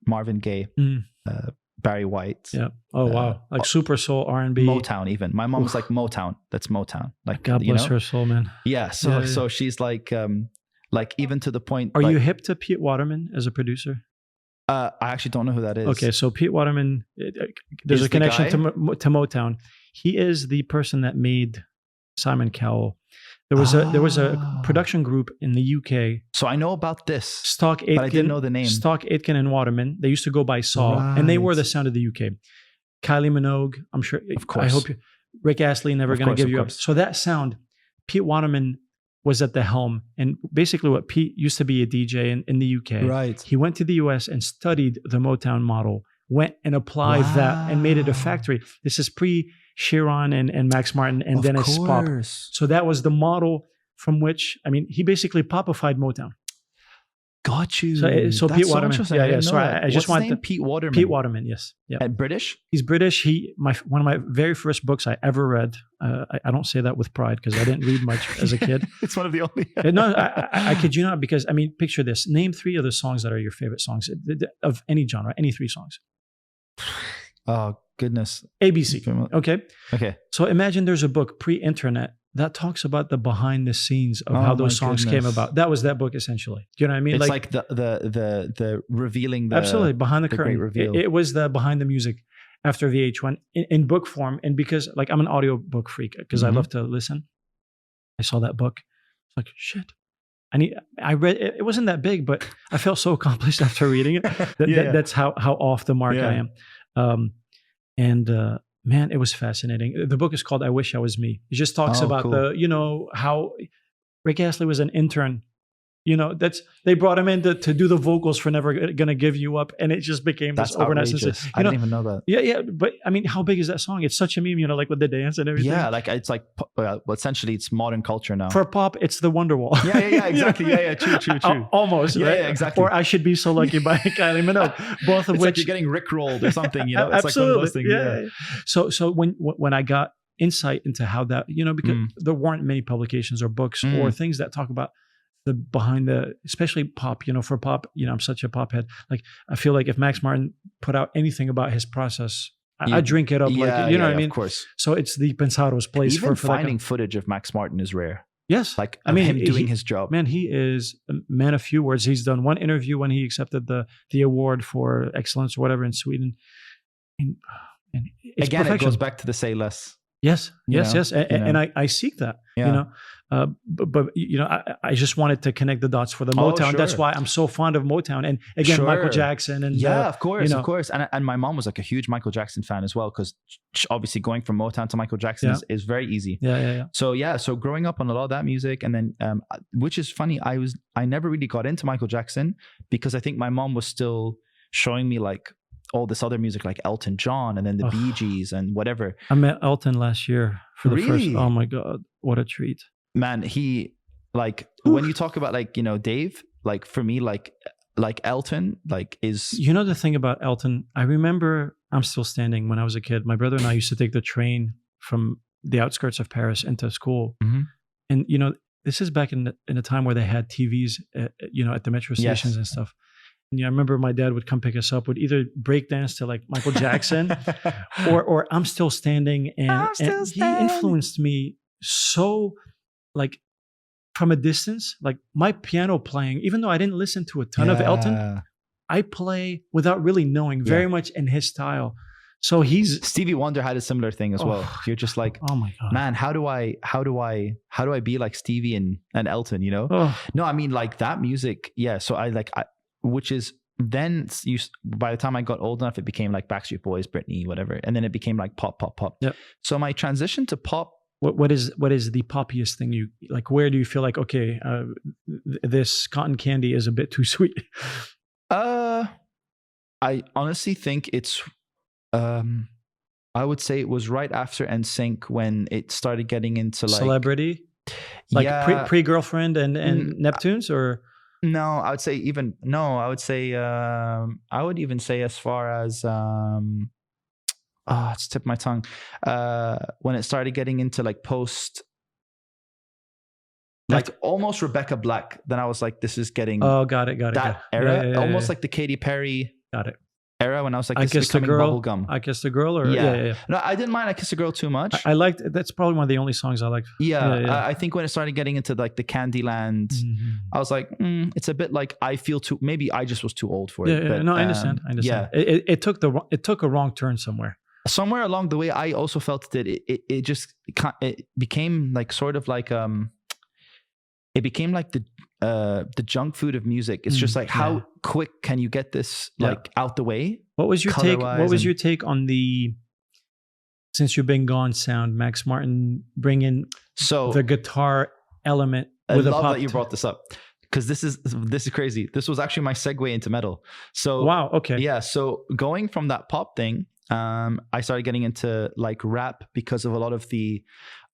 Marvin Gaye, Barry White. Yeah. Oh wow. Like super soul, R&B, Motown. Even my mom was like, Motown. That's Motown. Like, God bless her soul, man. Yeah. So she's like even to the point. Are you hip to Pete Waterman as a producer? I actually don't know who that is. Okay, so Pete Waterman, there's a connection to Motown. He is the person that made Simon Cowell. There was a production group in the UK. So I know about this. Stock Aitken, but I didn't know the name. Stock Aitken and Waterman. They used to go by Saw, and they were the sound of the UK. Kylie Minogue, I'm sure. Of course. I hope Rick Astley, Never Gonna Give You Up. So that sound, Pete Waterman was at the helm, and basically what Pete used to be a DJ in the UK. Right. He went to the US and studied the Motown model, went and applied that and made it a factory. This is pre-Sharon and Max Martin and Dennis Pop. So that was the model from which, I mean, he basically popified Motown. Got you. So Pete Waterman. Yeah. Sorry, I just wanted Pete Waterman. Pete Waterman. Yes. Yeah. And British. He's British. One of my very first books I ever read. I don't say that with pride because I didn't read much as a kid. It's one of the only. No, I kid you not. Because I mean, picture this. Name 3 of the songs that are your favorite songs of any genre. Any 3 songs. Oh goodness. ABC. Okay. Okay. So imagine there's a book pre-internet that talks about the behind the scenes of how those songs came about. That was that book essentially. Do you know what I mean? It's like the revealing the absolutely behind the curtain. Great reveal. It was the behind the music. after VH1 in book form. And because like I'm an audiobook freak, because I love to listen. I saw that book. It's like, shit. I read it. It wasn't that big, but I felt so accomplished after reading it. That's how off the mark I am. Man, it was fascinating. The book is called I Wish I Was Me. It just talks about how Rick Astley was an intern. They brought him in to do the vocals for Never Gonna Give You Up, and it just became this overnight sensation. I didn't even know that. Yeah, but I mean, how big is that song? It's such a meme, like with the dance and everything. Yeah, like it's like, well, essentially it's modern culture now. For pop, it's the Wonderwall. Yeah, exactly. Yeah, true. Almost, right? Yeah, exactly. Or I Should Be So Lucky by Kylie Minogue. Both of it's which like you're getting rickrolled or something. It's absolutely. like one of those things. Yeah. So when I got insight into how that, because there weren't many publications or books or things that talk about the behind the, especially pop, for pop, I'm such a pop head. Like, I feel like if Max Martin put out anything about his process, I drink it up. What I mean? Of course. So it's the Pensado's place. Even for finding footage of Max Martin is rare. Yes. Like, him doing his job. Man, he is a man of few words. He's done one interview when he accepted the award for excellence or whatever in Sweden. And it's again, perfection. It goes back to the say less. Yes. And I seek that, but I just wanted to connect the dots for the Motown. Sure. That's why I'm so fond of Motown. And again, Michael Jackson. And of course. And my mom was like a huge Michael Jackson fan as well, because obviously going from Motown to Michael Jackson is very easy. Yeah. So growing up on a lot of that music, and then which is funny, I never really got into Michael Jackson because I think my mom was still showing me like all this other music like Elton John and then the Bee Gees and whatever. I met Elton last year for the first. Oh my God, what a treat! Man, he like when you talk about like Dave, like for me like Elton like is the thing about Elton. I remember I'm still standing when I was a kid. My brother and I used to take the train from the outskirts of Paris into school, and this is back in a time where they had TVs, at the metro stations and stuff. I remember my dad would come pick us up, would either break dance to like Michael Jackson or I'm Still Standing. And he influenced me so like from a distance, like my piano playing, even though I didn't listen to a ton of Elton, I play without really knowing very much in his style. So Stevie Wonder had a similar thing as well. You're just like, oh my God, man, how do I be like Stevie and Elton, No, I mean like that music. Yeah. So which is then by the time I got old enough, it became like Backstreet Boys, Britney, whatever. And then it became like pop. Yep. So my transition to pop. What is the poppiest thing you like? Where do you feel like, okay, this cotton candy is a bit too sweet? I honestly think it's, I would say it was right after NSYNC when it started getting into like celebrity, like pre-girlfriend and Neptunes or. No, I would say I would even say as far as it's tip of my tongue. When it started getting into like post, like almost Rebecca Black, then I was like, this is getting got it. That era, almost like the Katy Perry era when I was like, this is becoming bubblegum. I Kissed a Girl or No, I didn't mind I Kissed a Girl too much. I liked that's probably one of the only songs I liked. I think when it started getting into like the Candyland, I was like, it's a bit like I feel too, maybe I just was too old for it. But, I understand. Yeah. It took a wrong turn somewhere along the way. I also felt that it became like sort of like it became like the junk food of music. It's just like how quick can you get this like out the way? What was your take? What was your take on the Since You've Been Gone sound? Max Martin bringing the guitar element with a pop. I love that you brought this up because this is crazy. This was actually my segue into metal. So wow, okay, yeah. So going from that pop thing, I started getting into like rap because of a lot of the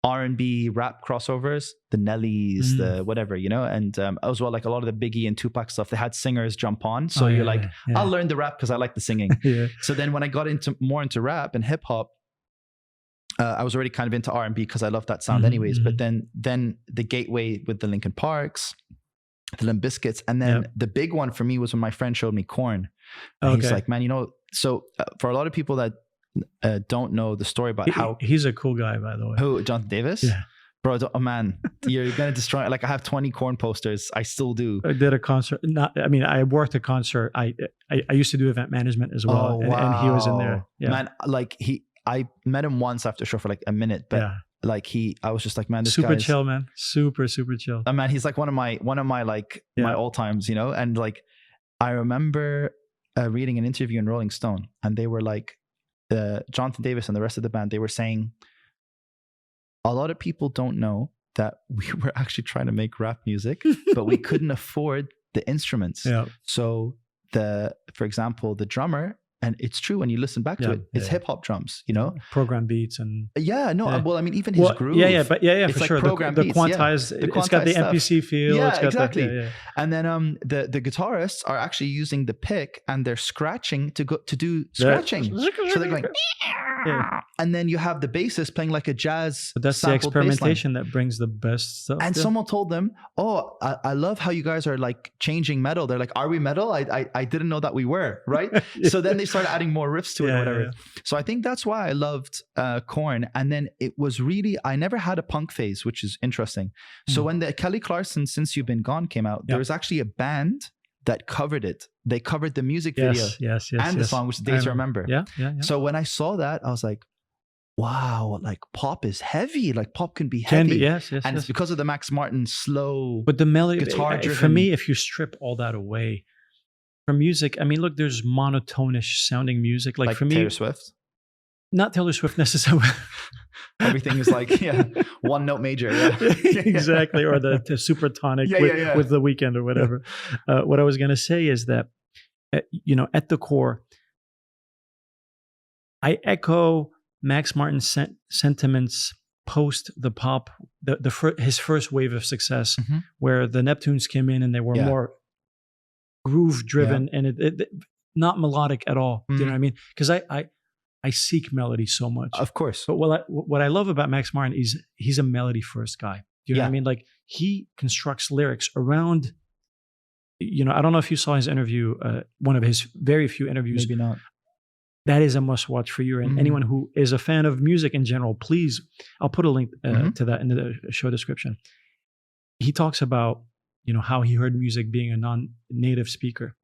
R&B rap crossovers, the Nellies, the whatever, and as well, like a lot of the Biggie and Tupac stuff, they had singers jump on. So you're like, I'll learn the rap because I like the singing. So then when I got more into rap and hip hop, I was already kind of into R&B because I love that sound anyways. But then the gateway with the Linkin Parks, the Limp Bizkits, and then the big one for me was when my friend showed me Korn. And he's like, man, so for a lot of people that don't know the story about how he's a cool guy, by the way. Who, Jonathan Davis? Yeah, Bro, man, you're gonna destroy it. Like I have 20 Korn posters. I still do. I did a concert. I worked a concert. I used to do event management as well, and he was in there. Yeah. Man, like I met him once after a show for like a minute, but like I was just like, man, this super guy's chill, man. Super chill. Man, he's like one of my like my all times, you know. And like I remember reading an interview in Rolling Stone, and they were like, Jonathan Davis and the rest of the band, they were saying, a lot of people don't know that we were actually trying to make rap music, but we couldn't afford the instruments. Yeah. So for example, the drummer, and it's true when you listen back to it, it's hip hop drums, you know, program beats and well, I mean, even his groove, but for like sure, the quantized, it's got the stuff. MPC feel, it's got exactly. And then the guitarists are actually using the pick and they're scratching to do scratching, so they're going. Yeah. And then you have the bassist playing like a jazz. But that's the experimentation that brings the best stuff. And someone told them, "Oh, I love how you guys are like changing metal." They're like, "Are we metal? I didn't know that we were." Right. So then they started adding more riffs to it or whatever. Yeah. So I think that's why I loved Korn. And then it was really, I never had a punk phase, which is interesting. So when the Kelly Clarkson "Since You've Been Gone" came out, there was actually a band that covered it. They covered the music video and the song, which is Days to Remember. Yeah. So when I saw that, I was like, wow, like pop is heavy. Like pop can be heavy. And it's because of the Max Martin slow, but the melody, guitar driven. For me, if you strip all that away from music, I mean, look, there's monotonish sounding music. Like for me, Taylor Swift. Not Taylor Swift necessarily. Everything is like one note major. Exactly, or the super tonic with The Weeknd or whatever. What I was going to say is that at the core, I echo Max Martin's sentiments post the pop, his first wave of success, where the Neptunes came in and they were more groove driven and it not melodic at all. Do you know what I mean? Because I seek melody so much. Of course. But what I love about Max Martin is he's a melody first guy. Do you know what I mean? Like he constructs lyrics around, I don't know if you saw his interview, one of his very few interviews. Maybe not. That is a must watch for you. And anyone who is a fan of music in general, please, I'll put a link to that in the show description. He talks about, how he heard music being a non-native speaker.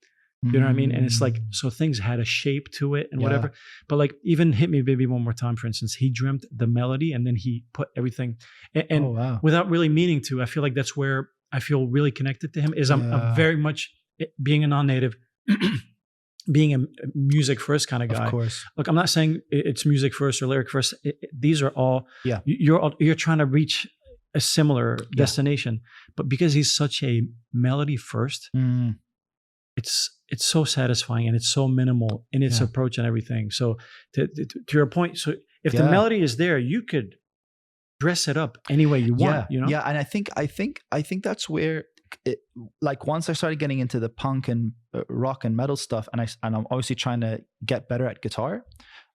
You know what I mean? And it's like, so things had a shape to it and whatever. But like even Hit Me Baby One More Time, for instance, he dreamt the melody and then he put everything. And without really meaning to, I feel like that's where I feel really connected to him is I'm very much being a non-native, being a music first kind of guy. Of course. Look, I'm not saying it's music first or lyric first. These are all, you're trying to reach a similar destination. But because he's such a melody first, it's so satisfying and it's so minimal in its approach and everything. So to your point, so if the melody is there, you could dress it up any way you want. Yeah, and I think that's where, like once I started getting into the punk and rock and metal stuff, and I'm obviously trying to get better at guitar.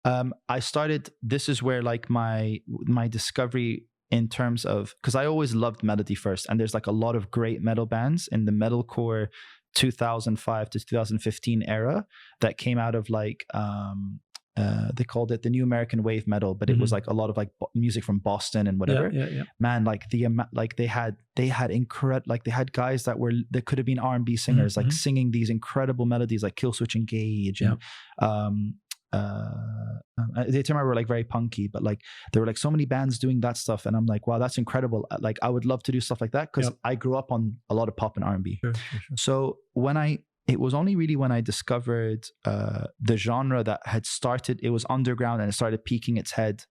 I started. This is where like my discovery in terms of, because I always loved melody first, and there's like a lot of great metal bands in the metalcore 2005 to 2015 era that came out of like they called it the New American Wave Metal, but it was like a lot of like music from Boston and whatever. Man, like they had incredible, like they had guys that could have been R&B singers, like singing these incredible melodies like Killswitch Engage and they were like very punky, but like there were like so many bands doing that stuff, and I'm like, wow, that's incredible. Like I would love to do stuff like that because I grew up on a lot of pop and R&B. Sure. So it was only really when I discovered the genre that had started, it was underground and it started peeking its head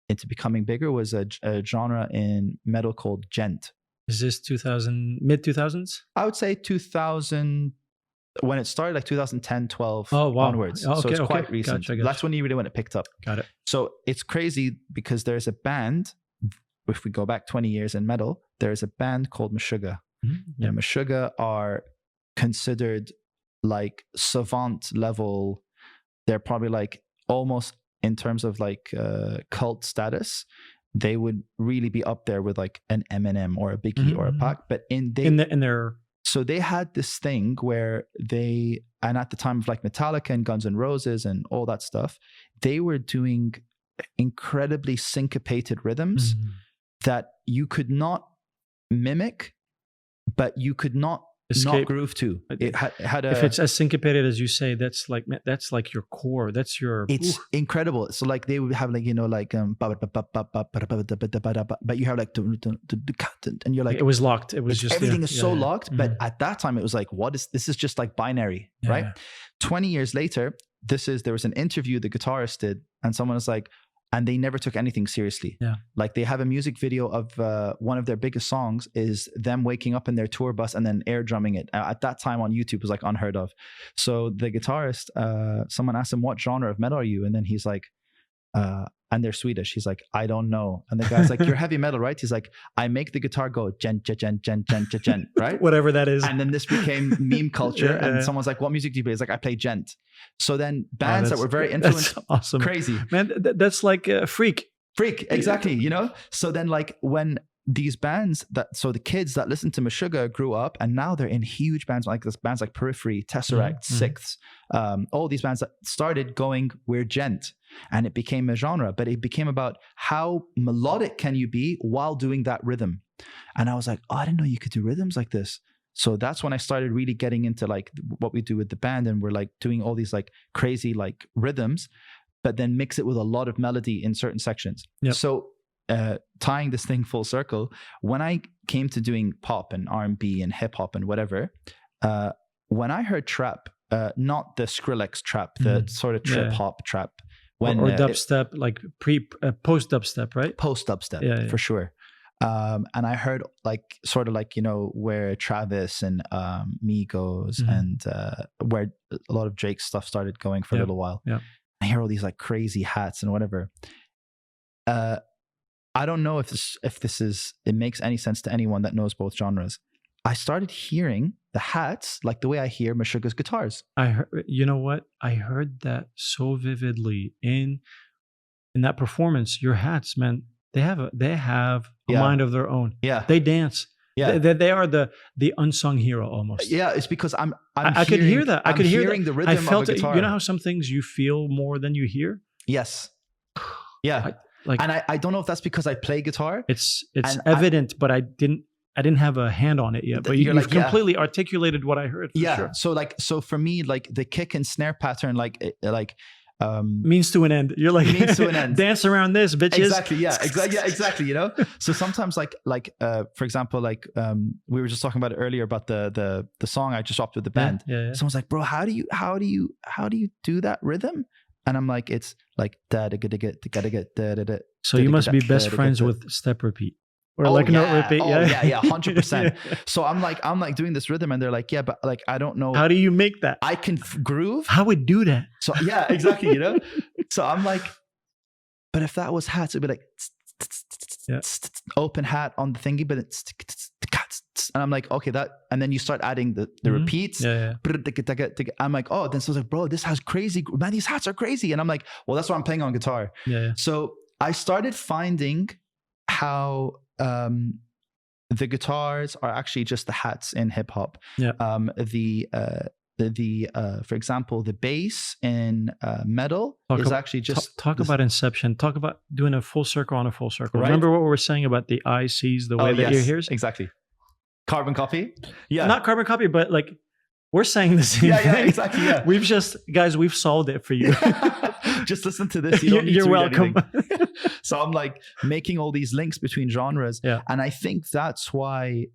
into becoming bigger, was a genre in metal called gent. Is this mid 2000s? I would say 2000. When it started, like 2010, 12 onwards. So it's quite recent. Gotcha. That's when it picked up. Got it. So it's crazy because there's a band, if we go back 20 years in metal, there's a band called Meshuggah. And Meshuggah are considered like savant level. They're probably like almost in terms of like cult status. They would really be up there with like an Eminem or a Biggie or a Pac. But in their... So they had this thing where and at the time of like Metallica and Guns N' Roses and all that stuff, they were doing incredibly syncopated rhythms that you could not mimic, but you could not groove to. It had a, if it's as syncopated as you say, that's like your core. That's your. It's incredible. So like they would have like like but you have like and you're like it was locked. It was just everything is so locked. But at that time it was like, this is just like binary, right? 20 years later, there was an interview the guitarist did, and someone was like, and they never took anything seriously. Yeah. Like they have a music video of one of their biggest songs is them waking up in their tour bus and then air drumming it. At that time on YouTube, it was like unheard of. So the guitarist, someone asked him, what genre of metal are you? And then he's like, and they're Swedish. He's like, I don't know. And the guy's like, you're heavy metal, right? He's like, I make the guitar go gen, right? Whatever that is. And then this became meme culture. And someone's like, what music do you play? He's like, I play gent. So then bands that were very influenced, awesome, crazy. Man, that's like a freak, exactly. So then like when these bands so the kids that listened to Meshuggah grew up, and now they're in huge bands like bands like Periphery, Tesseract, Sixths, all these bands that started going, we're gent, and it became a genre, but it became about how melodic can you be while doing that rhythm. And I was like, I didn't know you could do rhythms like this. So that's when I started really getting into like what we do with the band, and we're like doing all these like crazy like rhythms, but then mix it with a lot of melody in certain sections. Yep. So tying this thing full circle, when I came to doing pop and R&B and hip hop and whatever, when I heard trap, not the Skrillex trap, the sort of trip hop trap, or dubstep, like post dubstep, right? Post dubstep, for sure. And I heard like sort of like where Travis and Migos and where a lot of Drake's stuff started going for a little while. Yeah, I hear all these like crazy hats and whatever. I don't know if it makes any sense to anyone that knows both genres. I started hearing the hats like the way I hear Meshuggah's guitars. I heard, you know what? I heard that so vividly in that performance. Your hats, man, they have a mind of their own. Yeah, they dance. Yeah, they are the unsung hero almost. Yeah, it's because I could hear that. I could hear the rhythm. I felt of a guitar. You know how some things you feel more than you hear. Yes. Yeah. And I don't know if that's because I play guitar. It's evident, but I didn't have a hand on it yet. But you've like, completely articulated what I heard. For sure. So for me, like the kick and snare pattern, means to an end. You're like, means to an end. Dance around this, bitches. Exactly. Yeah. Exactly. So sometimes for example, we were just talking about it earlier about the song I just dropped with the band. Yeah. Someone's like, bro, how do you do that rhythm? And I'm like, it's like da da da da da da da da. So you must be best friends with step repeat or note repeat. Yeah, 100%. So I'm like doing this rhythm, and they're like, yeah, but like I don't know. How do you make that? I can groove. How would do that? So yeah, exactly. So I'm like, but if that was hats, it'd be like open hat on the thingy, but it's and I'm like, okay, that, and then you start adding the repeats. Yeah. I'm like, oh, then so I was like, bro, this has crazy, man, these hats are crazy. And I'm like, well, that's what I'm playing on guitar. Yeah. So I started finding how the guitars are actually just the hats in hip hop. Yeah. For example, the bass in metal is actually just talk about Inception. Talk about doing a full circle on a full circle. Right? Remember what we were saying about the eye sees the way that ear hears? Exactly. Carbon copy. Yeah. Not carbon copy, but like we're saying the same thing. Yeah, exactly. Yeah. We've solved it for you. Just listen to this. You're welcome. So I'm like making all these links between genres. Yeah. And I think that's why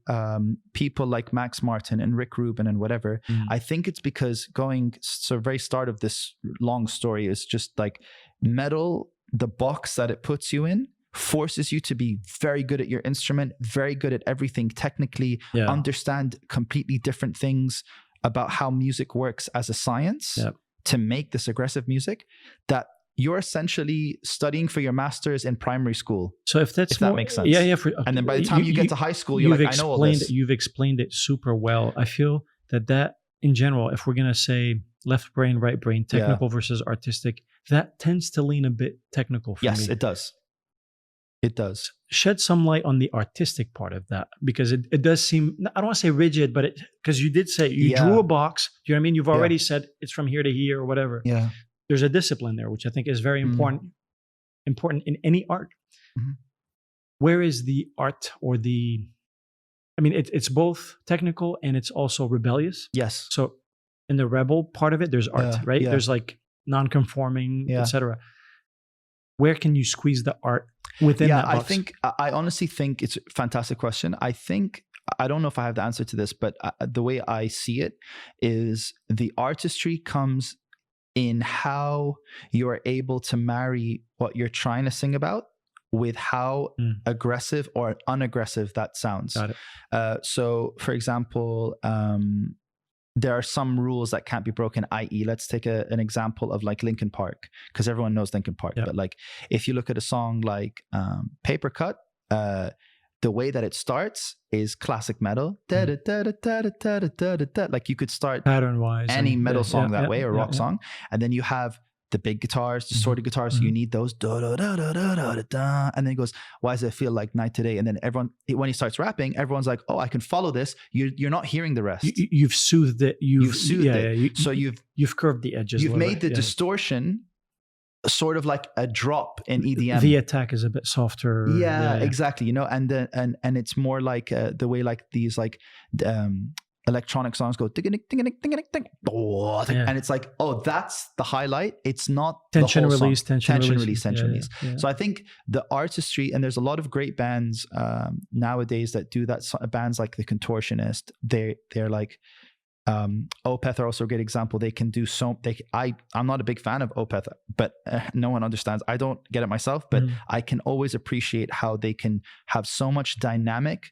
people like Max Martin and Rick Rubin and whatever, I think it's because very start of this long story is just like metal, the box that it puts you in forces you to be very good at your instrument, very good at everything technically, understand completely different things about how music works as a science to make this aggressive music that you're essentially studying for your master's in primary school. So if that makes sense. Yeah. And then by the time you get to high school, you're like, I know all this. You've explained it super well. I feel that in general, if we're going to say left brain, right brain, technical versus artistic, that tends to lean a bit technical for me. Yes, it does. It does. Shed some light on the artistic part of that, because it does seem, I don't want to say rigid, but because you did say you drew a box. Do you know what I mean? You've already said it's from here to here or whatever. Yeah. There's a discipline there, which I think is very important in any art. Mm-hmm. where is the art or the, I mean, it's both technical and it's also rebellious. Yes. So in the rebel part of it, there's art, right? Yeah. There's like non-conforming, Yeah. etc. Where can you squeeze the art within that box? I honestly think it's a fantastic question. I don't know if I have the answer to this, but the way I see it is the artistry comes in how you're able to marry what you're trying to sing about with how aggressive or unaggressive that sounds. Got it. So, for example, there are some rules that can't be broken, i.e., let's take an example of like Linkin Park, because everyone knows Linkin Park. Yep. But like, if you look at a song like Paper Cut, the way that it starts is classic metal. Like you could start pattern-wise any metal song that way, or rock song, and then you have the big guitars, distorted guitars. So you need those and then it goes, why does it feel like night today? And then everyone, when he starts rapping, everyone's like, oh, I can follow this. You're not hearing the rest. You've soothed it. You've soothed it. So you've curved the edges. You've made the distortion sort of like a drop in EDM. The attack is a bit softer. Yeah, exactly. You know, and it's more like the way like these like electronic songs go ding, ding, ding, ding, ding, and it's like, oh, that's the highlight. It's not tension the whole release, song. tension release. Yeah. So I think the artistry, and there's a lot of great bands nowadays that do that. Bands like The Contortionist, they're like Opeth are also a great example. They can do I'm not a big fan of Opeth, but no one understands. I don't get it myself, but I can always appreciate how they can have so much dynamic.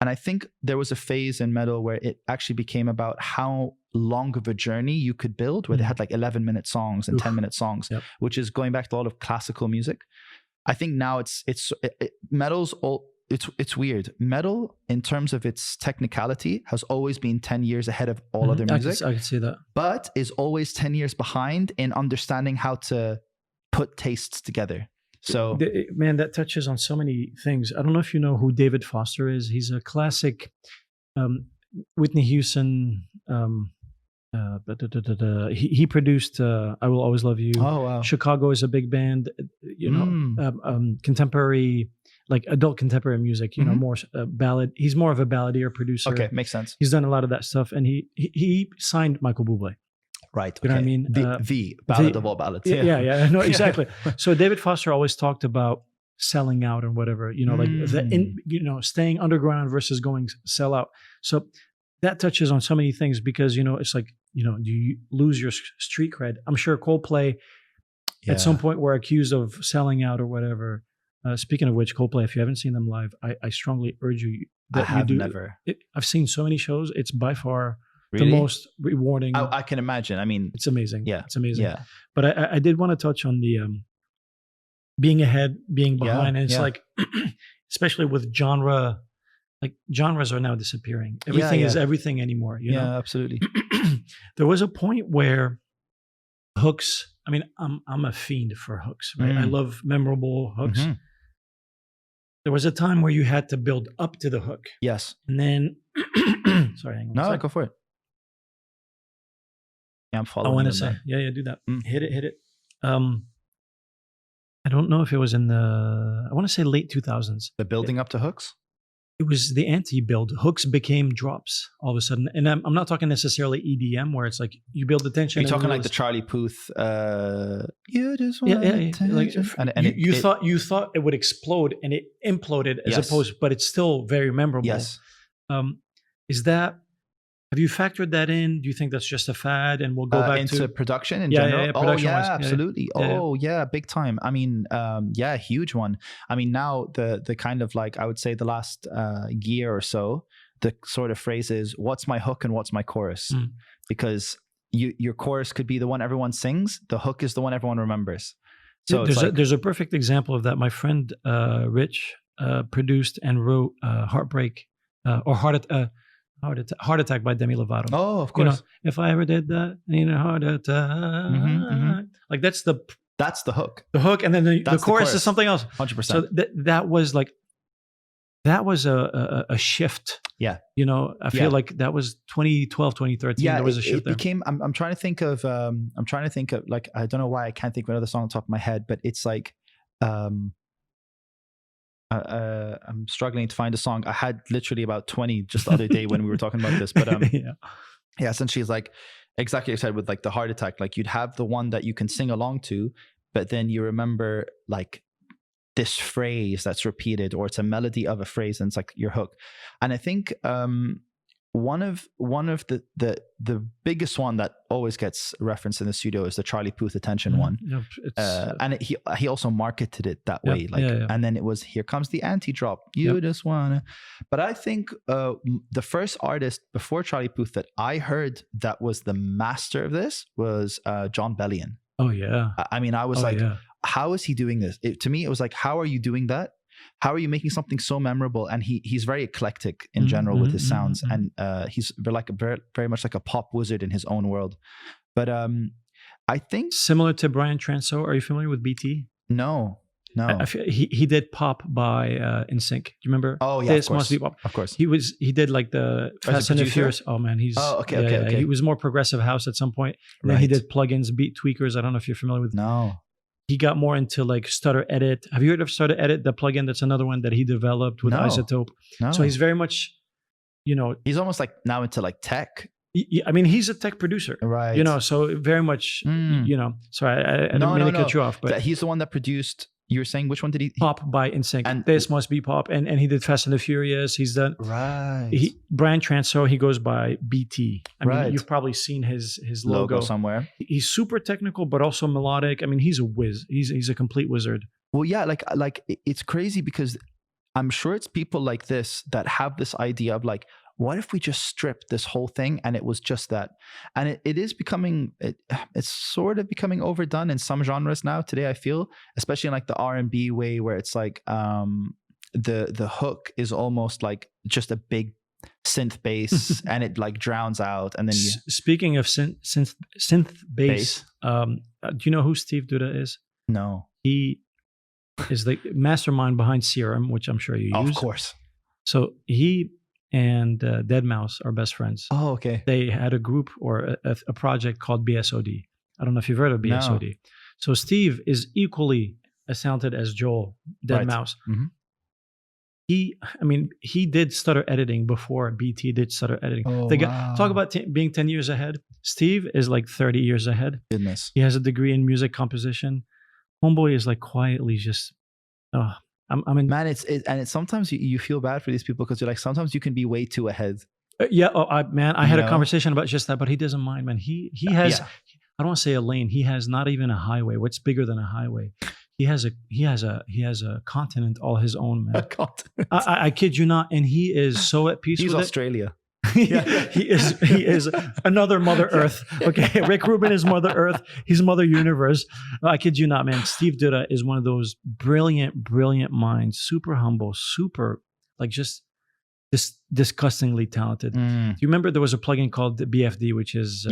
And I think there was a phase in metal where it actually became about how long of a journey you could build, where they had like 11-minute songs and 10-minute songs, which is going back to a lot of classical music. I think now metal's all. It's weird. Metal, in terms of its technicality, has always been 10 years ahead of all other music. I can see that. But is always 10 years behind in understanding how to put tastes together. So, man, that touches on so many things. I don't know if you know who David Foster is. He's a classic Whitney Houston. He produced "I Will Always Love You." Oh wow! Chicago is a big band. You know, contemporary, like adult contemporary music. You know, more ballad. He's more of a balladeer producer. Okay, makes sense. He's done a lot of that stuff, and he signed Michael Bublé. Right. You know what I mean? The ballad of all ballads. Yeah. No, exactly. So David Foster always talked about selling out and whatever. You know, like staying underground versus going sell out. So that touches on so many things because, you know, it's like, you know, do you lose your street cred? I'm sure Coldplay at some point were accused of selling out or whatever. Speaking of which, Coldplay, if you haven't seen them live, I strongly urge you that I have you do. Never. I've seen so many shows. It's by far really? The most rewarding. I can imagine. I mean, it's amazing. Yeah. It's amazing. Yeah. But I did want to touch on the being ahead, being behind. And it's like, especially with genre, like genres are now disappearing. Everything is everything anymore. You know? Absolutely. There was a point where hooks, I mean, I'm a fiend for hooks, right? I love memorable hooks. Mm-hmm. There was a time where you had to build up to the hook. Yes. And then, sorry, hang on. No, go for it. Yeah, I'm following. I want to say, do that. Hit it. I don't know if it was in I want to say late 2000s. The building up to hooks? It was the anti-build. Hooks became drops all of a sudden. And I'm not talking necessarily EDM where it's like you build the tension. You're talking like the Charlie Puth, you just want like, you thought it would explode and it imploded as opposed, but it's still very memorable. Yes. Have you factored that in? Do you think that's just a fad and we'll go back into production in general? Production-wise. Absolutely. Big time. I mean, huge one. I mean, now the kind of like, I would say the last year or so, the sort of phrase is, what's my hook and what's my chorus? Because your chorus could be the one everyone sings. The hook is the one everyone remembers. So there's a perfect example of that. My friend Rich produced and wrote Heartbreak or Heart Attack by Demi Lovato. Oh, of course. You know, if I ever did that, heart attack. Like that's the hook. The hook, and then the chorus is something else. 100%. So that was a shift. Yeah. You know, I feel like that was 2012, 2013. Yeah, there was a shift there. I'm trying to think of like, I don't know why I can't think of another song on top of my head, but it's like, I'm struggling to find a song. I had literally about 20 just the other day when we were talking about this, but yeah, essentially it's like exactly what I said with like the heart attack. Like you'd have the one that you can sing along to, but then you remember like this phrase that's repeated, or it's a melody of a phrase, and it's like your hook. And I think one of the biggest one that always gets referenced in the studio is the Charlie Puth Attention one. And he also marketed it that way, like, and then it was Here Comes the Anti-Drop, you just wanna. But I think the first artist before Charlie Puth that I heard that was the master of this was John Bellion. Oh yeah. I mean, I was how is he doing this? To me, it was like, how are you doing that? How are you making something so memorable? And he's very eclectic in general with his sounds, and he's like very much like a pop wizard in his own world. But I think similar to Brian Transo. Are you familiar with BT? No. He did Pop by NSYNC. Do you remember? Oh yeah, This Must Be Pop. Of course. He did like the Fast and the Furious. Oh man, he's okay. He was more progressive house at some point. And then he did plugins, Beat Tweakers. I don't know if you're familiar with. No. He got more into like Stutter Edit. Have you heard of Stutter Edit? The plugin that's another one that he developed with Isotope. No. So he's very much, he's almost like now into like tech. I mean, he's a tech producer, right? So very much, Sorry, I didn't mean to cut you off, but he's the one that produced. You were saying which one did he? Pop by NSYNC. And This Must Be Pop, and he did Fast and the Furious. He's done Brian Transo. He goes by BT. I mean, you've probably seen his logo somewhere. He's super technical, but also melodic. I mean, he's a whiz. He's a complete wizard. Well, yeah, like it's crazy because I'm sure it's people like this that have this idea of like, what if we just stripped this whole thing and it was just that? And it is becoming, it's sort of becoming overdone in some genres now today, I feel, especially in like the R&B way, where it's like the hook is almost like just a big synth bass and it like drowns out. And then speaking of synth bass, do you know who Steve Duda is? No. He is the mastermind behind Serum, which I'm sure you use. Of course. So he and Deadmau5 are best friends. Oh, okay. They had a group or a project called BSOD. I don't know if you've heard of BSOD. No. So Steve is equally as talented as Joel, Deadmau5. Mm-hmm. He did stutter editing before BT did stutter editing. Oh, talk about being 10 years ahead. Steve is like 30 years ahead. Goodness. He has a degree in music composition. Homeboy is like quietly just... Man, it's sometimes you feel bad for these people because you're like, sometimes you can be way too ahead. I had a conversation about just that, but he doesn't mind, man. He has, I don't want to say a lane. He has not even a highway. What's bigger than a highway? He has a continent all his own, man. A continent. I kid you not, and he is so at peace. He's with Australia. He is another Mother Earth. Okay, Rick Rubin is Mother Earth. He's Mother Universe. I kid you not, man. Steve Duda is one of those brilliant minds. Super humble, super like just disgustingly talented. Do you remember there was a plugin called the BFD, which is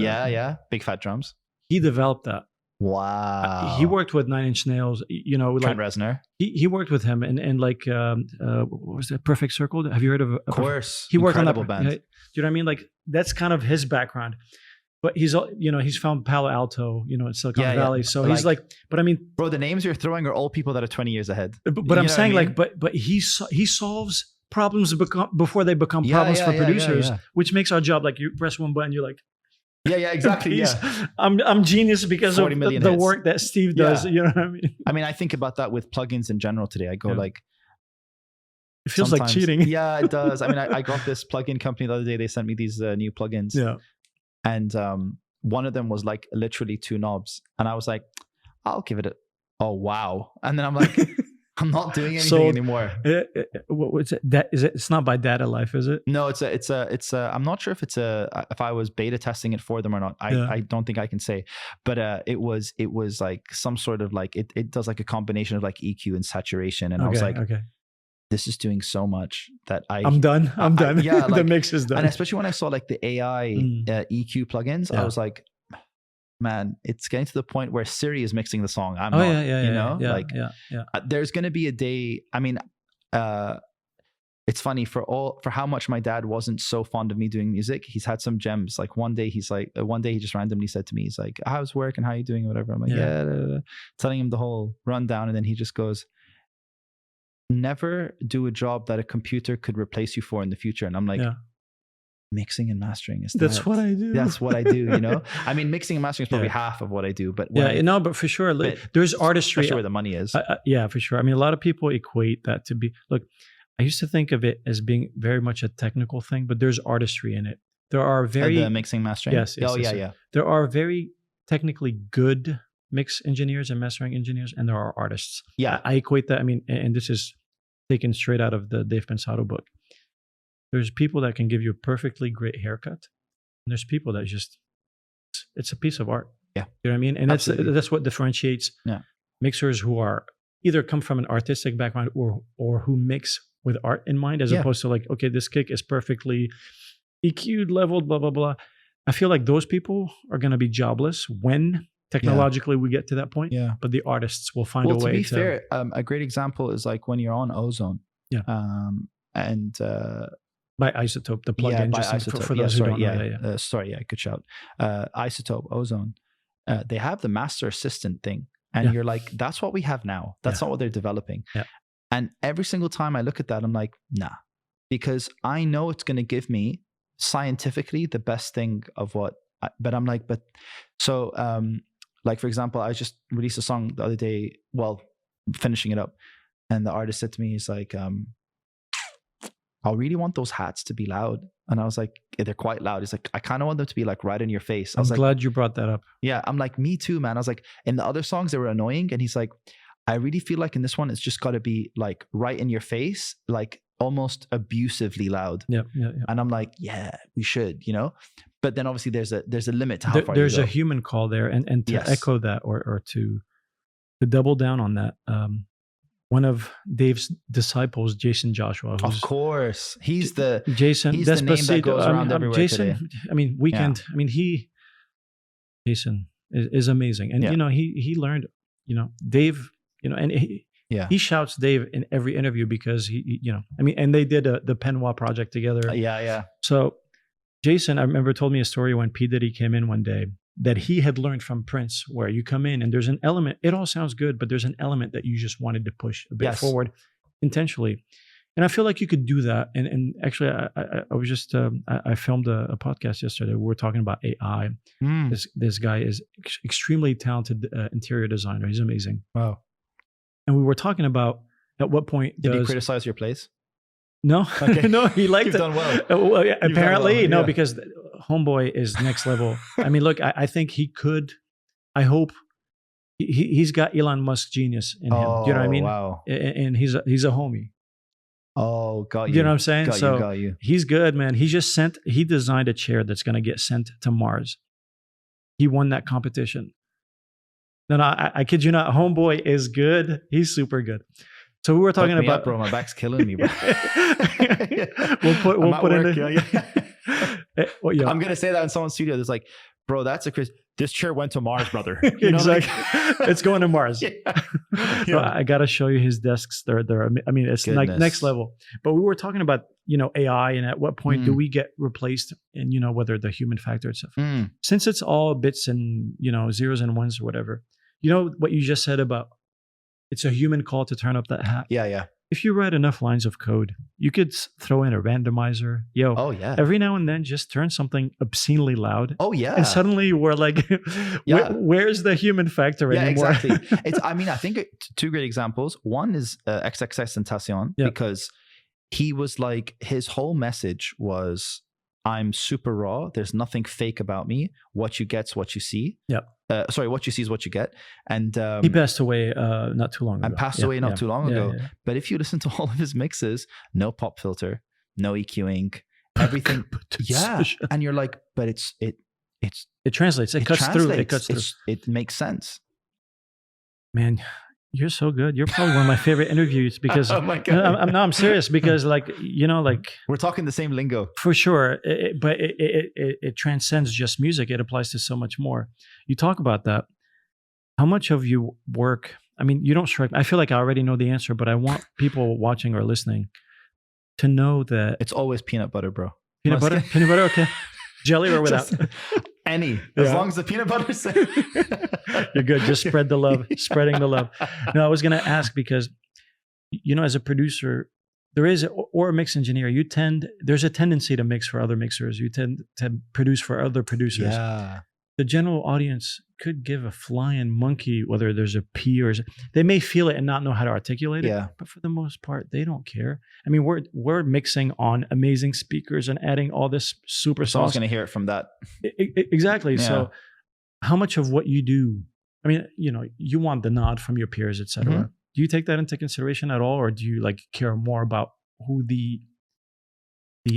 Big Fat Drums. He developed that. Wow. He worked with Nine Inch Nails, Trent Reznor. He worked with him and like what was that, Perfect Circle? Have you heard of? Of course. He worked on that band. Do you know what I mean? Like that's kind of his background. But he's from Palo Alto, in Silicon Valley. So he's like, but I mean, bro, the names you're throwing are all people that are 20 years ahead. But I'm saying like, but he solves problems before they become problems for producers, which makes our job like you press one button, you're like. Yeah, exactly. I'm genius because of the work that Steve does. You know what I mean? I mean, I think about that with plugins in general today. I go like, it feels like cheating. Yeah, it does. I mean, I got this plugin company the other day. They sent me these new plugins. Yeah, and one of them was like literally 2 knobs, and I was like, I'll give it a. Oh wow! And then I'm like. I'm not doing anything anymore. What's it? It's not by Data Life, is it? No, it's a. I'm not sure if I was beta testing it for them or not. I don't think I can say, but it was like some sort of like it does like a combination of like EQ and saturation, and I was like, this is doing so much that I'm done. Yeah, like, the mix is done. And especially when I saw like the AI EQ plugins, I was like, man, it's getting to the point where Siri is mixing the song. I'm there's going to be a day. I mean, it's funny for how much my dad wasn't so fond of me doing music. He's had some gems. Like one day he just randomly said to me, he's like, how's work and how are you doing or whatever. I'm like, telling him the whole rundown. And then he just goes, never do a job that a computer could replace you for in the future. And I'm like, mixing and mastering is that's what I do. That's what I do, you know? I mean, mixing and mastering is probably half of what I do, but but for sure, there's artistry. Especially where the money is. Yeah, for sure. I mean, a lot of people equate that to be, look, I used to think of it as being very much a technical thing, but there's artistry in it. There are the mixing, mastering? Yes. Yeah. There are very technically good mix engineers and mastering engineers, and there are artists. Yeah. I equate that. I mean, and this is taken straight out of the Dave Pensado book. There's people that can give you a perfectly great haircut. And there's people that just, it's a piece of art. Yeah. You know what I mean? And that's what differentiates mixers who are either come from an artistic background or who mix with art in mind, as opposed to like, okay, this kick is perfectly EQ'd, leveled, blah, blah, blah. I feel like those people are going to be jobless when technologically we get to that point. Yeah. But the artists will find a way to be fair, a great example is like when you're on Ozone. Yeah. And by Isotope, the plugin, by just Isotope. for those who don't know. Good shout. Isotope, Ozone. They have the master assistant thing. And you're like, that's what we have now. That's not what they're developing. Yeah. And every single time I look at that, I'm like, nah. Because I know it's going to give me scientifically the best thing of what, but I'm like, like, for example, I just released a song the other day, finishing it up. And the artist said to me, he's like, I really want those hats to be loud. And I was like, they're quite loud. He's like, I kind of want them to be like right in your face. I'm glad you brought that up. Yeah. I'm like, me too, man. I was like, in the other songs, they were annoying. And he's like, I really feel like in this one, it's just got to be like right in your face, like almost abusively loud. Yeah. And I'm like, yeah, we should, you know? But then obviously there's a limit to how far there's you go. a human call there. And to echo that or to double down on that, one of Dave's disciples, Jason Joshua. Of course. He's the Jason. He's the name that goes around everywhere Jason, today. I mean, Weekend. Yeah. I mean, Jason is amazing. And, you know, he learned, you know, Dave, you know, and he shouts Dave in every interview because he, you know, I mean, and they did the Penwa project together. Yeah. So Jason, I remember, told me a story when P. Diddy came in one day that he had learned from Prince, where you come in and there's an element, it all sounds good, but there's an element that you just wanted to push a bit forward intentionally. And I feel like you could do that. And actually, I was just, I filmed a podcast yesterday. We were talking about AI. This guy is extremely talented interior designer. He's amazing. Wow. And we were talking about at what point did he criticize your place? No, okay. No, he liked You've it. Done well. Apparently, done well. No, because Homeboy is next level. I mean, look, I think he could. I hope he's got Elon Musk genius in him. Do you know what I mean? Wow. And he's a homie. Oh, got you. You know what I'm saying? Got you. He's good, man. He designed a chair that's going to get sent to Mars. He won that competition. No, I kid you not. Homeboy is good. He's super good. So we were talking about, up, bro. My back's killing me, bro. we'll put in. I'm gonna say that in someone's studio. There's like, bro, that's this chair went to Mars, brother. You know, exactly. It's going to Mars. So I gotta show you his desks. They're I mean, it's like next level. But we were talking about, you know, AI and at what point do we get replaced, and, you know, whether the human factor and stuff. Since it's all bits and, you know, zeros and ones or whatever. You know what you just said about it's a human call to turn up that hat. Yeah. If you write enough lines of code, you could throw in a randomizer. Every now and then, just turn something obscenely loud. Oh yeah. And suddenly we're like, where's the human factor anymore? Exactly. I think two great examples. One is XXXTentacion, because he was like, his whole message was, I'm super raw. There's nothing fake about me. What you get's what you see. What you see is what you get. And he passed away not too long ago. And passed away not too long ago. Yeah. But if you listen to all of his mixes, no pop filter, no EQing, everything. And you're like, but it translates. It cuts through. It cuts through. It makes sense. Man, you're so good. You're probably one of my favorite interviews because I'm serious because, like, you know, like we're talking the same lingo for sure. But it transcends just music. It applies to so much more. You talk about that. How much of your work? I mean, you don't strike. I feel like I already know the answer, but I want people watching or listening to know that it's always peanut butter, bro. Peanut butter. Okay. Jelly or without? Any. As long as the peanut butter's there. You're good. Just spread the love. Spreading the love. No, I was going to ask because as a producer, there is, or a mix engineer, there's a tendency to mix for other mixers. You tend to produce for other producers. Yeah. The general audience could give a flying monkey whether there's a P or they may feel it and not know how to articulate it. Yeah. But for the most part, they don't care. I mean, we're mixing on amazing speakers and adding all this super sauce. Someone's going to hear it from that. Exactly. Yeah. So how much of what you do, I mean, you want the nod from your peers, etc. Mm-hmm. Do you take that into consideration at all, or do you care more about who the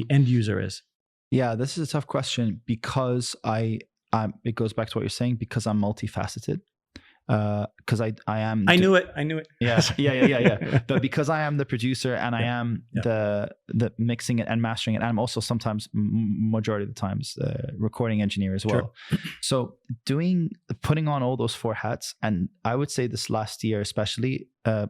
end user is? Yeah, this is a tough question because it goes back to what you're saying, because I'm multifaceted. Because I am. I knew it. Yeah. But because I am the producer and I am the mixing it and mastering it, and I'm also sometimes, majority of the times, the recording engineer as well. Sure. So putting on all those 4 hats, and I would say this last year especially, I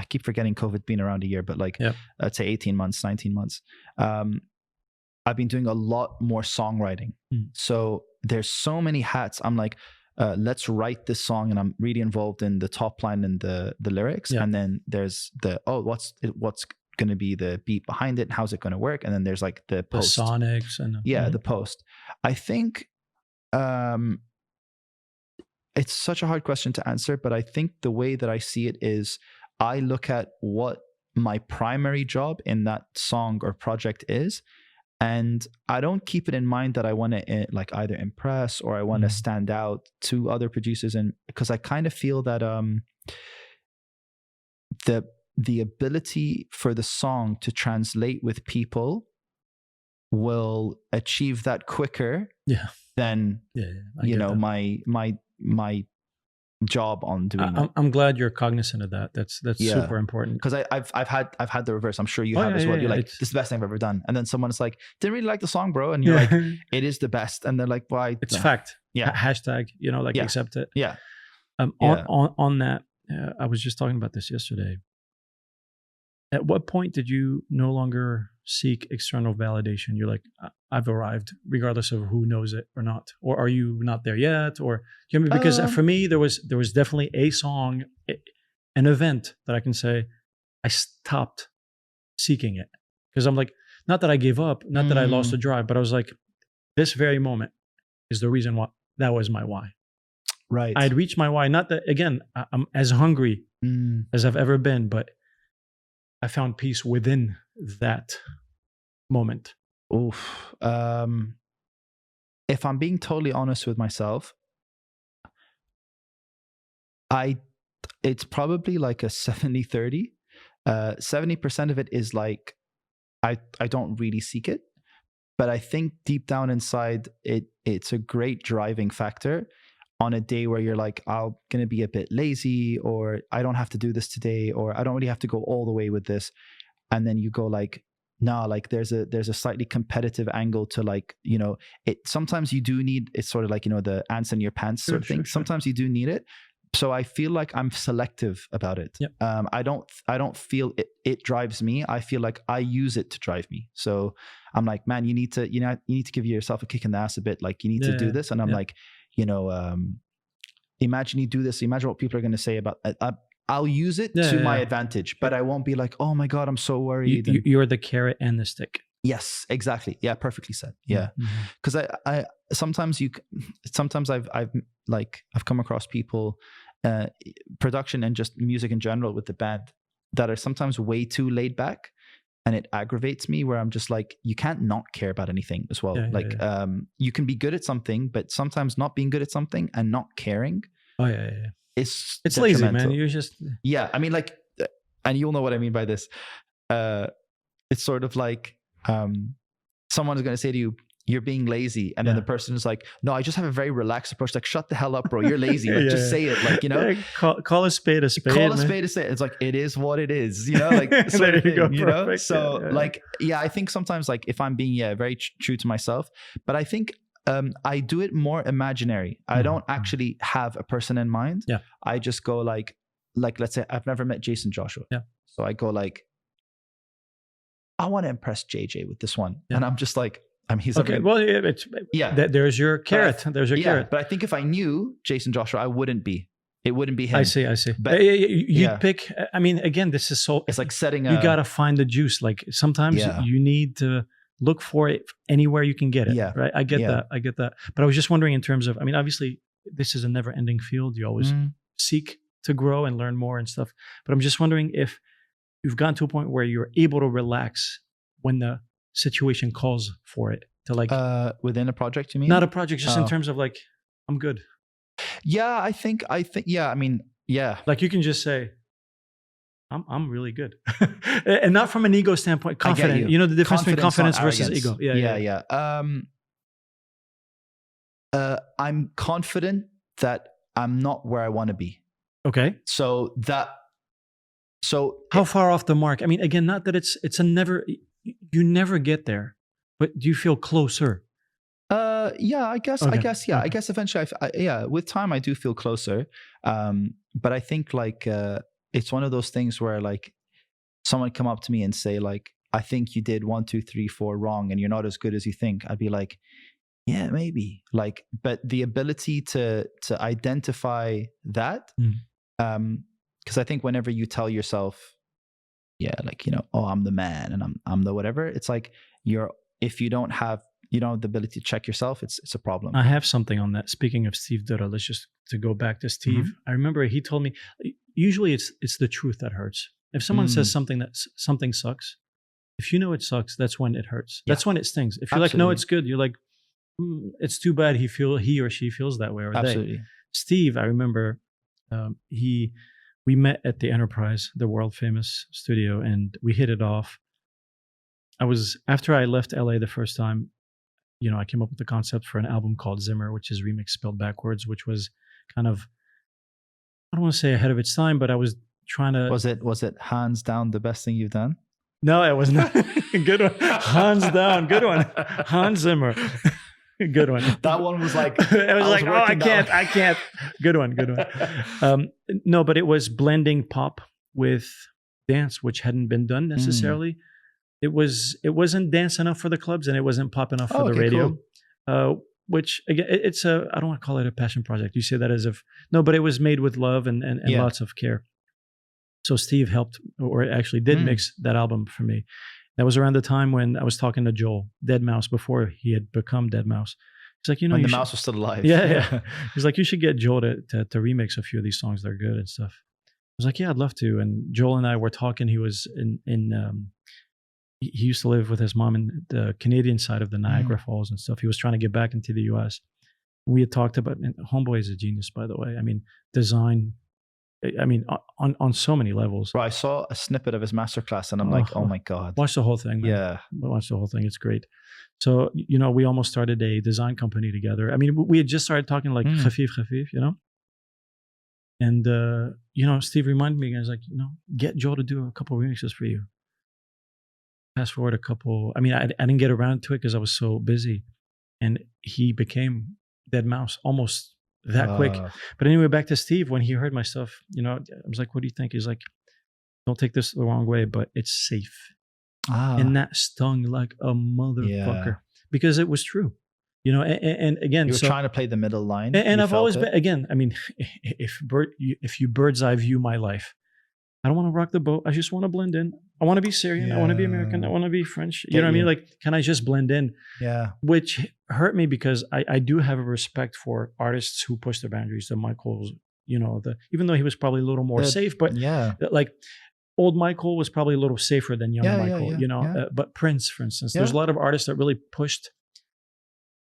keep forgetting COVID being around a year, but let's say 18 months, 19 months. I've been doing a lot more songwriting. So there's so many hats. I'm like, let's write this song, and I'm really involved in the top line and the lyrics. And then there's what's going to be the beat behind it, and how's it going to work, and then there's like the post, the sonics, and the post. I think it's such a hard question to answer, but I think the way that I see it is I look at what my primary job in that song or project is. And I don't keep it in mind that I want to either impress or I want to stand out to other producers, and because I kind of feel that the ability for the song to translate with people will achieve that quicker than my job on doing that. I'm glad you're cognizant of that. That's super important. Because I've had the reverse. I'm sure you have as well. You're like, this is the best thing I've ever done. And then someone's like, didn't really like the song, bro. And you're like, it is the best. And they're like, why? It's fact. Yeah. Hashtag, accept it. Yeah. On that, I was just talking about this yesterday. At what point did you no longer seek external validation? You're like, I've arrived, regardless of who knows it or not. Or are you not there yet? Or because for me, there was definitely a song, an event that I can say I stopped seeking it, because I'm like, not that I gave up, not that I lost the drive, but I was like, this very moment is the reason why. That was my why. Right. I had reached my why. Not that, again, I'm as hungry as I've ever been, but I found peace within that moment. Oof. If I'm being totally honest with myself, it's probably like a 70-30. 70% of it is like, I don't really seek it, but I think deep down inside it's a great driving factor on a day where you're like, I'm going to be a bit lazy, or I don't have to do this today, or I don't really have to go all the way with this. And then you go like, no, like there's a slightly competitive angle to it. Sometimes you do need, it's sort of like, the ants in your pants sort of thing. Sure. Sometimes you do need it. So I feel like I'm selective about it. Yep. I don't feel it drives me. I feel like I use it to drive me. So I'm like, man, you need to give yourself a kick in the ass a bit. Like you need to do this. And I'm like, imagine you do this. Imagine what people are going to say about it. I'll use it to my advantage, but I won't be like, oh my God, I'm so worried. You're the carrot and the stick. Yes, exactly. Yeah, perfectly said. Yeah, because I sometimes I've come across people, production and just music in general with the band, that are sometimes way too laid back, and it aggravates me. Where I'm just like, you can't not care about anything as well. You can be good at something, but sometimes not being good at something and not caring. Oh yeah. It's lazy, man. You just I mean, like, and you'll know what I mean by this. It's sort of like someone is going to say to you, you're being lazy, and then the person is like, no, I just have a very relaxed approach. Like, shut the hell up, bro, you're lazy. Like, just say it. Like, call a spade a spade. Call a spade a spade. It's like, it is what it is, like sort of thing, perfect. So I think sometimes, like, if I'm being very true to myself, but I think I do it more imaginary. I don't actually have a person in mind. Yeah. I just go like let's say I've never met Jason Joshua. Yeah. So I go like, I want to impress JJ with this one. Yeah. And I'm just like, he's okay. Well, there's your carrot. There's your carrot. But I think if I knew Jason Joshua, I wouldn't be. It wouldn't be him. I see. But You'd pick. I mean, again, this is so. it's like setting you gotta find the juice. Like sometimes you need to look for it anywhere you can get it. Yeah. Right. I get that. But I was just wondering in terms of. I mean, obviously, this is a never-ending field. You always seek to grow and learn more and stuff. But I'm just wondering if you've gotten to a point where you're able to relax when the situation calls for it. To like within a project, you mean? Not a project, just in terms of like, I'm good. Yeah, I think. Yeah, I mean, yeah. Like you can just say, I'm really good, and not from an ego standpoint. Confident. You know the difference between confidence versus ego. Yeah. I'm confident that I'm not where I want to be. Okay. So how far off the mark? I mean, again, not that it's a never. You never get there, but do you feel closer? Yeah, I guess, Okay. yeah. Okay. I guess eventually, with time, I do feel closer. But I think like it's one of those things where like someone come up to me and say like, I think you did 1, 2, 3, 4 wrong, and you're not as good as you think. I'd be like, yeah, maybe. Like, but the ability to identify that, because I think whenever you tell yourself, yeah, like oh, I'm the man and I'm the whatever, it's like if you don't have the ability to check yourself, it's a problem. I have something on that. Speaking of Steve Dutta, let's just to go back to Steve. I remember he told me, usually it's the truth that hurts. If someone says something sucks, if you know it sucks, that's when it hurts. Yeah. That's when it stings. If you're like, no, it's good, you're like, it's too bad he or she feels that way, or Absolutely. they. Steve, I remember, we met at the Enterprise, the world famous studio, and we hit it off. After I left LA the first time, I came up with the concept for an album called Zimmer, which is remix spelled backwards, which was kind of, I don't want to say ahead of its time, but I was trying to. Was it hands down the best thing you've done? No, it was not. Good one. Hands down. Good one. Hans Zimmer. Good one. That one was like, I can't. Good one. No, but it was blending pop with dance, which hadn't been done necessarily. It wasn't dance enough for the clubs, and it wasn't pop enough for the radio. Cool. Which again, I don't want to call it a passion project. You say that as if no, but it was made with love and lots of care. So Steve helped, or actually did mix that album for me. That was around the time when I was talking to Joel, Deadmau5, before he had become Deadmau5. He's like, when the mouse was still alive. Yeah. He's like, you should get Joel to remix a few of these songs. They're good and stuff. I was like, yeah, I'd love to. And Joel and I were talking. He was he used to live with his mom in the Canadian side of the Niagara Falls and stuff. He was trying to get back into the US. We had talked about, and Homeboy is a genius, by the way. I mean, design, on so many levels. Bro, I saw a snippet of his masterclass and I'm like, oh my God. Watch the whole thing, man. Yeah. Watch the whole thing. It's great. So, we almost started a design company together. I mean, we had just started talking like khafif, And, Steve reminded me, guys, like, get Joel to do a couple of remixes for you. Fast forward a couple, I didn't get around to it because I was so busy. And he became Deadmau5 almost that quick. But anyway, back to Steve, when he heard my stuff, I was like, what do you think? He's like, don't take this the wrong way, but it's safe. And that stung like a motherfucker because it was true. And again, you were trying to play the middle line. And I've always been, again, if you bird's eye view my life, I don't want to rock the boat. I just want to blend in. I want to be Syrian. I want to be American. I want to be French. You know what I mean? Like, can I just blend in? Yeah. Which hurt me because I do have a respect for artists who push their boundaries. The Michaels, even though he was probably a little more safe, but like old Michael was probably a little safer than young Michael, but Prince, for instance, there's a lot of artists that really pushed.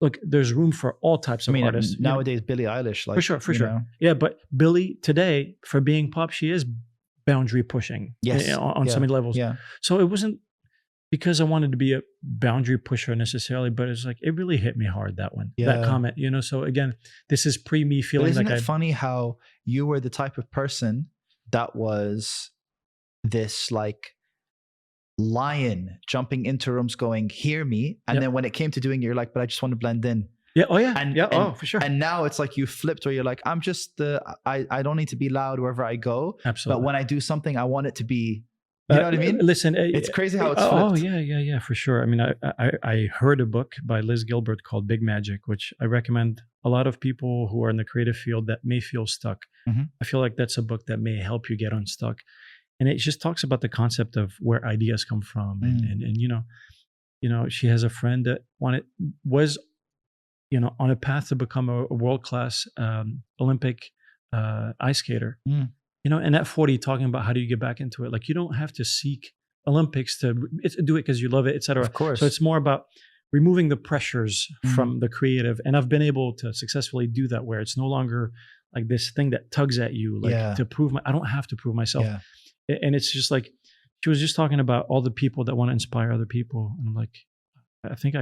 Look, there's room for all types of artists. Nowadays, Billie Eilish. Like, for sure. Yeah, but Billie today, for being pop, she is boundary pushing on so many levels. Yeah. So it wasn't because I wanted to be a boundary pusher necessarily, but it's like, it really hit me hard, that one, that comment, So again, this is pre me feeling like it's funny how you were the type of person that was this like lion jumping into rooms going, hear me. And then when it came to doing it, you're like, but I just want to blend in. Yeah. Oh yeah. For sure. And now it's like you flipped where you're like, I'm just I don't need to be loud wherever I go. Absolutely. But when I do something, I want it to be You know what I mean? Listen, it's crazy how it's oh flipped. yeah, for sure. I mean, I heard a book by Liz Gilbert called Big Magic, which I recommend a lot of people who are in the creative field that may feel stuck. Mm-hmm. I feel like that's a book that may help you get unstuck, and it just talks about the concept of where ideas come from, and you know, she has a friend that was on a path to become a world class Olympic ice skater. And at 40, talking about how do you get back into it? Like, you don't have to seek Olympics to do it because you love it, etc. Of course. So it's more about removing the pressures from the creative. And I've been able to successfully do that, where it's no longer like this thing that tugs at you, like to prove I don't have to prove myself. And it's just like, she was just talking about all the people that want to inspire other people. And I'm like, I think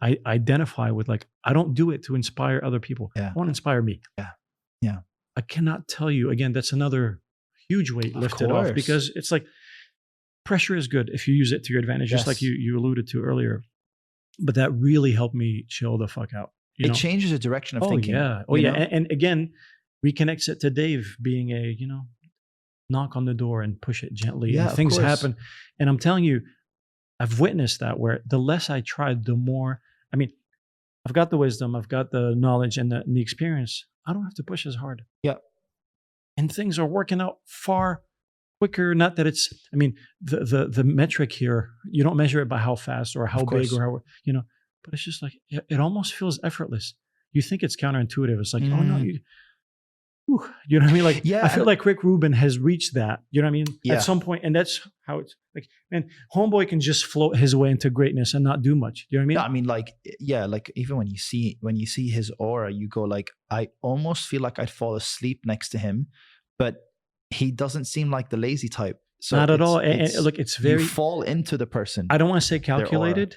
I identify with, like, I don't do it to inspire other people. I want to inspire me. Yeah. I cannot tell you, again, that's another huge weight lifted off, because it's like, pressure is good if you use it to your advantage, just like you alluded to earlier. But that really helped me chill the fuck out. It changes the direction of thinking. And again, reconnects it to Dave being a, knock on the door and push it gently. And things happen. And I'm telling you, I've witnessed that, where the less I tried, the more, I mean, I've got the wisdom, I've got the knowledge and the experience. I don't have to push as hard. And things are working out far quicker. Not that it's, I mean, the metric here, you don't measure it by how fast or how big or how, but it's just like, it almost feels effortless. You think it's counterintuitive. It's like, oh no, you know what I mean? Like, I feel like Rick Rubin has reached that, you know what I mean? At some point, and that's how it's like, man, homeboy can just float his way into greatness and not do much. You know what I mean? No, I mean, like even when you see his aura, you go like, I almost feel like I'd fall asleep next to him, but he doesn't seem like the lazy type. So not at all. And look, it's very, you fall into the person. I don't want to say calculated.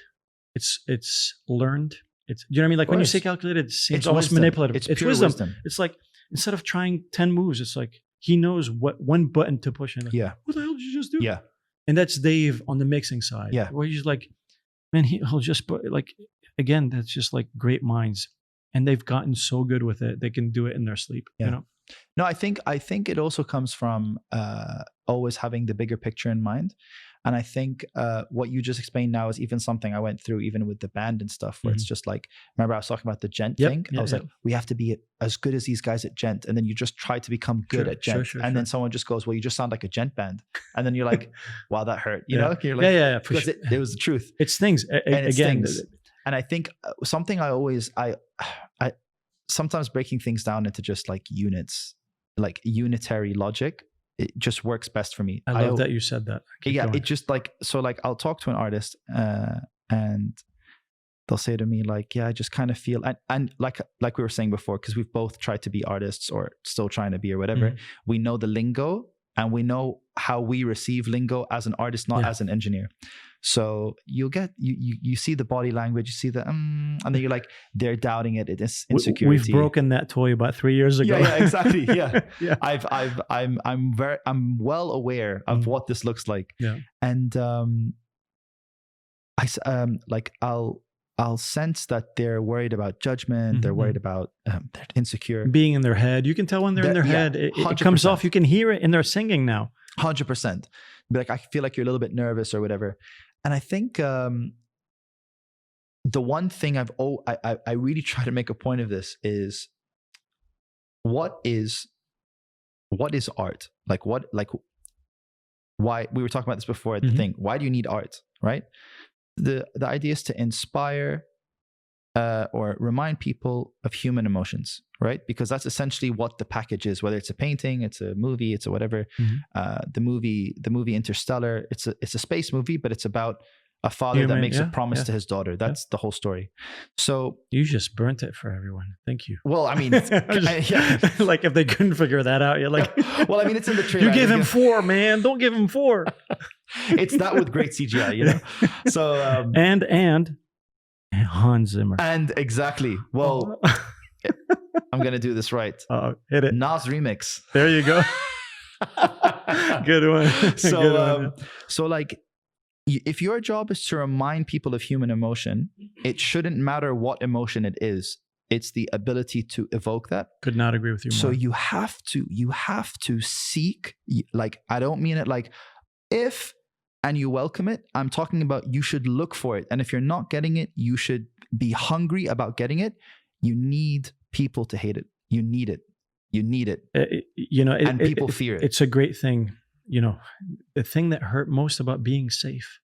It's learned. It's, you know what I mean? Like, when you say calculated, it's almost manipulative. It's wisdom. It's like, instead of trying 10 moves, it's like, he knows what one button to push in. Like, what the hell did you just do? And that's Dave on the mixing side. Where he's like, man, he'll just put, like, again, that's just like great minds. And they've gotten so good with it, they can do it in their sleep, you know? No, I think it also comes from always having the bigger picture in mind. And I think what you just explained now is even something I went through even with the band and stuff, where it's just like, remember I was talking about the gent thing? I was like, we have to be as good as these guys at gent. And then you just try to become good at gent. Then someone just goes, well, you just sound like a gent band. And then you're like, wow, that hurt. You know? You're like, for sure. It was the truth. It's things. And I think something I sometimes breaking things down into just like units, like unitary logic, it just works best for me. I love that you said that. Keep going. It just like, so like I'll talk to an artist and they'll say to me like, I just kind of feel, and like we were saying before, because we've both tried to be artists or still trying to be or whatever, we know the lingo and we know how we receive lingo as an artist, not as an engineer. So you'll get, you see the body language, you see the, and then you're like, they're doubting it. It is insecurity. We've broken that toy about 3 years ago. Yeah, exactly. I'm well aware of what this looks like. And I'll sense that they're worried about judgment. They're worried about, they're insecure. Being in their head. You can tell when they're in their head. It comes off. You can hear it in their singing now. 100%. Be like, I feel like you're a little bit nervous or whatever. And I think the one thing I really try to make a point of this is, what is art? Why, we were talking about this before at the thing. Why do you need art, right? The idea is to inspire or remind people of human emotions, right? Because that's essentially what the package is, whether it's a painting, it's a movie, it's a whatever. The movie Interstellar, it's a space movie, but it's about a father that makes a promise to his daughter. That's the whole story. So you just burnt it for everyone. Thank you. Well, I mean, like if they couldn't figure that out, you're like, well, I mean, it's in the trailer. You gave him 4, man. Don't give him 4. It's that with great CGI, you know? So, and Hans Zimmer. And exactly. Well, I'm going to do this right. Hit it. Nas remix. There you go. Good one. So like, if your job is to remind people of human emotion, it shouldn't matter what emotion it is. It's the ability to evoke that. Could not agree with you more. So you have to seek, like, I don't mean it like, if and you welcome it. I'm talking about you should look for it. And if you're not getting it, you should be hungry about getting it. You need people to hate it. You need it. You need it. And people fear it. It's a great thing. The thing that hurt most about being safe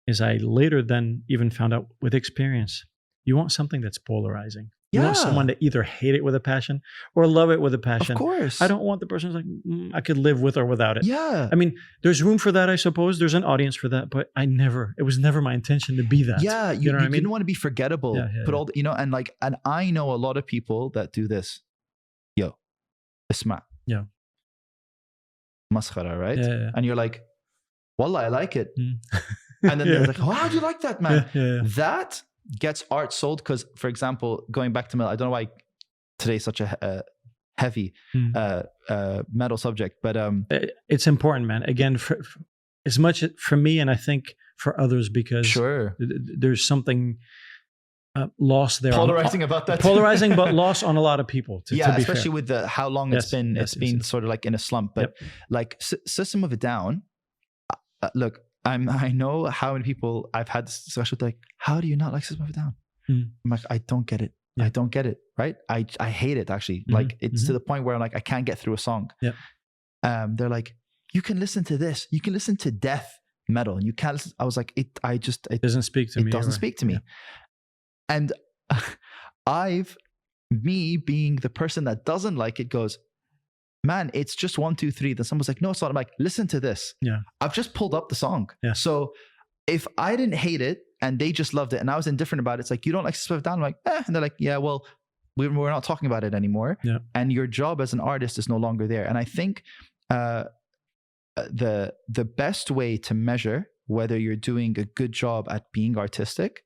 is I later then even found out with experience, you want something that's polarizing. You want someone to either hate it with a passion or love it with a passion. Of course. I don't want the person who's like, I could live with or without it. Yeah. I mean, there's room for that, I suppose. There's an audience for that, but it was never my intention to be that. Yeah. You know what I mean? Didn't want to be forgettable. All and I know a lot of people that do this. Yo, isma. Yeah. Maskhara, right? Yeah. And you're like, Wallah, I like it. And then they're like, oh, how do you like that, man? That gets art sold because, for example, going back to metal, I don't know why today's such a heavy metal subject, but it's important, man. Again, for as much for me, and I think for others, because there's something lost there. Polarizing about that. Polarizing, but lost on a lot of people. To be especially fair. with how long it's been sort of like in a slump. But like System of a Down, look. I know how many people I've had this discussion with, like, how do you not like System of a Down? I'm like, I don't get it. I don't get it. Right? I hate it actually. Like it's to the point where I'm like, I can't get through a song. They're like, you can listen to this. You can listen to death metal, and you can't listen. I was like, it doesn't speak to me. It doesn't speak to me. And me being the person that doesn't like it goes, man, it's just 1, 2, 3. Then someone's like, no, it's not. I'm like, listen to this. I've just pulled up the song. So if I didn't hate it and they just loved it and I was indifferent about it, it's like, you don't like System of a Down? I'm like, and they're like, yeah, well, we're not talking about it anymore. And your job as an artist is no longer there. And I think the best way to measure whether you're doing a good job at being artistic,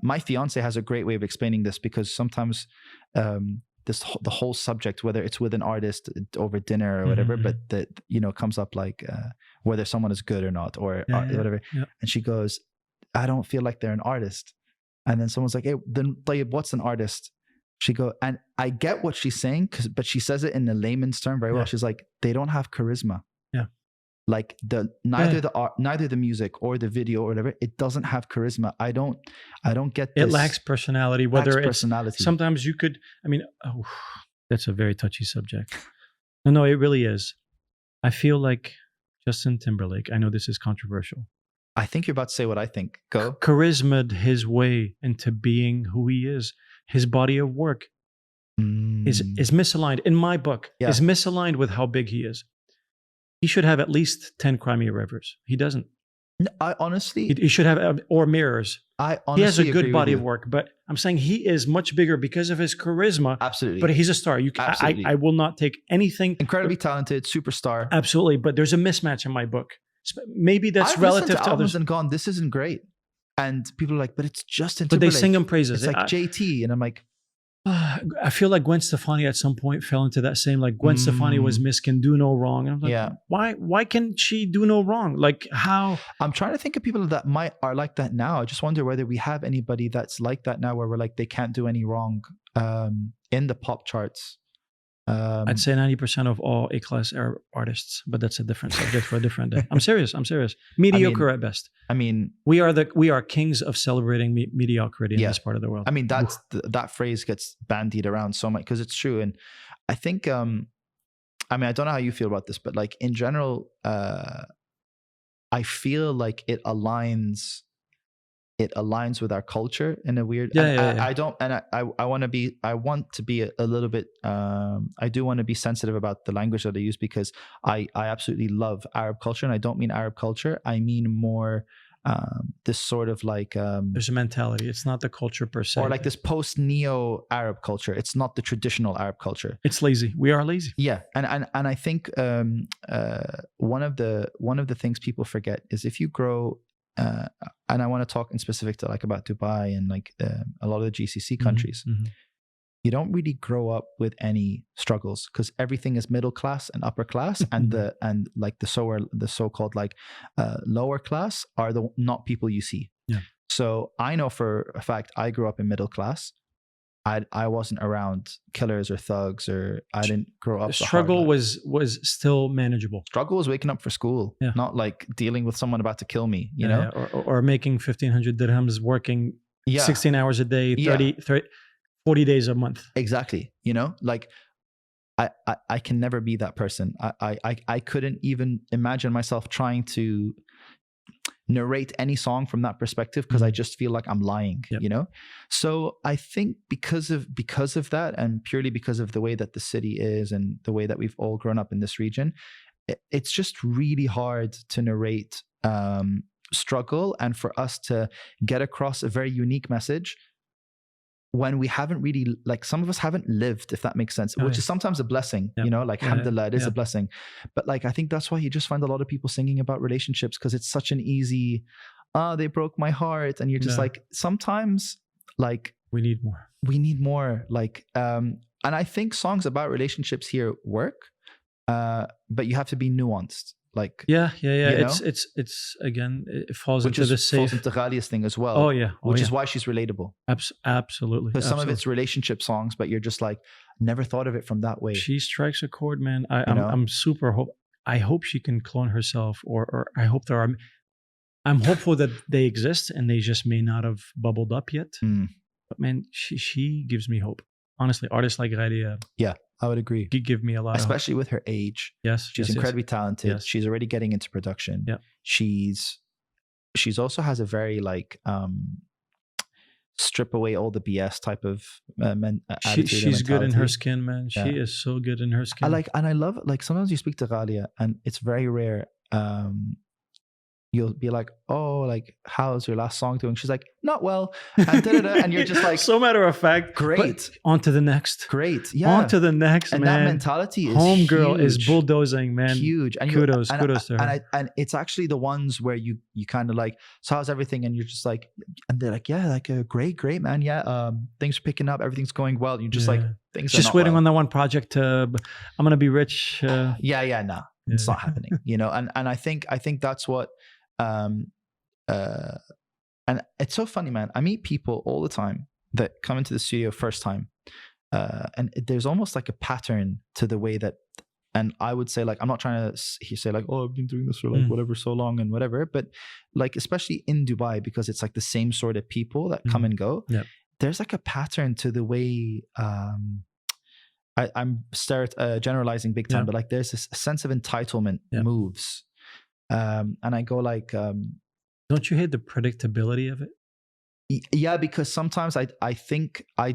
my fiance has a great way of explaining this, because sometimes the whole subject, whether it's with an artist over dinner or whatever, but that comes up like whether someone is good or not, or whatever. And she goes, I don't feel like they're an artist. And then someone's like, hey, then what's an artist? She go, and I get what she's saying, but she says it in a layman's term very well. She's like, they don't have charisma. Like neither the music or the video or whatever, it doesn't have charisma. I don't get this. It lacks personality. Sometimes you could, that's a very touchy subject. No, it really is. I feel like Justin Timberlake, I know this is controversial. I think you're about to say what I think. Go. Charisma'd his way into being who he is. His body of work is misaligned, in my book, is misaligned with how big he is. He should have at least 10 Crimea Rivers. He doesn't. I honestly... He should have, or Mirrors. I honestly He has a good body of work, but I'm saying he is much bigger because of his charisma. Absolutely. But he's a star. I will not take anything... Incredibly talented, superstar. Absolutely, but there's a mismatch in my book. Maybe that's relative to others. And gone, this isn't great. And people are like, but it's Justin Timberlake. But they sing him praises. It's like JT. And I'm like... I feel like Gwen Stefani at some point fell into that same, like, Gwen Stefani was Miss Can Do No Wrong. And I'm like, why can she do no wrong? Like, how? I'm trying to think of people that are like that now. I just wonder whether we have anybody that's like that now, where we're like, they can't do any wrong in the pop charts. I'd say 90% of all A-class Arab artists, but that's a different subject for a different day. I'm serious. Mediocre at best. We are kings of celebrating mediocrity in this part of the world. That phrase gets bandied around so much because it's true. And I think, I don't know how you feel about this, but like in general, I feel like it aligns with our culture in a weird. I don't, and I want to be a little bit. I do want to be sensitive about the language that I use, because I absolutely love Arab culture, and I don't mean Arab culture. I mean more this sort of like there's a mentality. It's not the culture per se, or like this post neo Arab culture. It's not the traditional Arab culture. It's lazy. We are lazy. Yeah, and I think one of the things people forget is if you grow. And I want to talk in specific to like about Dubai and like a lot of the GCC countries. You don't really grow up with any struggles, because everything is middle class and upper class, and the so-called like lower class are not people you see. So I know for a fact I grew up in middle class. I wasn't around killers or thugs, or I didn't grow up. The struggle was still manageable. Struggle was waking up for school, not like dealing with someone about to kill me, you know? Or making 1,500 dirhams, working 16 hours a day, 40 days a month. Exactly. You know, like I can never be that person. I couldn't even imagine myself trying to narrate any song from that perspective, because I just feel like I'm lying, you know? So I think because of that, and purely because of the way that the city is and the way that we've all grown up in this region, it's just really hard to narrate struggle, and for us to get across a very unique message when we haven't really, like, some of us haven't lived, if that makes sense, which is sometimes a blessing, you know, like, alhamdulillah, it is a blessing. But like, I think that's why you just find a lot of people singing about relationships, because it's such an easy, they broke my heart. And you're just like, sometimes like, we need more. Like, and I think songs about relationships here work, but you have to be nuanced. Like, you know? It's again, it falls into the safe. Falls into Ghalia's thing as well. Which is why she's relatable. Absolutely. Because some of it's relationship songs, but you're just like, never thought of it from that way. She strikes a chord, man. I'm super I hope she can clone herself, or I hope there are. I'm hopeful that they exist and they just may not have bubbled up yet. But man, she gives me hope. Honestly, artists like Ghalia. Yeah, I would agree. Give me a lot, especially with her age. Yes, she's incredibly talented. Yes. She's already getting into production. Yeah, she's also has a very like strip away all the BS type of attitude. She's good in her skin, man. She is so good in her skin. I love, like, sometimes you speak to Ghalia and it's very rare. You'll be like, oh, like, how's your last song doing? She's like, not well. And you're just like, so matter of fact, great. On to the next. Great. Yeah. On to the next, and man. That mentality is Homegirl huge. is bulldozing, man. Huge. And kudos to her. And it's actually the ones where you kind of like, so how's everything? And you're just like, and they're like, yeah, like, great, man. Yeah. Things are picking up. Everything's going well. You're just like, things are just not waiting well. on that one project to, I'm going to be rich. No, it's not happening, you know? And I think that's what, and it's so funny, man. I meet people all the time that come into the studio first time, and there's almost like a pattern to the way that, and I would say, like, I'm not trying to say like, oh, I've been doing this for like whatever so long and whatever, but like, especially in Dubai, because it's like the same sort of people that come and go. Yeah. There's like a pattern to the way, I'm generalizing big time, but like, there's this sense of entitlement moves. And I go like, don't you hate the predictability of it? Yeah, because sometimes I think I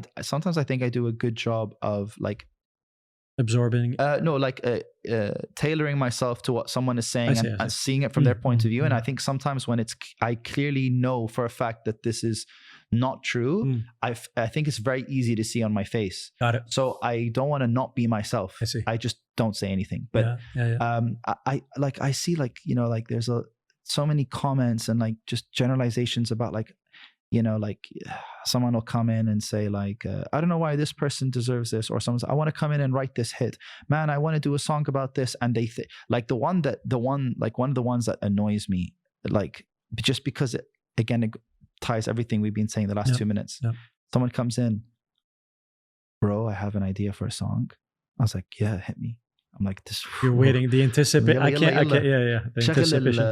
do a good job of like absorbing. Tailoring myself to what someone is saying and seeing it from their point of view. And I think sometimes when I clearly know for a fact that this is not true, I think it's very easy to see on my face. Got it. So I don't want to not be myself. I see. I just don't say anything. But I see, like, you know, like, there's so many comments and like just generalizations about, like, you know, like, someone will come in and say like, I don't know why this person deserves this, or someone's, I want to come in and write this hit, man, I want to do a song about this, and they like one of the ones that annoys me, like, just because it ties everything we've been saying the last 2 minutes. Someone comes in, bro, I have an idea for a song. I was like, yeah, hit me. I'm like, this. You're waiting. The anticipation. I can't. The anticipation.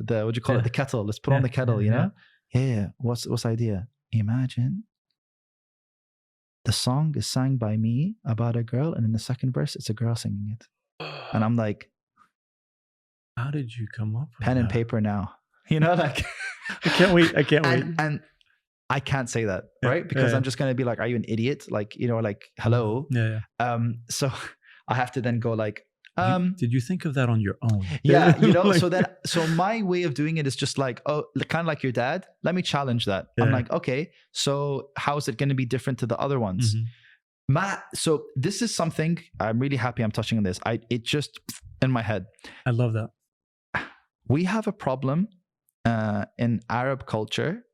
What do you call it? The kettle. Let's put on the kettle. You know. Yeah. What's the idea? Imagine the song is sang by me about a girl, and in the second verse, it's a girl singing it. And I'm like, how did you come up with pen that? and paper now? You know, like, I can't wait. And I can't say that, right? Because I'm just gonna be like, are you an idiot? Like, you know, like, hello. So I have to then go like, did you think of that on your own? Yeah, you know, like, so my way of doing it is just like, oh, kind of like your dad. Let me challenge that. I'm like, okay, so how is it going to be different to the other ones? So this is something I'm really happy I'm touching on this. It just in my head. I love that. We have a problem in Arab culture.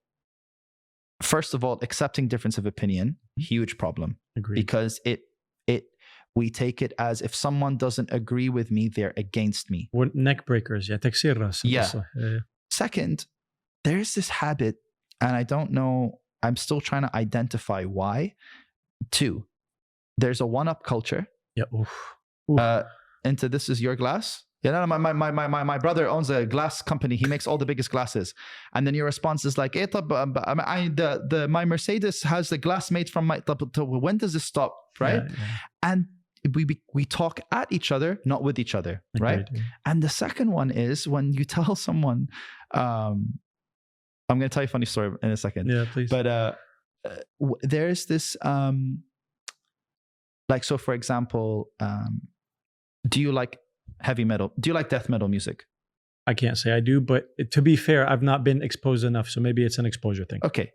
First of all, accepting difference of opinion, huge problem. Agreed. Because we take it as if someone doesn't agree with me, they're against me. We're neck breakers. Yeah. Second, there's this habit, and I don't know I'm still trying to identify why. 2, there's a one-up culture. Yeah. Oof. Into this is your glass. Yeah, no, my brother owns a glass company. He makes all the biggest glasses. And then your response is like, my Mercedes has the glass made from my, when does this stop? Right. Yeah. And we talk at each other, not with each other. Right. Yeah. And the second one is when you tell someone, I'm going to tell you a funny story in a second. Yeah, please. But there's this, like, so for example, do you like heavy metal? Do you like death metal music? I can't say I do, but to be fair, I've not been exposed enough. So maybe it's an exposure thing. Okay.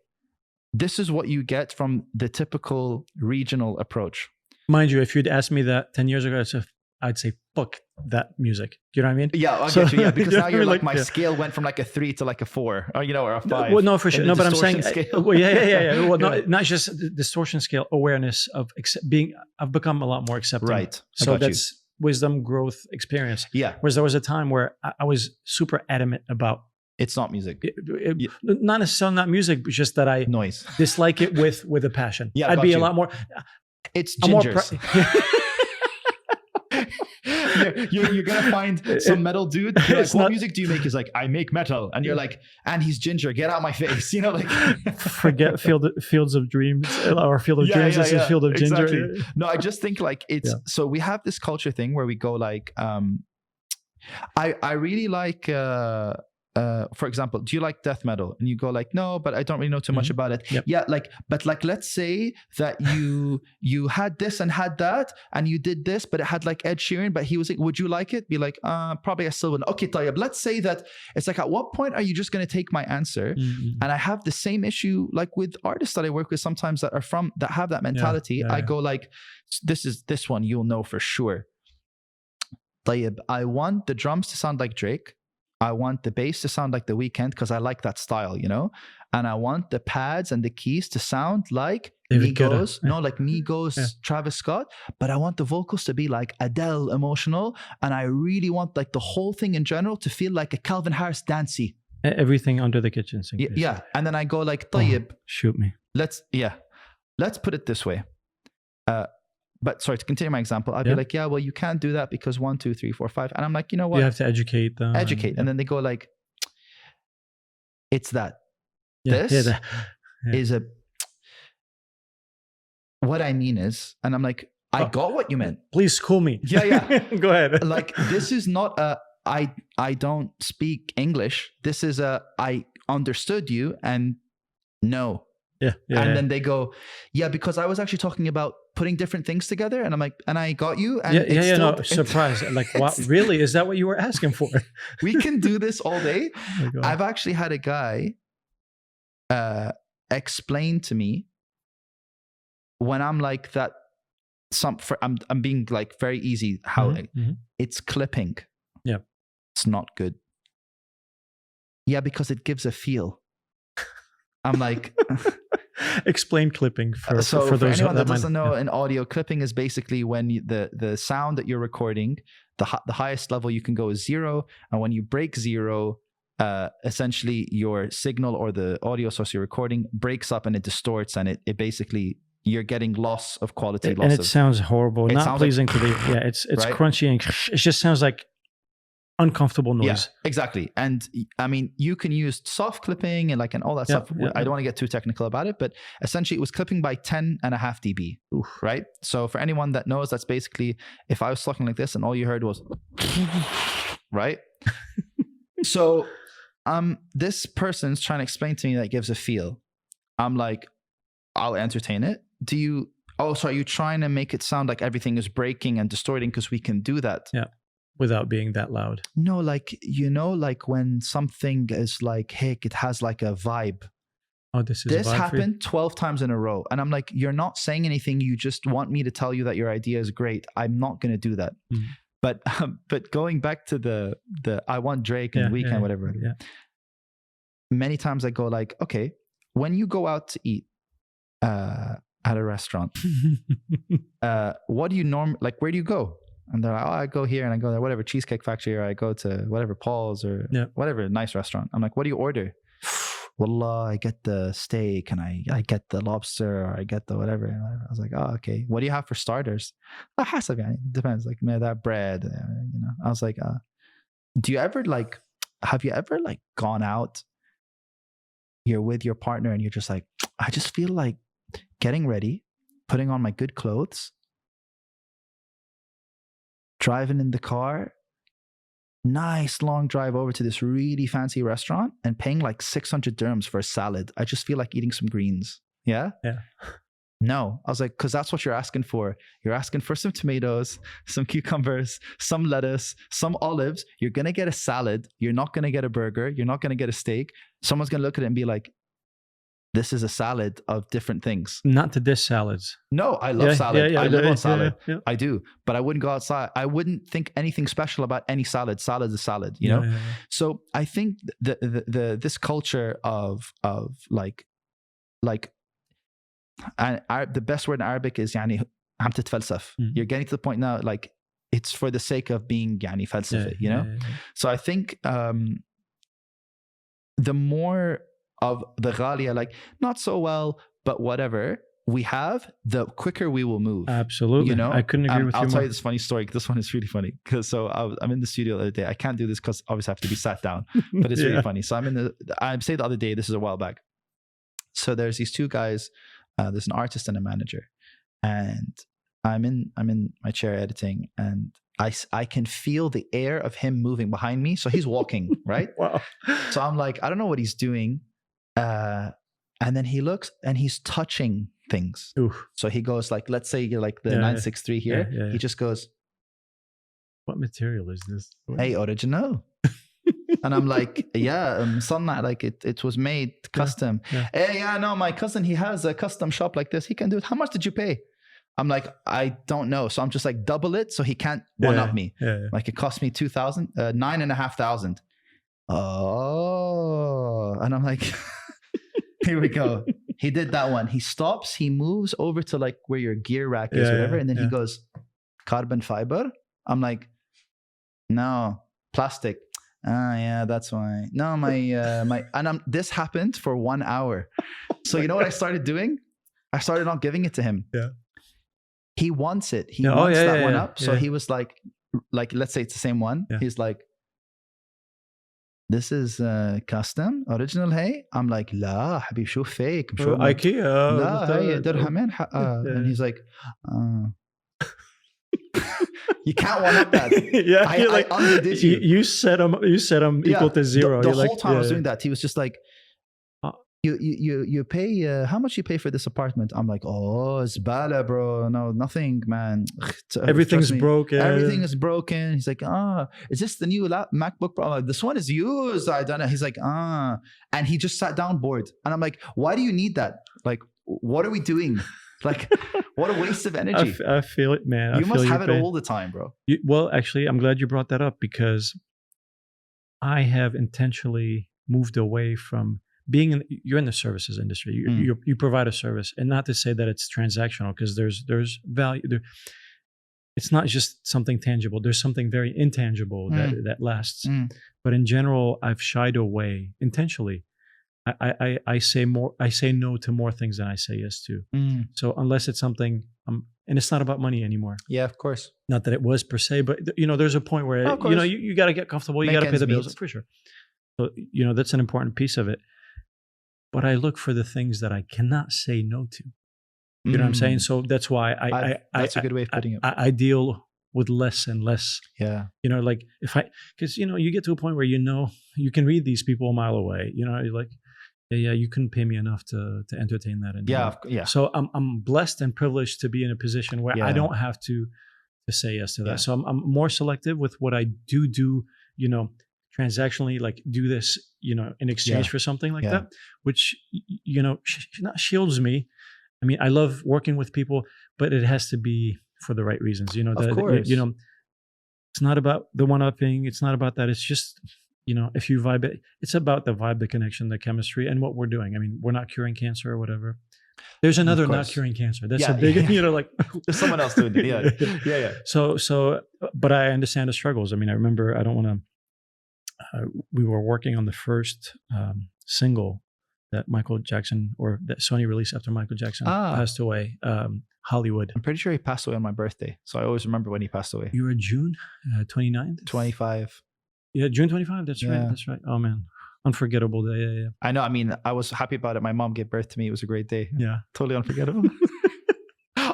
This is what you get from the typical regional approach. Mind you, if you'd asked me that 10 years ago, I'd say, fuck that music. Do you know what I mean? Yeah, I get you. Yeah, because now you're like, my scale went from like a 3 to like a 4, or, or a 5. Well, no, for sure. No, but I'm saying, well, yeah. Well, Yeah. not just distortion scale, awareness of I've become a lot more accepting. Right. So that's wisdom, growth, experience. Yeah. Whereas there was a time where I was super adamant about it's not music. Not necessarily not music, but just that I noise dislike it with a passion. Yeah, I'd be a lot more. It's gingers. You're gonna find some metal dude. You're like, what music do you make? He's like, I make metal, and you're like, and he's ginger. Get out my face, like. Forget Fields of Dreams or Field of Dreams. This is Field of Ginger. Exactly. No, I just think like it's so we have this culture thing where we go like, I really like. For example, do you like death metal? And you go like, no, but I don't really know too much about it. Yep. Yeah, but let's say that you had this and had that, and you did this, but it had like Ed Sheeran, but he was like, would you like it? Be like, probably I still wouldn't. Okay, Tayyab, let's say that it's like, at what point are you just going to take my answer? Mm-hmm. And I have the same issue like with artists that I work with sometimes that have that mentality. I go like, this one you'll know for sure. Tayyab, I want the drums to sound like Drake. I want the bass to sound like The Weeknd because I like that style, and I want the pads and the keys to sound like Migos, like Migos, Travis Scott, but I want the vocals to be like Adele emotional, and I really want like the whole thing in general to feel like a Calvin Harris dancey. Everything under the kitchen sink. Yeah. And then I go like, Tayyib, shoot me. Let's put it this way. But sorry, to continue my example, I'd be like, yeah, well, you can't do that because 1, 2, 3, 4, 5. And I'm like, you know what? You have to educate them. And then they go like, it's that. This is what I mean is, and I'm like, I got what you meant. Please school me. Yeah. Go ahead. Like, this is not I don't speak English. This is I understood you and no. Yeah. And then they go, yeah, because I was actually talking about putting different things together, and I'm like, and I got you. And no, surprise! Like, what? Really? Is that what you were asking for? We can do this all day. Oh, I've actually had a guy explain to me when I'm like that. I'm being like very easy. How it's clipping. Yeah, it's not good. Yeah, because it gives a feel. I'm like. Explain clipping for those anyone that doesn't know. In audio, clipping is basically when the sound that you're recording, the highest level you can go is 0, and when you break 0, essentially your signal or the audio source you're recording breaks up and it distorts, and it basically you're getting loss of quality. And it sounds horrible, not pleasing to the it's right? Crunchy and it just sounds like uncomfortable noise. Yeah, exactly. And I mean, you can use soft clipping and all that stuff. I don't want to get too technical about it, but essentially it was clipping by 10.5 dB. Oof. Right? So for anyone that knows, that's basically if I was talking like this and all you heard was right? So this person's trying to explain to me that it gives a feel. I'm like, I'll entertain it. So are you trying to make it sound like everything is breaking and distorting because we can do that? Yeah. Without being that loud. No, like when something is like, hey, it has like a vibe. Oh, this happened 12 times in a row. And I'm like, you're not saying anything. You just want me to tell you that your idea is great. I'm not going to do that. Mm-hmm. But going back to the I want Drake and Weeknd, whatever. Yeah. Many times I go like, okay, when you go out to eat at a restaurant, what do you where do you go? And they're like, oh, I go here and I go there, whatever, Cheesecake Factory, or I go to whatever, Paul's or whatever nice restaurant. I'm like, what do you order? wallah, I get the steak and I get the lobster or I get the whatever. And whatever. I was like, oh, okay. What do you have for starters? Hasab, yani. It depends. Like, man, that bread, you know. I was like, do you ever like, have you ever like gone out, you're with your partner and you're just like, I just feel like getting ready, putting on my good clothes, driving in the car, nice long drive over to this really fancy restaurant and paying like 600 dirhams for a salad. I just feel like eating some greens. Yeah. No, I was like, because that's what you're asking for. You're asking for some tomatoes, some cucumbers, some lettuce, some olives. You're going to get a salad. You're not going to get a burger. You're not going to get a steak. Someone's going to look at it and be like, this is a salad of different things. Not to dish salads. No, I love salad. I live on salad. Yeah. I do. But I wouldn't go outside. I wouldn't think anything special about any salad. Salad is a salad, you know? Yeah. So I think this culture of and the best word in Arabic is يعني عم تتفلسف. You're getting to the point now, like it's for the sake of being يعني فلسفة, you know? Yeah. So I think the more of the ghalia, like not so well, but whatever we have, the quicker we will move. Absolutely. You know, I couldn't agree with you more. I'll tell you this funny story. This one is really funny. Because I'm in the studio the other day. I can't do this because obviously I have to be sat down, but it's really funny. So I say the other day, this is a while back. So there's these two guys, there's an artist and a manager, and I'm in my chair editing, and I can feel the air of him moving behind me. So he's walking, right? Wow. So I'm like, I don't know what he's doing. And then he looks and he's touching things. Oof. So he goes like, let's say you're like the 963 here. Yeah. He just goes, what material is this? Hey, original. And I'm like, Sonna, like it was made custom. Hey, no, my cousin, he has a custom shop like this. He can do it. How much did you pay? I'm like, I don't know. So I'm just like, double it so he can't one up me. Like it cost me 9,500. Oh, and I'm like, here we go. He did that one. He stops, he moves over to like where your gear rack is, whatever. And then he goes, carbon fiber. I'm like, no, plastic. Yeah, that's why. No, and this happened for 1 hour. So you know what I started doing? I started not giving it to him. Yeah. He wants it. He wants that one up. So he was like, let's say it's the same one. Yeah. He's like, this is custom, original, hey? I'm like, لا حبيب شو fake. IKEA. لا هي درهمين حقها. And he's like, you can't one up that. I underdid you. You set him equal to zero. The whole time I was doing that, he was just like, you pay, how much you pay for this apartment? I'm like, oh, it's bala, bro. No, nothing, man. Everything's broken. Everything is broken. He's like, is this the new MacBook Pro? I'm like, this one is used. I don't know. He's like, and he just sat down bored. And I'm like, why do you need that? Like, what are we doing? Like, what a waste of energy. I feel it, man. You must have it all the time, bro. Well, actually, I'm glad you brought that up because I have intentionally moved away from you're in the services industry. You provide a service, and not to say that it's transactional because there's value there. It's not just something tangible. There's something very intangible that lasts. But in general, I've shied away intentionally. I say no to more things than I say yes to. So unless it's something, and it's not about money anymore. Yeah, of course. Not that it was per se, but there's a point where you got to get comfortable. You got to pay the bills for sure. So that's an important piece of it. But I look for the things that I cannot say no to. You know what I'm saying? So that's why that's a good way of putting it. I deal with less and less. Yeah. Like because you get to a point where you can read these people a mile away. You're like, yeah, you couldn't pay me enough to entertain that anymore. Yeah. So I'm blessed and privileged to be in a position where I don't have to say yes to that. Yeah. So I'm more selective with what I do. Transactionally, like do this, in exchange for something like that, which, not shields me. I mean, I love working with people, but it has to be for the right reasons. Of course. It's not about the one-upping. It's not about that. It's just, if you vibe it, it's about the vibe, the connection, the chemistry, and what we're doing. I mean, we're not curing cancer or whatever. There's another not curing cancer. That's a big, like there's someone else doing it. Yeah. So, but I understand the struggles. I mean, I remember, I don't want to, we were working on the first single that Michael Jackson, or that Sony released after Michael Jackson passed away. Hollywood. I'm pretty sure he passed away on my birthday, so I always remember when he passed away. You were June 29th? 25. Yeah, June 25. That's right. That's right. Oh man, unforgettable day. Yeah. I know. I mean, I was happy about it. My mom gave birth to me. It was a great day. Yeah, totally unforgettable.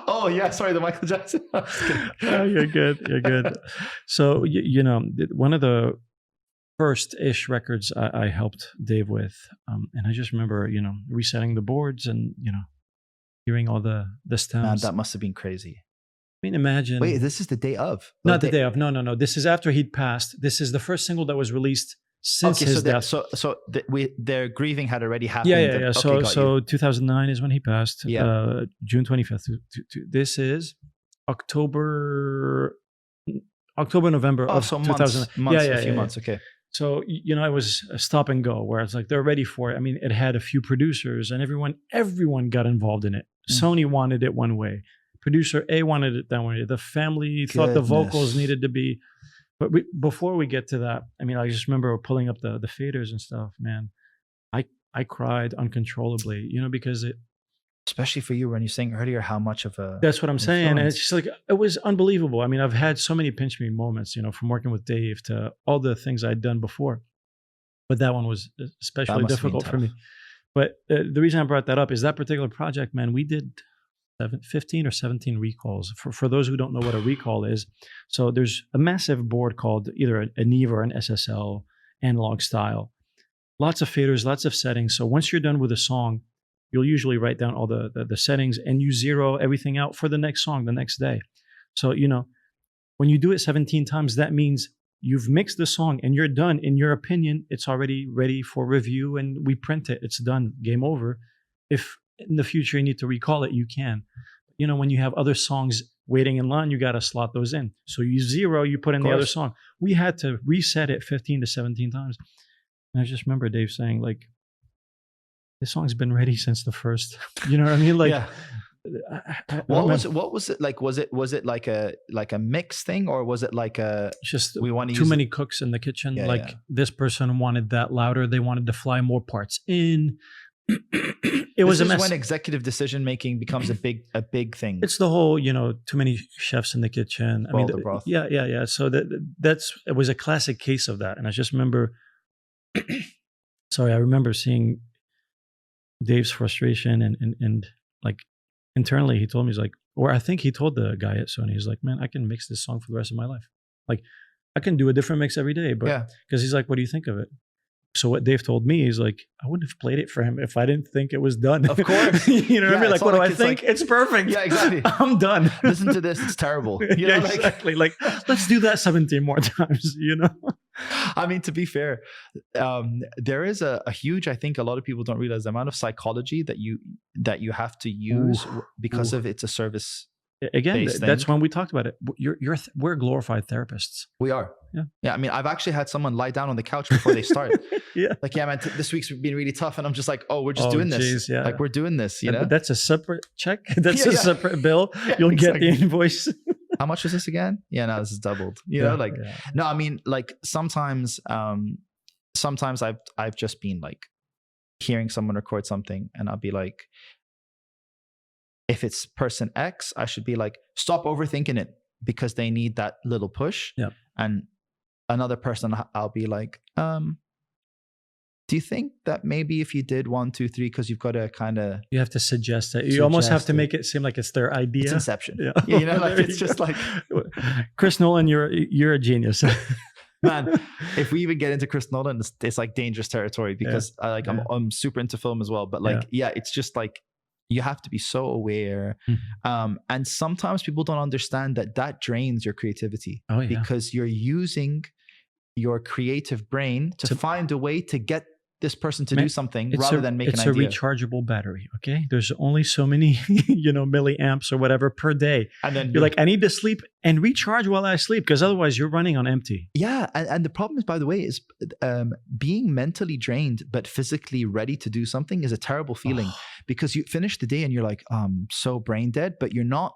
Oh yeah, sorry, the Michael Jackson. Oh, you're good. You're good. So you know, one of the first-ish records I helped Dave with, and I just remember, you know, resetting the boards and, you know, hearing all the stems. Man, that must have been crazy. I mean, imagine. Wait, this is the day of? Not the day of. No. This is after he'd passed. This is the first single that was released since his death. So their grieving had already happened. Yeah. Okay, so 2009 is when he passed. Yeah. June 25th. This is October, November of 2000. Months, a few months. Okay. So, you know, it was a stop and go where it's like they're ready for it. I mean, it had a few producers and everyone got involved in it. Sony wanted it one way. Producer A wanted it that way. The family thought the vocals needed to be. But before we get to that, I mean, I just remember pulling up the faders and stuff, man. I cried uncontrollably, you know, because it. Especially for you when you're saying earlier how much of a. That's what I'm saying. And it's just like, it was unbelievable. I mean, I've had so many pinch me moments, you know, from working with Dave to all the things I'd done before. But that one was especially difficult for me. But the reason I brought that up is that particular project, man, we did 15 or 17 recalls. For those who don't know what a recall is, so there's a massive board called either a Neve or an SSL analog style. Lots of faders, lots of settings. So once you're done with a song, you'll usually write down all the settings and you zero everything out for the next song the next day. So, you know, when you do it 17 times, that means you've mixed the song and you're done. In your opinion, it's already ready for review and we print it. It's done. Game over. If in the future you need to recall it, you can. You know, when you have other songs waiting in line, you got to slot those in. So you zero, you put in the other song. We had to reset it 15 to 17 times. And I just remember Dave saying, like, this song's been ready since the first. You know what I mean? Like, what was it like? Was it like a mix thing, or was it like a just we want to too many cooks in the kitchen? This person wanted that louder. They wanted to fly more parts in. It was a mess. When executive decision making becomes a big thing. It's the whole, you know, too many chefs in the kitchen. I mean, the broth. Yeah. So it was a classic case of that. And I just remember, I remember seeing Dave's frustration and like internally he told me, he's like, or I think he told the guy at Sony, he's like, man, I can mix this song for the rest of my life. Like I can do a different mix every day, but because he's like, what do you think of it? So what Dave told me is like, I wouldn't have played it for him if I didn't think it was done. Of course. You know what I mean? Like, what do I think? Like, it's perfect. Yeah, exactly. I'm done. Listen to this. It's terrible. You know, exactly. Like, let's do that 17 more times, you know? I mean, to be fair, there is a huge, I think a lot of people don't realize the amount of psychology that you have to use because of it's a service. Again, that's when we talked about it. We're glorified therapists. We are. Yeah. I mean, I've actually had someone lie down on the couch before they start. Like, yeah, man, this week's been really tough. And I'm just like, we're just doing this. Geez, yeah. Like, we're doing this, you know? But that's a separate check. That's a separate bill. You'll get the invoice. How much is this again? Yeah, no, this is doubled. You know, like, no, I mean, like sometimes I've just been like hearing someone record something and I'll be like, if it's person X, I should be like, stop overthinking it because they need that little push. Yeah. And another person, I'll be like, do you think that maybe if you did 1, 2, 3, because you've got to kind of... You have to suggest it. You almost have to make it seem like it's their idea. It's Inception. Yeah. You know, like it's just like... Chris Nolan, you're a genius. Man, if we even get into Chris Nolan, it's like dangerous territory because I'm super into film as well. But like, it's just like, you have to be so aware. And sometimes people don't understand that drains your creativity because you're using your creative brain to find a way to get this person to do something rather than make an idea. It's a rechargeable battery, okay? There's only so many, milliamps or whatever per day. And then you're like, I need to sleep and recharge while I sleep because otherwise you're running on empty. Yeah. And the problem is, by the way, is being mentally drained but physically ready to do something is a terrible feeling because you finish the day and you're like, so brain dead, but you're not.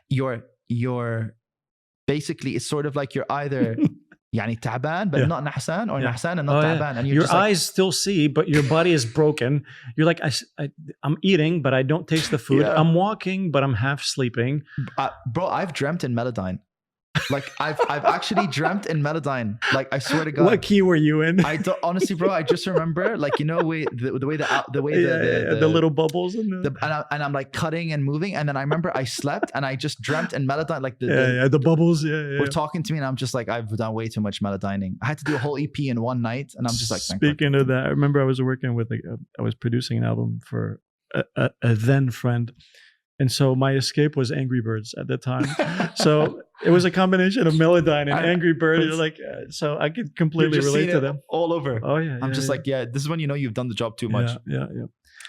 You're basically, it's sort of like you're either... يعني تعبان, but not نحسان, or نحسان and not تعبان. And your eyes still see, but your body is broken. You're like, I'm eating, but I don't taste the food. I'm walking, but I'm half sleeping. Bro, I've dreamt in Melodyne. Like I've actually dreamt in Melodyne. Like I swear to God. What key were you in? I don't, honestly, bro. I just remember, like, you know, the way the little bubbles in and I'm like cutting and moving, and then I remember I slept and I just dreamt in Melodyne, like the bubbles. Were talking to me, and I'm just like, I've done way too much Melodyning. I had to do a whole EP in one night, and I'm just like. Speaking of that, I remember I was working with I was producing an album for a then friend. And so my escape was Angry Birds at the time. So it was a combination of Melodyne and Angry Birds. Like, so I could completely relate to them. All over. Oh yeah. I'm just like, this is when you know you've done the job too much. Yeah.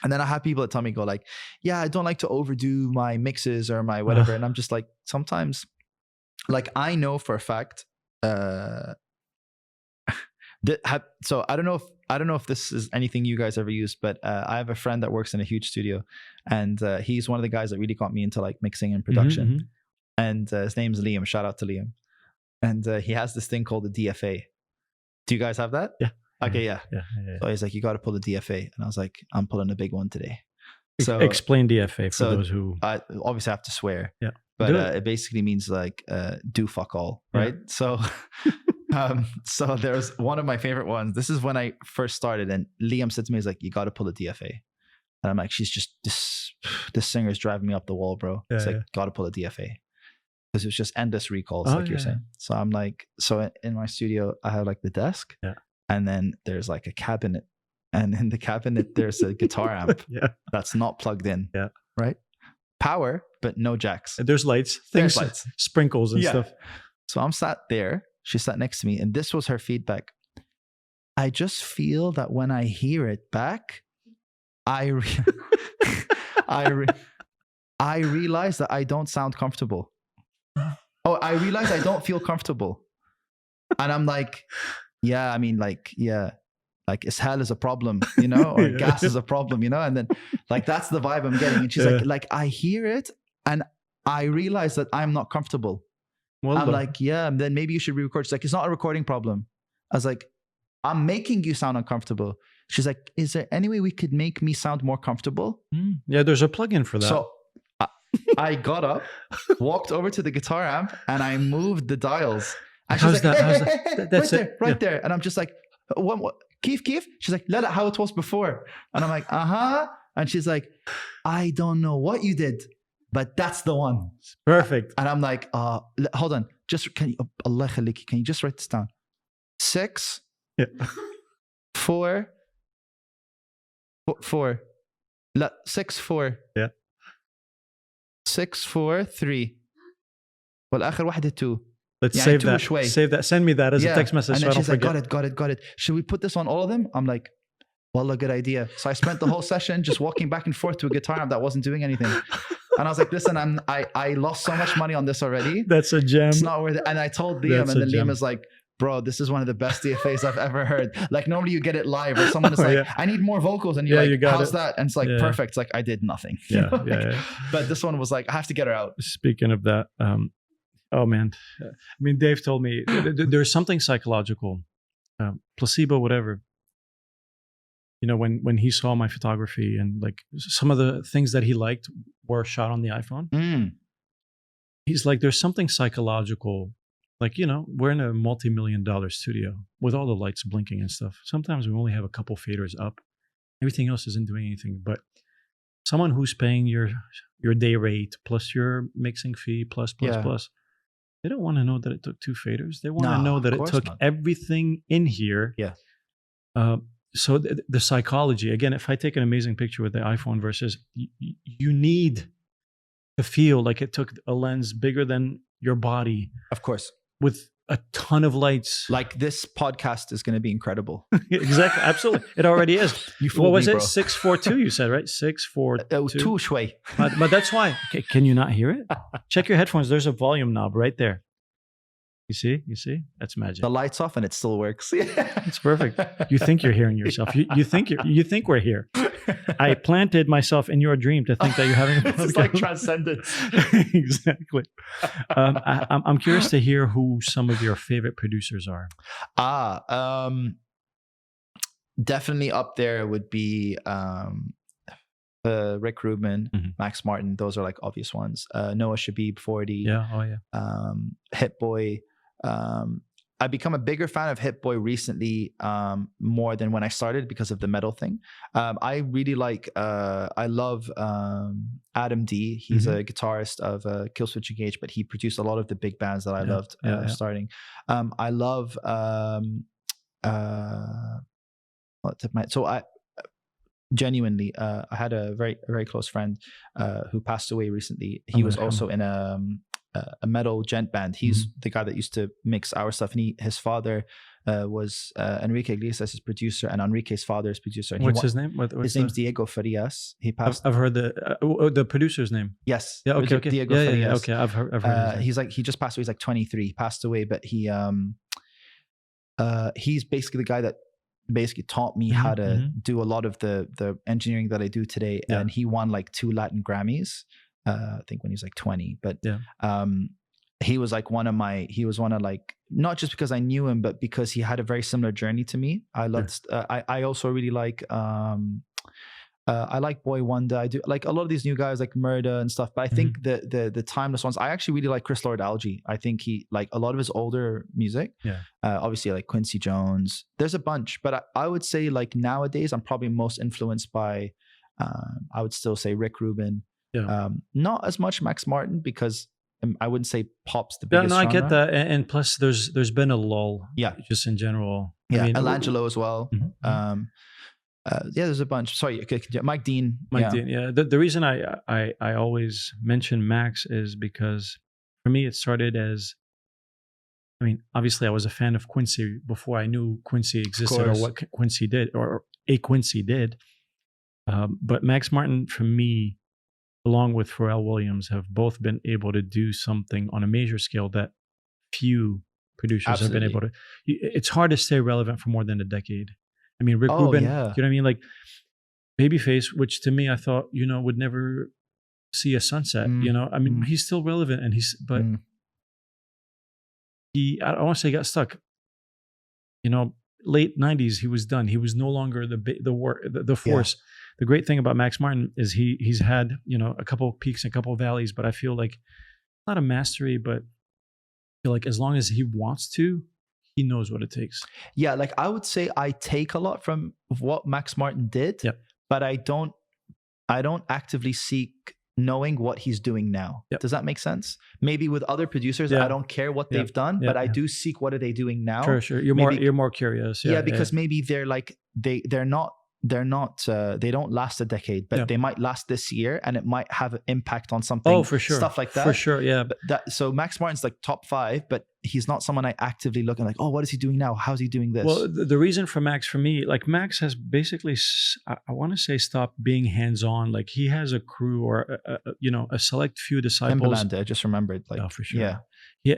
And then I have people that tell me, go like, yeah, I don't like to overdo my mixes or my whatever. And I'm just like, sometimes, like I know for a fact, so I don't know if this is anything you guys ever use, but I have a friend that works in a huge studio, and he's one of the guys that really got me into like mixing and production. Mm-hmm. And his name's Liam. Shout out to Liam. And he has this thing called the DFA. Do you guys have that? Yeah. Okay. Yeah. So he's like, you got to pull the DFA, and I was like, I'm pulling a big one today. So explain DFA for those who. I obviously have to swear. Yeah. But it basically means like do fuck all, right? Yeah. So there's one of my favorite ones. This is when I first started, and Liam said to me, he's like, you got to pull a DFA. And I'm like, she's just, this singer is driving me up the wall, bro. It's like, got to pull a DFA. Because it was just endless recalls, like you're saying. So I'm like, so in my studio, I have like the desk, and then there's like a cabinet. And in the cabinet, there's a guitar amp that's not plugged in. Yeah. Right? Power, but no jacks. There's lights, sprinkles and stuff. So I'm sat there. She sat next to me, and this was her feedback. I just feel that when I hear it back, I realize that I don't sound comfortable. Oh, I realize I don't feel comfortable. And I'm like, yeah, I mean, like, yeah. Like hell is a problem, you know, or gas is a problem, you know, and then like that's the vibe I'm getting. And she's like I hear it and I realize that I'm not comfortable. Well, I'm like, yeah, and then maybe you should re-record. She's like, it's not a recording problem. I was like, I'm making you sound uncomfortable. She's like, is there any way we could make me sound more comfortable? Yeah, there's a plugin for that. So I got up, walked over to the guitar amp, and I moved the dials. And she's like, that's right there. And I'm just like, what? Keef? She's like, Lala, how it was before. And I'm like, And she's like, I don't know what you did, but that's the one. Perfect. And I'm like, hold on. Just can you just write this down? 6, 4, 6 4. Yeah. 6 4 3. والآخر واحدة 2. Let's save that. Save that. Send me that as a text message. And then so she's like, got it. Should we put this on all of them? I'm like, wallah, good idea. So I spent the whole session just walking back and forth to a guitar amp that wasn't doing anything. And I was like, listen, I lost so much money on this already. That's a gem. It's not worth it. And I told Liam, and then Liam is like, bro, this is one of the best DFAs I've ever heard. Like normally you get it live, or someone is like, I need more vocals, and you're like, how's that? And it's like, perfect. It's like, I did nothing. But this one was like, I have to get her out. Speaking of that, oh man, I mean, Dave told me there's something psychological, placebo, whatever. You know, when he saw my photography and like some of the things that he liked were shot on the iPhone. He's like, there's something psychological. Like, you know, we're in a multi-million-dollar studio with all the lights blinking and stuff. Sometimes we only have a couple faders up. Everything else isn't doing anything. But someone who's paying your day rate plus your mixing fee plus, they don't want to know that it took 2 faders. They want to know that it took everything in here. Yeah. So the psychology, again, if I take an amazing picture with the iPhone versus you need to feel like it took a lens bigger than your body. Of course. With a ton of lights. Like this podcast is going to be incredible. Exactly. Absolutely. It already is. What was it? 642 you said, right? 642. 2 shui. But that's why. Okay, can you not hear it? Check your headphones. There's a volume knob right there. You see? That's magic. The light's off and it still works. It's perfect. You think you're hearing yourself. You think we're here. I planted myself in your dream to think that you're having a podcast. It's like transcendence. Exactly. I'm curious to hear who some of your favorite producers are. Definitely up there would be Rick Rubin, Max Martin. Those are like obvious ones. Noah Shabib, 40. Yeah. Oh yeah. Hit Boy. I've become a bigger fan of Hit Boy recently, more than when I started because of the metal thing. I really like, I love Adam D. He's a guitarist of Killswitch Engage, but he produced a lot of the big bands that I loved starting. I love, so I genuinely, I had a very close friend who passed away recently. He was also in a metal gent band. He's the guy that used to mix our stuff, and his father was Enrique Iglesias' producer, and Enrique's father's producer. And what's his name? His name's Diego Farias. He passed. I've heard the producer's name. Yes. Yeah. Okay. Diego Farias. Yeah, okay. I've heard. He just passed away. He's like 23. He passed away, but he's basically the guy that basically taught me how to do a lot of the engineering that I do today. Yeah. And he won like 2 Latin Grammys, I think when he was like 20. But he was like one of like, not just because I knew him, but because he had a very similar journey to me. I loved, I also really like, I like Boy Wonder. I do like a lot of these new guys like Murder and stuff, but I think the timeless ones, I actually really like Chris Lord Alge. I think he, like a lot of his older music, obviously like Quincy Jones, there's a bunch, but I would say like nowadays I'm probably most influenced by, I would still say Rick Rubin. Not as much Max Martin, because I wouldn't say pop's the biggest genre. I get that, and plus there's been a lull. Just in general. I mean, Elangelo as well. There's a bunch. Sorry, Mike Dean. Dean. Yeah. The reason I always mention Max is because for me it started as, I mean, obviously I was a fan of Quincy before I knew Quincy existed or what Quincy did or a Quincy did. But Max Martin for me, along with Pharrell Williams, have both been able to do something on a major scale that few producers have been able to. It's hard to stay relevant for more than a decade. I mean, Rick Rubin, you know what I mean? Like Babyface, which to me, I thought, would never see a sunset, I mean, he's still relevant and but I don't want to say he got stuck, late 90s, he was done. He was no longer the force. The great thing about Max Martin is he's had, a couple of peaks and a couple of valleys, but I feel like not a mastery, but I feel like as long as he wants to, he knows what it takes. Yeah, like I would say I take a lot from what Max Martin did, but I don't actively seek knowing what he's doing now. Does that make sense? Maybe with other producers, I don't care what they've done, but I do seek what are they doing now. Sure. You're more curious. Because maybe they're like they don't last a decade, but they might last this year, and it might have an impact on something. Oh, for sure, stuff like that. For sure, yeah. But so Max Martin's like top 5, but he's not someone I actively look and like, oh, what is he doing now? How's he doing this? Well, the reason for Max, for me, like Max has basically, I want to say, stopped being hands-on. Like he has a crew or a select few disciples. Timbaland, I just remembered. Like, oh, for sure. Yeah.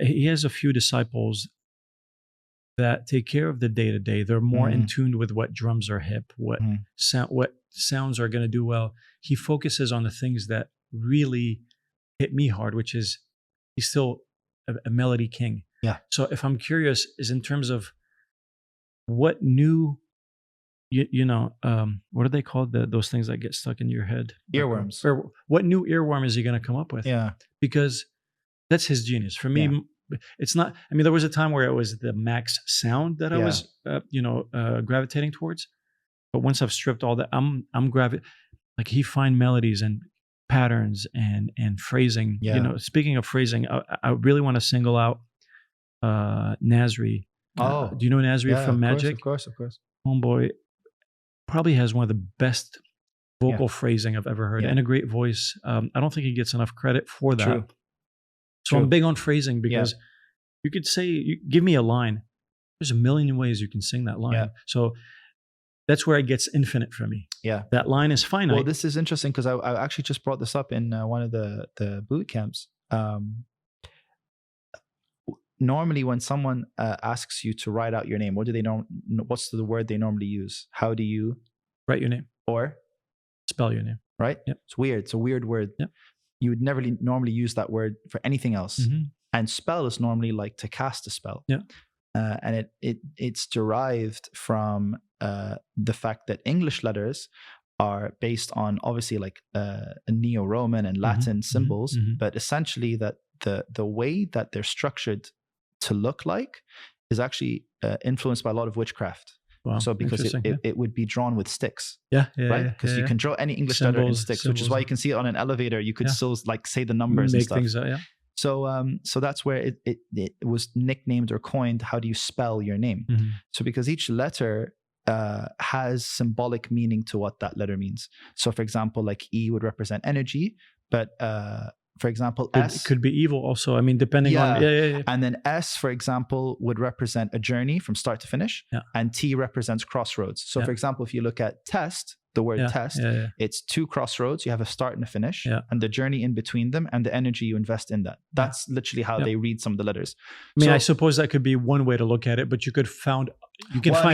He has a few disciples that take care of the day-to-day. They're more in tune with what drums are hip, what sounds are going to do well. He focuses on the things that really hit me hard, which is he's still a melody king. Yeah. So if I'm curious, is in terms of what new, what are they called? Those things that get stuck in your head? Earworms. Or what new earworm is he going to come up with? Yeah. Because that's his genius. For me, it's not, I mean, there was a time where it was the Max sound that I was, gravitating towards. But once I've stripped all that, I'm like he find melodies and patterns and phrasing. Speaking of phrasing, I really want to single out Nasri. Do you know Nasri from Magic? Of course. Homeboy probably has one of the best vocal phrasing I've ever heard, and a great voice. I don't think he gets enough credit for that. True. So I'm big on phrasing because you could say, give me a line. There's a million ways you can sing that line. Yeah. So that's where it gets infinite for me. Yeah. That line is finite. Well, this is interesting because I actually just brought this up in one of the boot camps. Normally when someone asks you to write out your name, what's the word they normally use? How do you write your name? Or Spell your name. right? Yep. It's weird. It's a weird word. Yep. You would never normally use that word for anything else. Mm-hmm. And spell is normally like to cast a spell. Yeah. And it's derived from the fact that English letters are based on obviously like Neo-Roman and Latin symbols, but essentially that the way that they're structured to look like is actually influenced by a lot of witchcraft. Wow. So because it would be drawn with sticks, right? Because you can draw any English letter in sticks, which is why you can see it on an elevator. You could still like say the numbers and stuff. Things out, yeah. So that's where it was nicknamed or coined. How do you spell your name? So because each letter has symbolic meaning to what that letter means. So for example, like E would represent energy, but for example, S could be evil also. I mean, depending on And then S, for example, would represent a journey from start to finish, and T represents crossroads. So for example, if you look at test, the word test, it's two crossroads. You have a start and a finish, and the journey in between them, and the energy you invest in that. That's literally how they read some of the letters. I mean, I suppose that could be one way to look at it, but you can find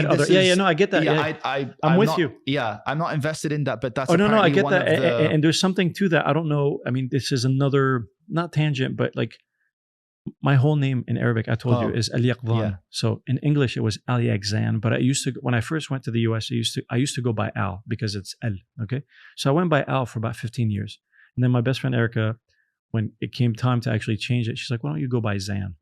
other. No, I get that. I'm with you. Yeah, I'm not invested in that, but that's no, I get that. And there's something to that. I don't know. I mean, this is another not tangent, but like my whole name in Arabic, I told you, is Ali Yaqzan. Yeah. So in English, it was Ali Yaqzan. But when I first went to the US, I used to go by Al because it's Al. Okay. So I went by Al for about 15 years. And then my best friend Erica, when it came time to actually change it, she's like, why don't you go by Zan?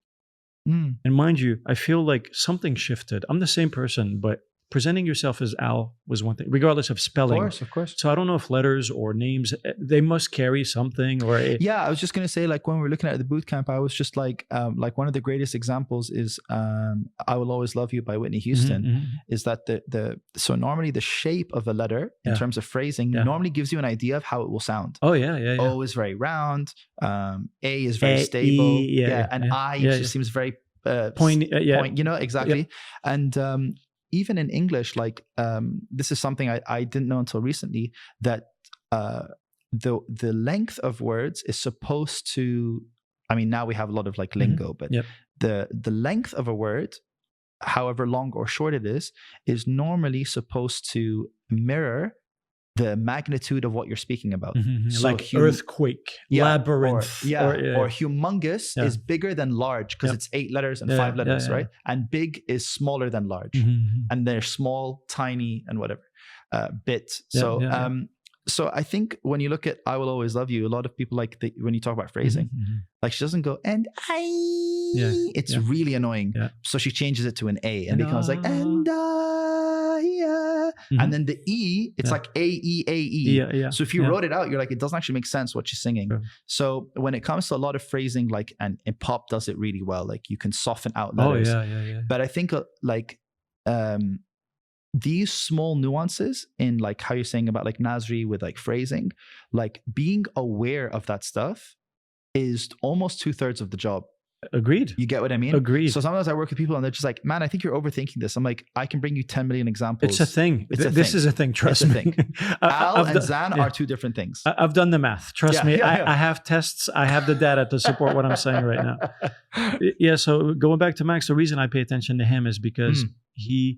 And mind you, I feel like something shifted. I'm the same person, but presenting yourself as Al was one thing, regardless of spelling. Of course. So I don't know if letters or names, they must carry something or... I was just going to say, like when we were looking at the boot camp, I was just like one of the greatest examples is I Will Always Love You by Whitney Houston, is that so normally the shape of a letter in terms of phrasing normally gives you an idea of how it will sound. Oh, yeah. O is very round. A is very stable. And I just seems very... point, exactly. Yep. And... even in English, like this is something I didn't know until recently, that the length of words is supposed to, I mean, now we have a lot of like lingo, but the length of a word, however long or short it is normally supposed to mirror the magnitude of what you're speaking about. So like earthquake, labyrinth. Or humongous is bigger than large because it's 8 letters and 5 letters, right? And big is smaller than large. And they're small, tiny, and whatever, bit. So I think when you look at I Will Always Love You, a lot of people when you talk about phrasing, like she doesn't go, and I, it's really annoying. So she changes it to an A and becomes like, and and then the E, it's like A-E-A-E. So if you wrote it out, you're like, it doesn't actually make sense what she's singing. So when it comes to a lot of phrasing, like, and pop does it really well, like you can soften out letters. But I think these small nuances in like how you're saying about like Nasri with like phrasing, like being aware of that stuff is almost 2/3 of the job. Agreed. You get what I mean? Agreed. So sometimes I work with people and they're just like, man, I think you're overthinking this. I'm like, I can bring you 10 million examples. It's a thing. This is a thing. Trust me. Al and Zan are two different things. I've done the math. Trust me. I have tests. I have the data to support what I'm saying right now. So going back to Max, the reason I pay attention to him is because he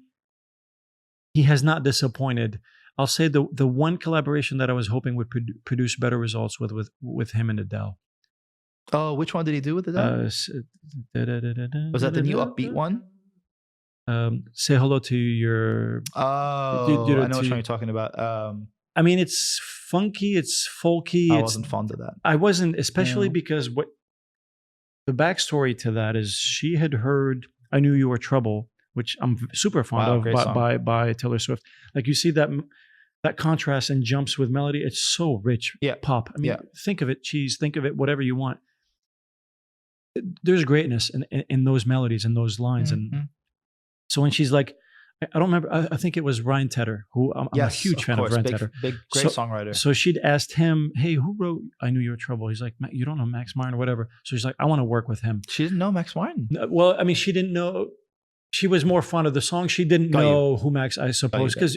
has not disappointed. I'll say the one collaboration that I was hoping would produce better results with him and Adele. Oh, which one did he do with Adele? Was that the new upbeat one? Say hello to your... Oh, I know which one you're talking about. I mean, it's funky, it's folky. I wasn't fond of that. I wasn't, especially because the backstory to that is she had heard I Knew You Were Trouble, which I'm super fond of by Taylor Swift. Like you see that contrast and jumps with melody. It's so rich. Pop. I mean, think of it cheese, think of it whatever you want. There's greatness in those melodies and those lines. And so when she's like, I don't remember, I think it was Ryan Tedder, who I'm a huge fan of Ryan Tedder. Great songwriter. So she'd asked him, hey, who wrote I Knew You Were Trouble? He's like, you don't know Max Martin or whatever. So she's like, I want to work with him. She didn't know Max Martin. Well, I mean, she didn't know. She was more fond of the song. She didn't know who Max, I suppose, because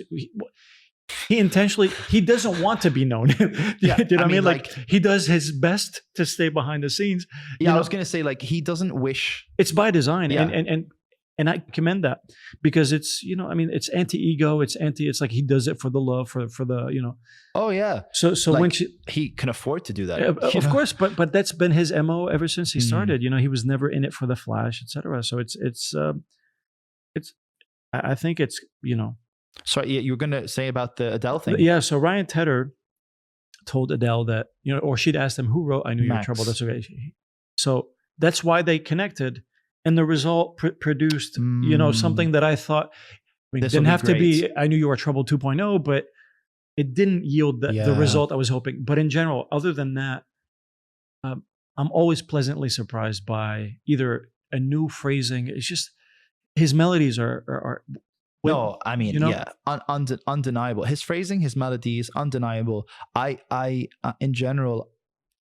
he intentionally, he doesn't want to be known. Do you know what I mean? Like he does his best to stay behind the scenes. I was going to say, like, he doesn't wish. It's by design. And And I commend that because it's, I mean, it's anti-ego, it's like he does it for the love, for the. Oh yeah. So like, when he can afford to do that. Of course, but that's been his MO ever since he started. He was never in it for the flash, etc. So it's I think it's, Sorry, you were going to say about the Adele thing. Yeah. So Ryan Tedder told Adele that, or she'd asked him, who wrote I Knew You Were in Trouble? That's okay. So that's why they connected. And the result produced, something that I thought, it didn't have to be I Knew You Were Trouble 2.0, but it didn't yield the result I was hoping. But in general, other than that, I'm always pleasantly surprised by either a new phrasing. It's just his melodies are no, I mean, undeniable. His phrasing, his melodies, undeniable. I in general,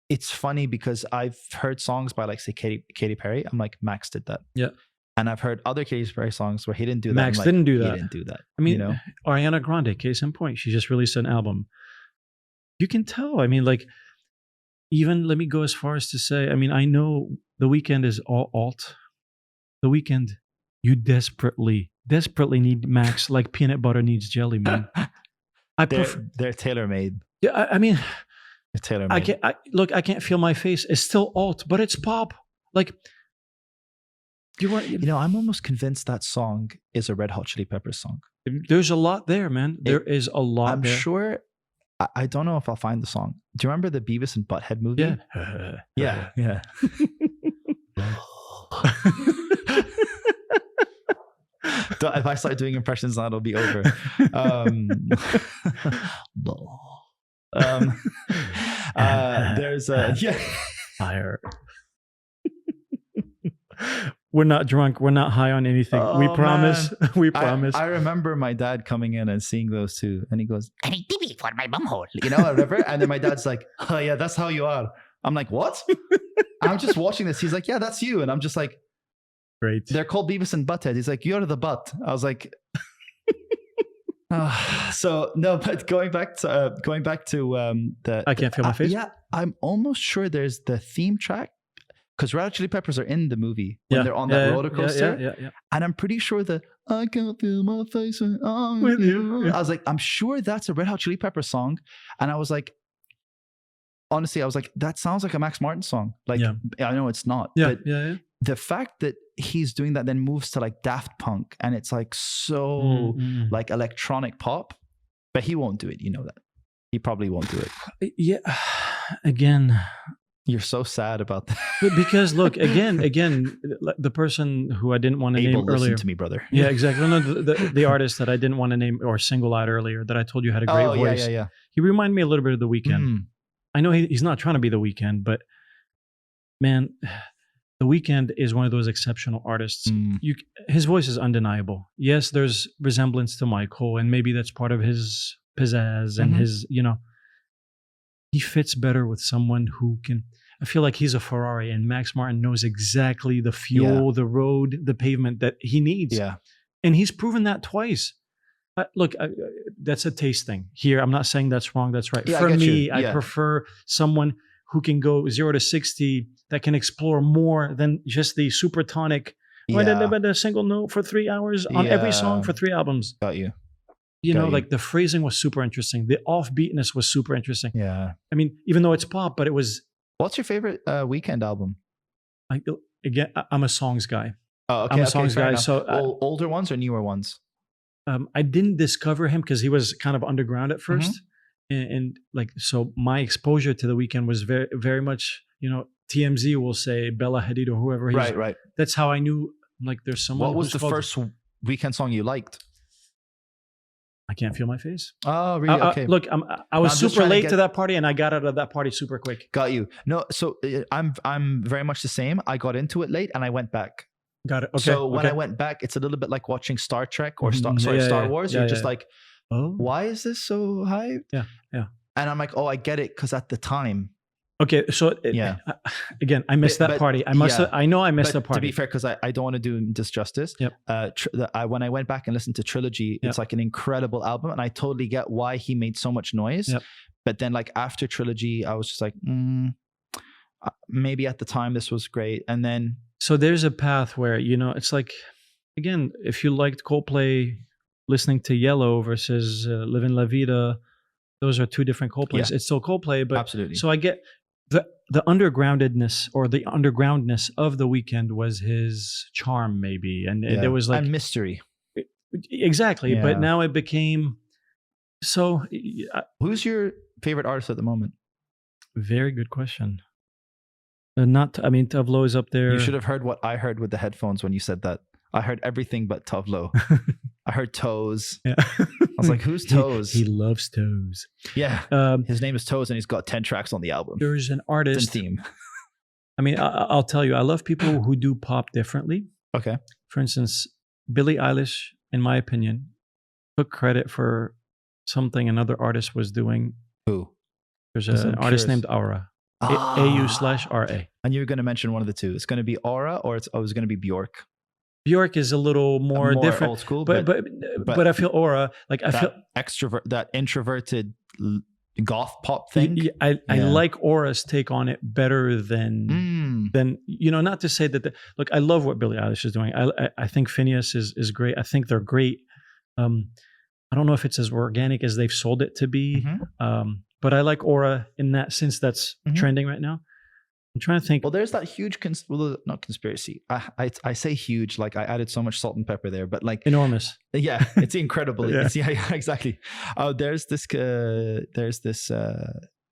it's funny because I've heard songs by like say Katy Perry. I'm like, Max did that. Yeah. And I've heard other Katy Perry songs where he didn't do that. Max didn't do that. He didn't do that. I mean, Ariana Grande, case in point, she just released an album. You can tell. I mean, like, even let me go as far as to say, I mean, I know The Weeknd is all alt. The Weeknd, you desperately need Max like peanut butter needs jelly, man. They're tailor-made. Yeah, I mean, they're tailor-made. I can't feel my face. It's still alt, but it's pop. Like, I'm almost convinced that song is a Red Hot Chili Peppers song. There's a lot there, man. There is a lot. I'm sure. I don't know if I'll find the song. Do you remember the Beavis and Butthead movie? Yeah. Yeah. If I start doing impressions, that'll be over. There's a fire. We're not drunk. We're not high on anything. We promise. Man. We promise. I remember my dad coming in and seeing those two, and he goes, "I need TV for my bumhole," whatever. And then my dad's like, "Oh yeah, that's how you are." I'm like, "What?" I'm just watching this. He's like, "Yeah, that's you," and I'm just like, "Great." They're called Beavis and Butthead. He's like, "You're the butt." I was like, so no, but going back to the I Can't Feel My Face. Yeah, I'm almost sure there's the theme track. Because Red Hot Chili Peppers are in the movie when they're on that roller coaster. Yeah. And I'm pretty sure I can't feel my face when I'm with you. I was like, I'm sure that's a Red Hot Chili Peppers song. And I was like, honestly, I was like, that sounds like a Max Martin song. Like, I know it's not. But the fact that he's doing that then moves to like Daft Punk and it's like so like electronic pop, but he won't do it. You know that. He probably won't do it. Yeah. Again, you're so sad about that. Because look, again, the person who I didn't want to name earlier. Listen to me, brother. Yeah, exactly. No, the artist that I didn't want to name or single out earlier that I told you had a great voice. Yeah. He reminded me a little bit of The Weeknd. I know he's not trying to be The Weeknd, but man, The Weeknd is one of those exceptional artists. His voice is undeniable. Yes, there's resemblance to Michael, and maybe that's part of his pizzazz and his, he fits better with someone who can. I feel like he's a Ferrari and Max Martin knows exactly the fuel, the road, the pavement that he needs. Yeah. And he's proven that twice. Look, that's a taste thing. Here, I'm not saying that's wrong, that's right. Yeah, For me, I prefer someone who can go 0 to 60, that can explore more than just the super tonic, a single note for 3 hours on every song for 3 albums. Got you. Like the phrasing was super interesting. The offbeatness was super interesting. Yeah. I mean, even though it's pop, but it was... What's your favorite Weeknd album? I'm a songs guy. Oh, okay. I'm a songs guy. Enough. So older ones or newer ones? I didn't discover him because he was kind of underground at first, and like so, my exposure to The Weeknd was very, very much. TMZ will say Bella Hadid or whoever. Right. That's how I knew. Like, there's someone. What was the first Weeknd song you liked? I Can't Feel My Face. Oh, really? Okay. Look, I was super late to that party, and I got out of that party super quick. Got you. No, so I'm very much the same. I got into it late, and I went back. Got it. Okay. So when I went back, it's a little bit like watching Star Trek or Star Wars. You're just like, why is this so hyped? Yeah. And I'm like, I get it, because at the time. Okay, so again, I missed that party. I know I missed the party. To be fair, because I don't want to do him disjustice. Yep. When I went back and listened to Trilogy, it's like an incredible album, and I totally get why he made so much noise. Yep. But then, like after Trilogy, I was just like, maybe at the time this was great, and then so there's a path where it's like again, if you liked Coldplay, listening to Yellow versus Livin' La Vida, those are two different Coldplays. Yeah. It's still Coldplay, but Absolutely. so I get the undergroundedness or the undergroundness of The Weeknd was his charm, maybe, and there was like and mystery. Exactly, Yeah. but now it became so. Who's your favorite artist at the moment? Very good question. I mean, Tableau is up there. You should have heard what I heard with the headphones when you said that. I heard everything but Tableau. I heard Toes. Yeah. I was like, who's Toes? He loves Toes. Yeah. His name is Toes and he's got 10 tracks on the album. There's an artist. theme. I mean, I'll tell you, I love people who do pop differently. Okay. For instance, Billie Eilish, in my opinion, took credit for something another artist was doing. Who? There's an artist named Aura. AU/RA. And you were going to mention one of the two. It's going to be Aura or it was going to be Bjork. Bjork is a little more different, old school, but I feel Aura, like I feel extrovert, that introverted goth pop thing. I like Aura's take on it better than not to say that. Look, I love what Billie Eilish is doing. I think Phineas is great. I think they're great. I don't know if it's as organic as they've sold it to be, but I like Aura in that sense. That's trending right now. I'm trying to think. Well, there's that huge, not conspiracy. I say huge, like I added so much salt and pepper there, but like enormous. Yeah, it's incredible. Yeah. Yeah, exactly. There's this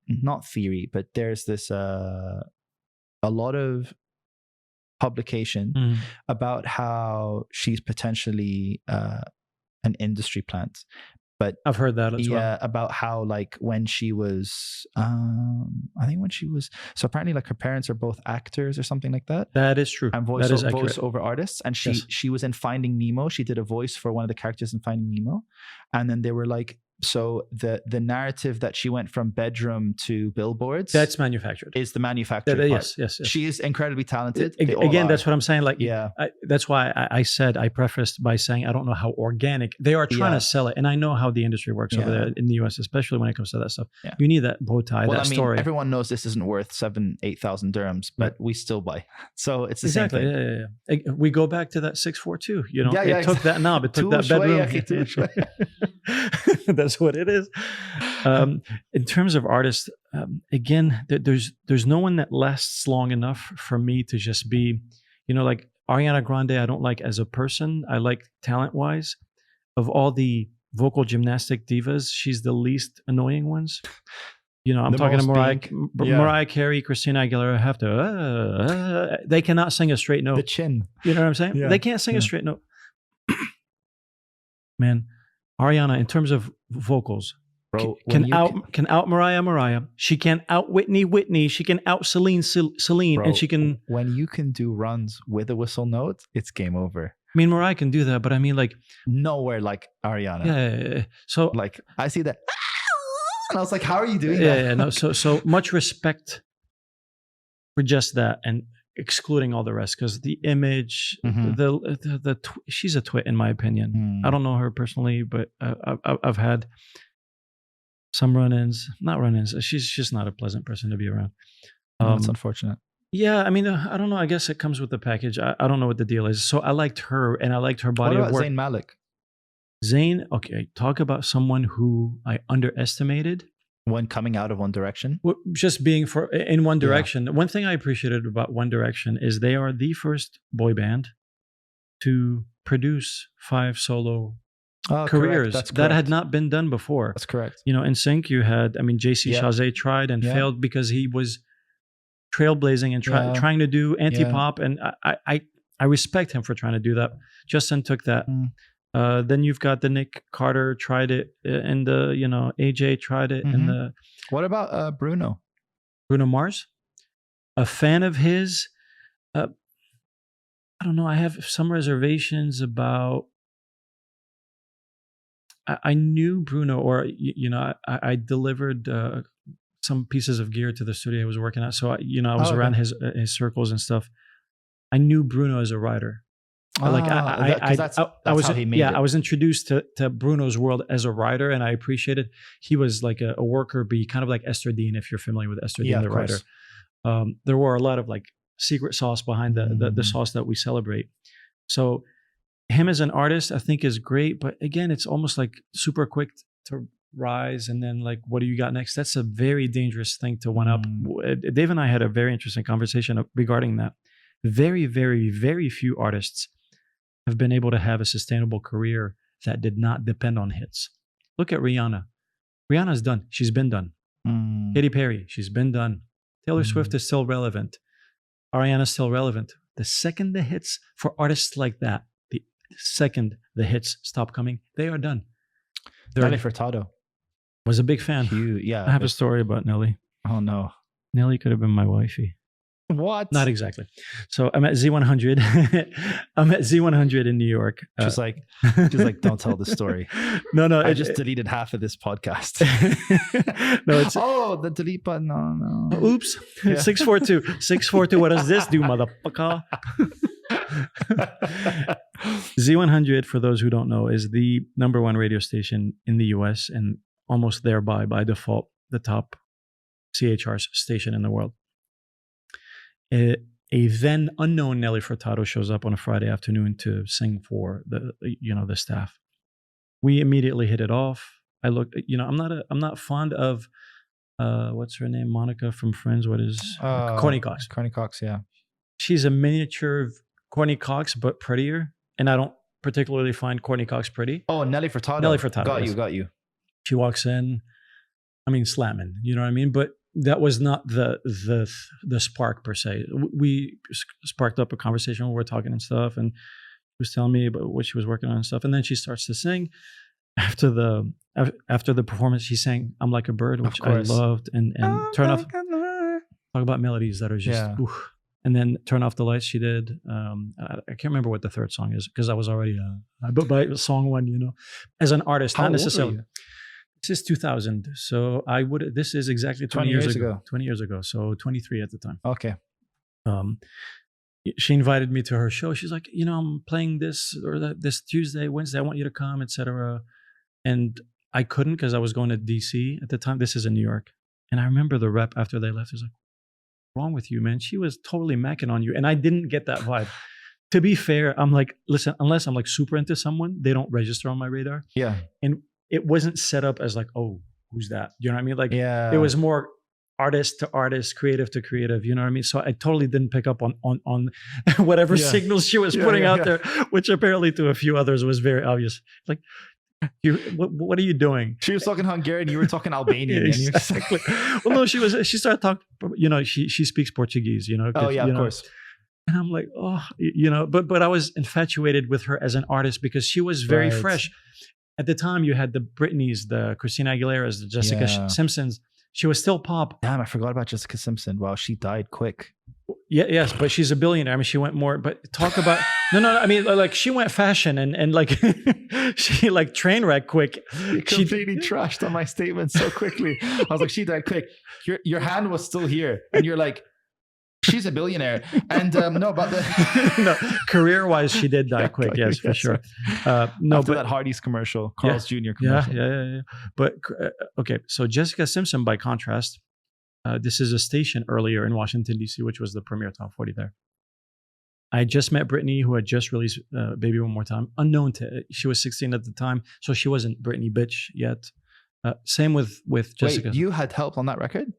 not theory, but there's this a lot of publication about how she's potentially an industry plant. But I've heard that as well. Yeah, about how like when she was, I think when she was, so apparently like her parents are both actors or something like that. That is true. And voiceover artists. And she was in Finding Nemo. She did a voice for one of the characters in Finding Nemo. And then they were like, so the narrative that she went from bedroom to billboards, that's manufactured. Is the manufactured part. Yes. She is incredibly talented. Again, that's what I'm saying. Like, yeah, that's why I prefaced by saying I don't know how organic they are trying to sell it, and I know how the industry works over there in the US, especially when it comes to that stuff. Yeah. You need that bow tie, that story. Everyone knows this isn't worth 7,000-8,000 dirhams, but we still buy. So it's the same thing. Yeah. We go back to that 642. You know, it took that knob, it took that bedroom. That's what it is. In terms of artists, again, there's no one that lasts long enough for me to just be, like Ariana Grande. I don't like as a person. I like talent-wise. Of all the vocal gymnastic divas, she's the least annoying ones. I'm talking to Mariah Carey, Christina Aguilera. Have to. They cannot sing a straight note. The chin. You know what I'm saying? Yeah. They can't sing a straight note. Man. Ariana, in terms of vocals, bro, can out Mariah. She can out Whitney. She can out Celine, bro, and she can. When you can do runs with a whistle note, it's game over. I mean, Mariah can do that, but I mean, like nowhere like Ariana. Yeah. So, like, I see that, and I was like, "How are you doing that?" Yeah. No. So much respect for just that, and excluding all the rest, because the image, she's a twit in my opinion. I don't know her personally, but I've had some run-ins. Not run-ins. She's just not a pleasant person to be around. That's unfortunate. Yeah, I mean, I don't know. I guess it comes with the package. I don't know what the deal is. So I liked her, and I liked her body of work. Zayn Malik? Zayn, okay. Talk about someone who I underestimated. When coming out of One Direction? Just being in One Direction. Yeah. One thing I appreciated about One Direction is they are the first boy band to produce 5 solo careers. That had not been done before. That's correct. In Sync, you had, JC Chazé tried and failed because he was trailblazing and trying to do anti-pop. And I respect him for trying to do that. Justin took that. Then you've got the Nick Carter tried it, and the AJ tried it, and the. What about Bruno Mars? A fan of his. I don't know. I have some reservations about. I knew Bruno, or I delivered some pieces of gear to the studio I was working at, so I was around his circles and stuff. I knew Bruno as a writer. That's how he made it. I was introduced to Bruno's world as a writer, and I appreciated. He was like a worker bee, kind of like Esther Dean, if you're familiar with Esther Dean, the writer. There were a lot of like secret sauce behind the sauce that we celebrate. So him as an artist, I think is great. But again, it's almost like super quick to rise. And then like, what do you got next? That's a very dangerous thing to one up. Dave and I had a very interesting conversation regarding that. Very, very, very few artists have been able to have a sustainable career that did not depend on hits. Look at Rihanna. Rihanna's done. She's been done. Katy Perry, she's been done. Taylor Swift is still relevant. Ariana's still relevant. The second the hits for artists like that, the second the hits stop coming, they are done. Nelly Furtado was a big fan. I have a story about Nelly. Oh no. Nelly could have been my wifey. What? Not exactly. So I'm at Z100. I'm at Z100 in New York. She's like, don't tell the story. No. I just deleted half of this podcast. No, it's the delete button. No. Oops. Yeah. 642. 642. What does this do, motherfucker? Z100, for those who don't know, is the number one radio station in the US and almost thereby by default the top CHR station in the world. A then unknown Nelly Furtado shows up on a Friday afternoon to sing for the staff. We immediately hit it off. I looked, I'm not fond of what's her name, Monica from Friends. What is Courtney Cox? Courtney Cox, yeah. She's a miniature Courtney Cox, but prettier. And I don't particularly find Courtney Cox pretty. Oh, Nelly Furtado. Nelly Furtado. Got you. She walks in, slamming. You know what I mean? But that was not the spark per se. We sparked up a conversation when we were talking and stuff, and she was telling me about what she was working on and stuff. And then she starts to sing. After the performance, she sang "I'm Like a Bird," which I loved, and turn off. Talk about melodies that are just. Yeah. And then turn off the lights. She did. I can't remember what the third song is because I was already by song one. As an artist, not necessarily. This is 2000, so this is exactly 20 years ago. 20 years ago, so 23 at the time. Okay. She invited me to her show. She's like, I'm playing this or that this Tuesday, Wednesday. I want you to come, etc. And I couldn't because I was going to DC at the time. This is in New York, and I remember the rep after they left was like, "What's wrong with you, man?" She was totally macking on you, and I didn't get that vibe. To be fair, I'm like, listen, unless I'm like super into someone, they don't register on my radar. Yeah, and it wasn't set up as like, oh, who's that? You know what I mean? Like, yeah. It was more artist to artist, creative to creative. You know what I mean? So I totally didn't pick up on whatever signals she was putting out there, which apparently to a few others was very obvious. Like, what are you doing? She was talking Hungarian, you were talking Albanian. Exactly. Well, no, she started talking. She speaks Portuguese. Oh yeah, of course. And I'm like, but I was infatuated with her as an artist because she was very fresh. At the time, you had the Britneys, the Christina Aguileras, the Jessica Simpsons. She was still pop. Damn, I forgot about Jessica Simpson. Wow, she died quick. Yeah, yes, but she's a billionaire. I mean, she went more. But talk about no. I mean, like she went fashion and like she like train wreck quick. You completely trashed on my statement so quickly. I was like, she died quick. Your hand was still here, and you're like, she's a billionaire. And no, but no, career-wise, she did die quick. Yes, for sure. No, after that Hardee's commercial, Carl's Jr. commercial. Yeah. But okay, so Jessica Simpson, by contrast, this is a station earlier in Washington D.C., which was the premier top 40 there. I just met Britney, who had just released "Baby One More Time," unknown to. She was 16 at the time, so she wasn't Britney bitch yet. Same with Jessica. Wait, you had help on that record?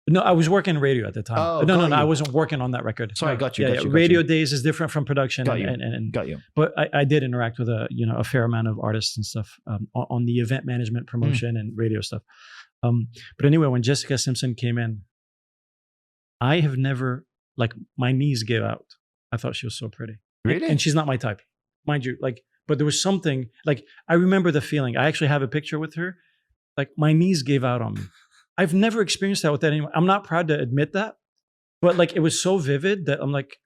No, I was working radio at the time. Oh, no, I wasn't working on that record. Sorry, got you. Radio days is different from production. Got you. And got you. But I did interact with a fair amount of artists and stuff on the event management, promotion, and radio stuff. But anyway, when Jessica Simpson came in, I have never, like, my knees gave out. I thought she was so pretty. Really? And she's not my type, mind you. Like, but there was something, like, I remember the feeling. I actually have a picture with her. Like, my knees gave out on me. I've never experienced that with anyone. I'm not proud to admit that, but like it was so vivid that I'm like,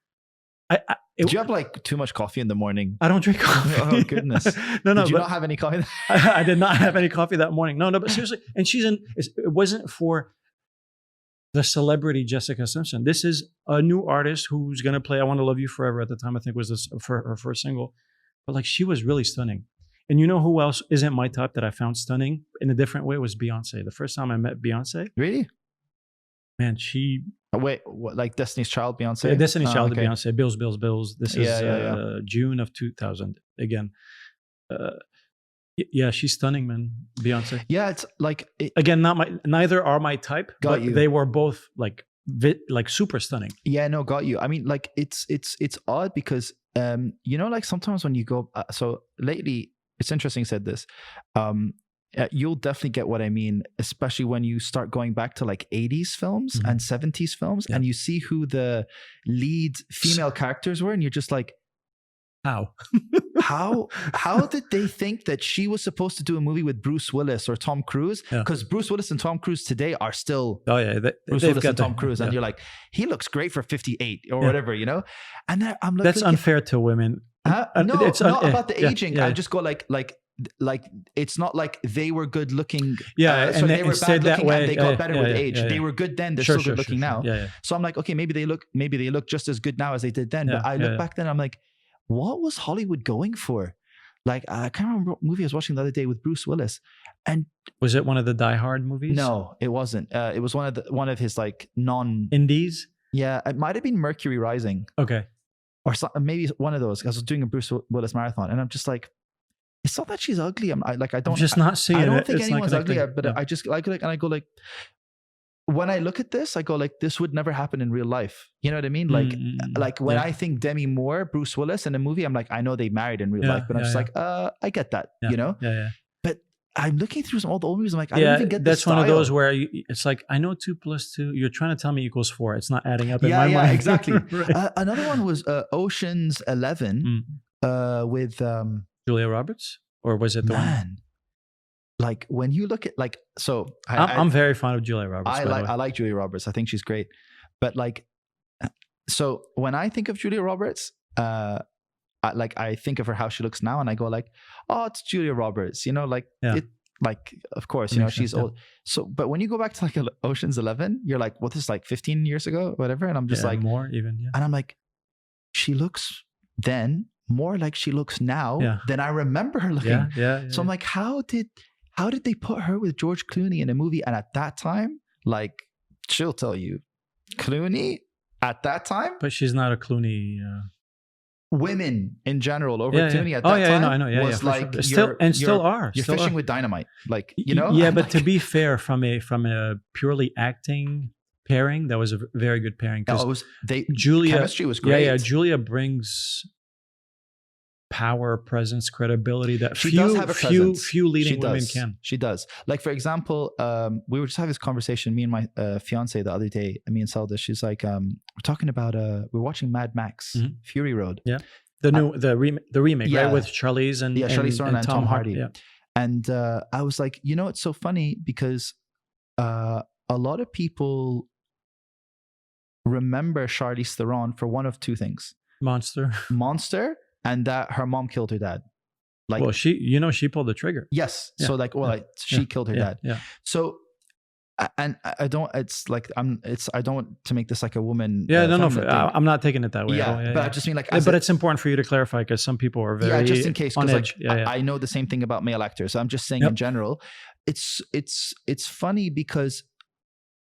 did you have like too much coffee in the morning? I don't drink coffee. Oh goodness. No. Did you not have any coffee? I did not have any coffee that morning. No, but seriously. And it wasn't for the celebrity Jessica Simpson. This is a new artist who's going to play "I Want to Love You Forever" at the time. I think was this for her first single, but like she was really stunning. And you know who else isn't my type that I found stunning in a different way was Beyonce. The first time I met Beyonce. Really? Man, she Wait, what, like Destiny's Child, Beyonce? Destiny's Child, okay. Beyonce, Bills. This is Yeah. June of 2000. Again, yeah, she's stunning, man. Beyonce. Yeah, it's like again, neither are my type, but you. they were both like super stunning. Yeah, no, got you. I mean, like it's odd because you know, like sometimes when you go so lately, it's interesting you said this. You'll definitely get what I mean, especially when you start going back to like 80s films and 70s films, and you see who the lead female characters were, and you're just like, how did they think that she was supposed to do a movie with Bruce Willis or Tom Cruise? Because Bruce Willis and Tom Cruise today are still Bruce Willis and Tom Cruise, and you're like, he looks great for 58 or whatever, you know. And then I'm like, that's unfair to women. No, it's not about the aging. I just go like it's not like they were good looking. And they were bad looking and they got better with age. They were good then. They're still good looking now. So I'm like, okay, maybe they look just as good now as they did then. But I look back then, I'm like, what was Hollywood going for? Like, I can't remember what movie I was watching the other day with Bruce Willis. And was it one of the Die Hard movies? No, it wasn't. It was one of his like indies. Yeah, it might have been Mercury Rising. Okay. Or maybe one of those. I was doing a Bruce Willis marathon, and I'm just like, it's not that she's ugly. I don't think anyone's ugly, but I just like and I go like, when I look at this, I go like, this would never happen in real life. You know what I mean? Like when I think Demi Moore, Bruce Willis in a movie, I'm like, I know they married in real life, but I'm just like, I get that, you know? Yeah. But I'm looking through all the old movies. I'm like, I don't even get that's style. One of those where it's like, I know 2 + 2. You're trying to tell me equals 4. It's not adding up in my mind. Yeah, exactly. Right. Another one was Ocean's 11 with Julia Roberts, or was it the one? Like when you look at like, so I'm very fond of Julia Roberts. I like Julia Roberts. I think she's great. But like, so when I think of Julia Roberts, I think of her how she looks now, and I go like, oh, it's Julia Roberts, you know, like of course, you know, she's old. So, but when you go back to like Ocean's 11, you're like, what, this is like 15 years ago, whatever, and I'm just like more even, and I'm like, she looks then more like she looks now than I remember her looking. So I'm like, how did they put her with George Clooney in a movie? And at that time, like, she'll tell you, Clooney at that time. But she's not a Clooney. Women in general over Clooney at that time I know. was like, sure. Still are. You're fishing with dynamite, like, you know. Yeah, but to be fair, from a purely acting pairing, that was a very good pairing. Julia, chemistry was great. Yeah. Julia brings power, presence, credibility that few leading women can. She does. Like, for example, we were just having this conversation, me and my fiance the other day, me and Selda. She's like, we're talking about we're watching Mad Max Fury Road. Yeah. The remake, right? With Charlize and Charlize Theron and Tom Hardy. Yeah. And I was like, you know, it's so funny because a lot of people remember Charlize Theron for one of two things. Monster. And that her mom killed her dad. Like, well, she pulled the trigger. Yes. Yeah. So like, she killed her dad. Yeah. So, and I don't. It's like I don't want to make this like a woman. Yeah. No. I'm not taking it that way. Yeah. But I just mean like. But it's important for you to clarify because some people are very just in case, on edge. Like, I know the same thing about male actors. So I'm just saying in general, it's funny because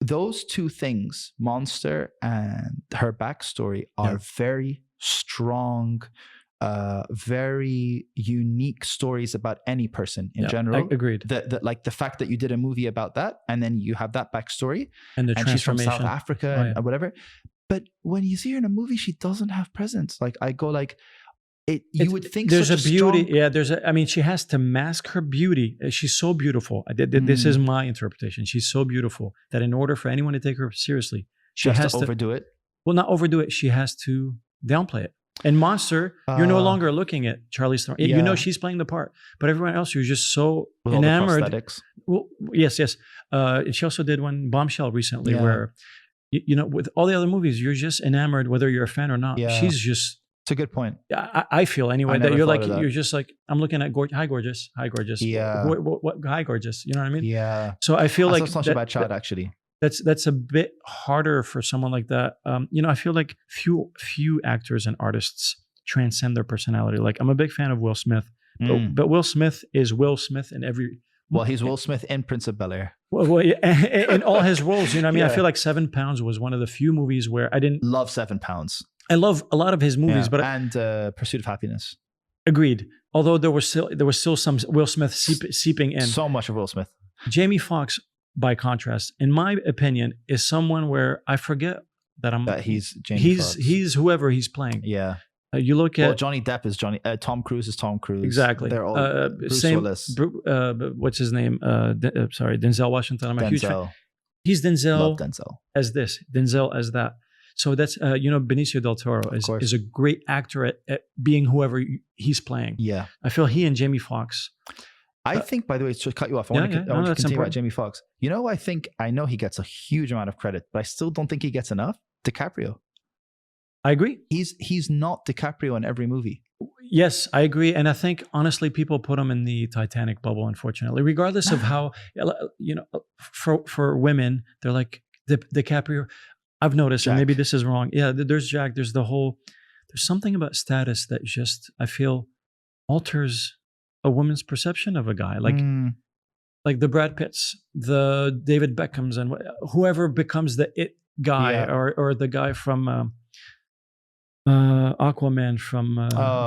those two things, Monster and her backstory, are very strong. Very unique stories about any person in general. Agreed. Like the fact that you did a movie about that, and then you have that backstory, and she's from South Africa and whatever. But when you see her in a movie, she doesn't have presence. Like I go like, you would think there's such a beauty. Strong... I mean, she has to mask her beauty. She's so beautiful. This is my interpretation. She's so beautiful that in order for anyone to take her seriously, she has to overdo it. Well, not overdo it. She has to downplay it. In Monster, you're no longer looking at Charlize Theron. You know she's playing the part, but everyone else, you're just so enamored. All the prosthetics. Well, yes. She also did one Bombshell recently, where you know, with all the other movies, you're just enamored, whether you're a fan or not. Yeah. She's just. It's a good point. I feel anyway that you're like you're just like, I'm looking at hi gorgeous. Yeah. What hi gorgeous? You know what I mean? Yeah. So I feel like it's not a bad shot actually. That's a bit harder for someone like that. You know, I feel like few actors and artists transcend their personality. Like I'm a big fan of Will Smith, but Will Smith is Will Smith in every. Well, he's Will Smith in Prince of Bel-Air. Well, in all his roles, you know, what I mean, I Yeah. feel like 7 Pounds was one of the few movies where I didn't. Love 7 Pounds. I love a lot of his movies, Yeah. but and Pursuit of Happiness. agreed. Although there was still some Will Smith seeping in. So much of Will Smith. Jamie Foxx, by contrast, in my opinion, is someone where I forget that he's Jamie Foxx. he's whoever he's playing. Yeah. You look at Johnny Depp is Johnny. Tom Cruise is Tom Cruise. exactly. They're all Bruce same. Willis. What's his name? Sorry, Denzel Washington. I'm a huge fan. Denzel. He's Denzel Love Denzel. as this, Denzel as that. So that's Benicio del Toro is a great actor at being whoever he's playing. Yeah. I feel he and Jamie Foxx. I think, by the way, to cut you off, I want to continue important. about Jamie Foxx. You know, I know he gets a huge amount of credit, but I still don't think he gets enough. DiCaprio. I agree. He's not DiCaprio in every movie. Yes, I agree. And I think, honestly, people put him in the Titanic bubble, unfortunately, regardless of how, for women, they're like, DiCaprio. I've noticed, Jack. and maybe this is wrong. Yeah, there's Jack. There's something about status that just, I feel, alters a woman's perception of a guy. Like the Brad Pitts, the David Beckhams, and whoever becomes the it guy, or the guy from Aquaman from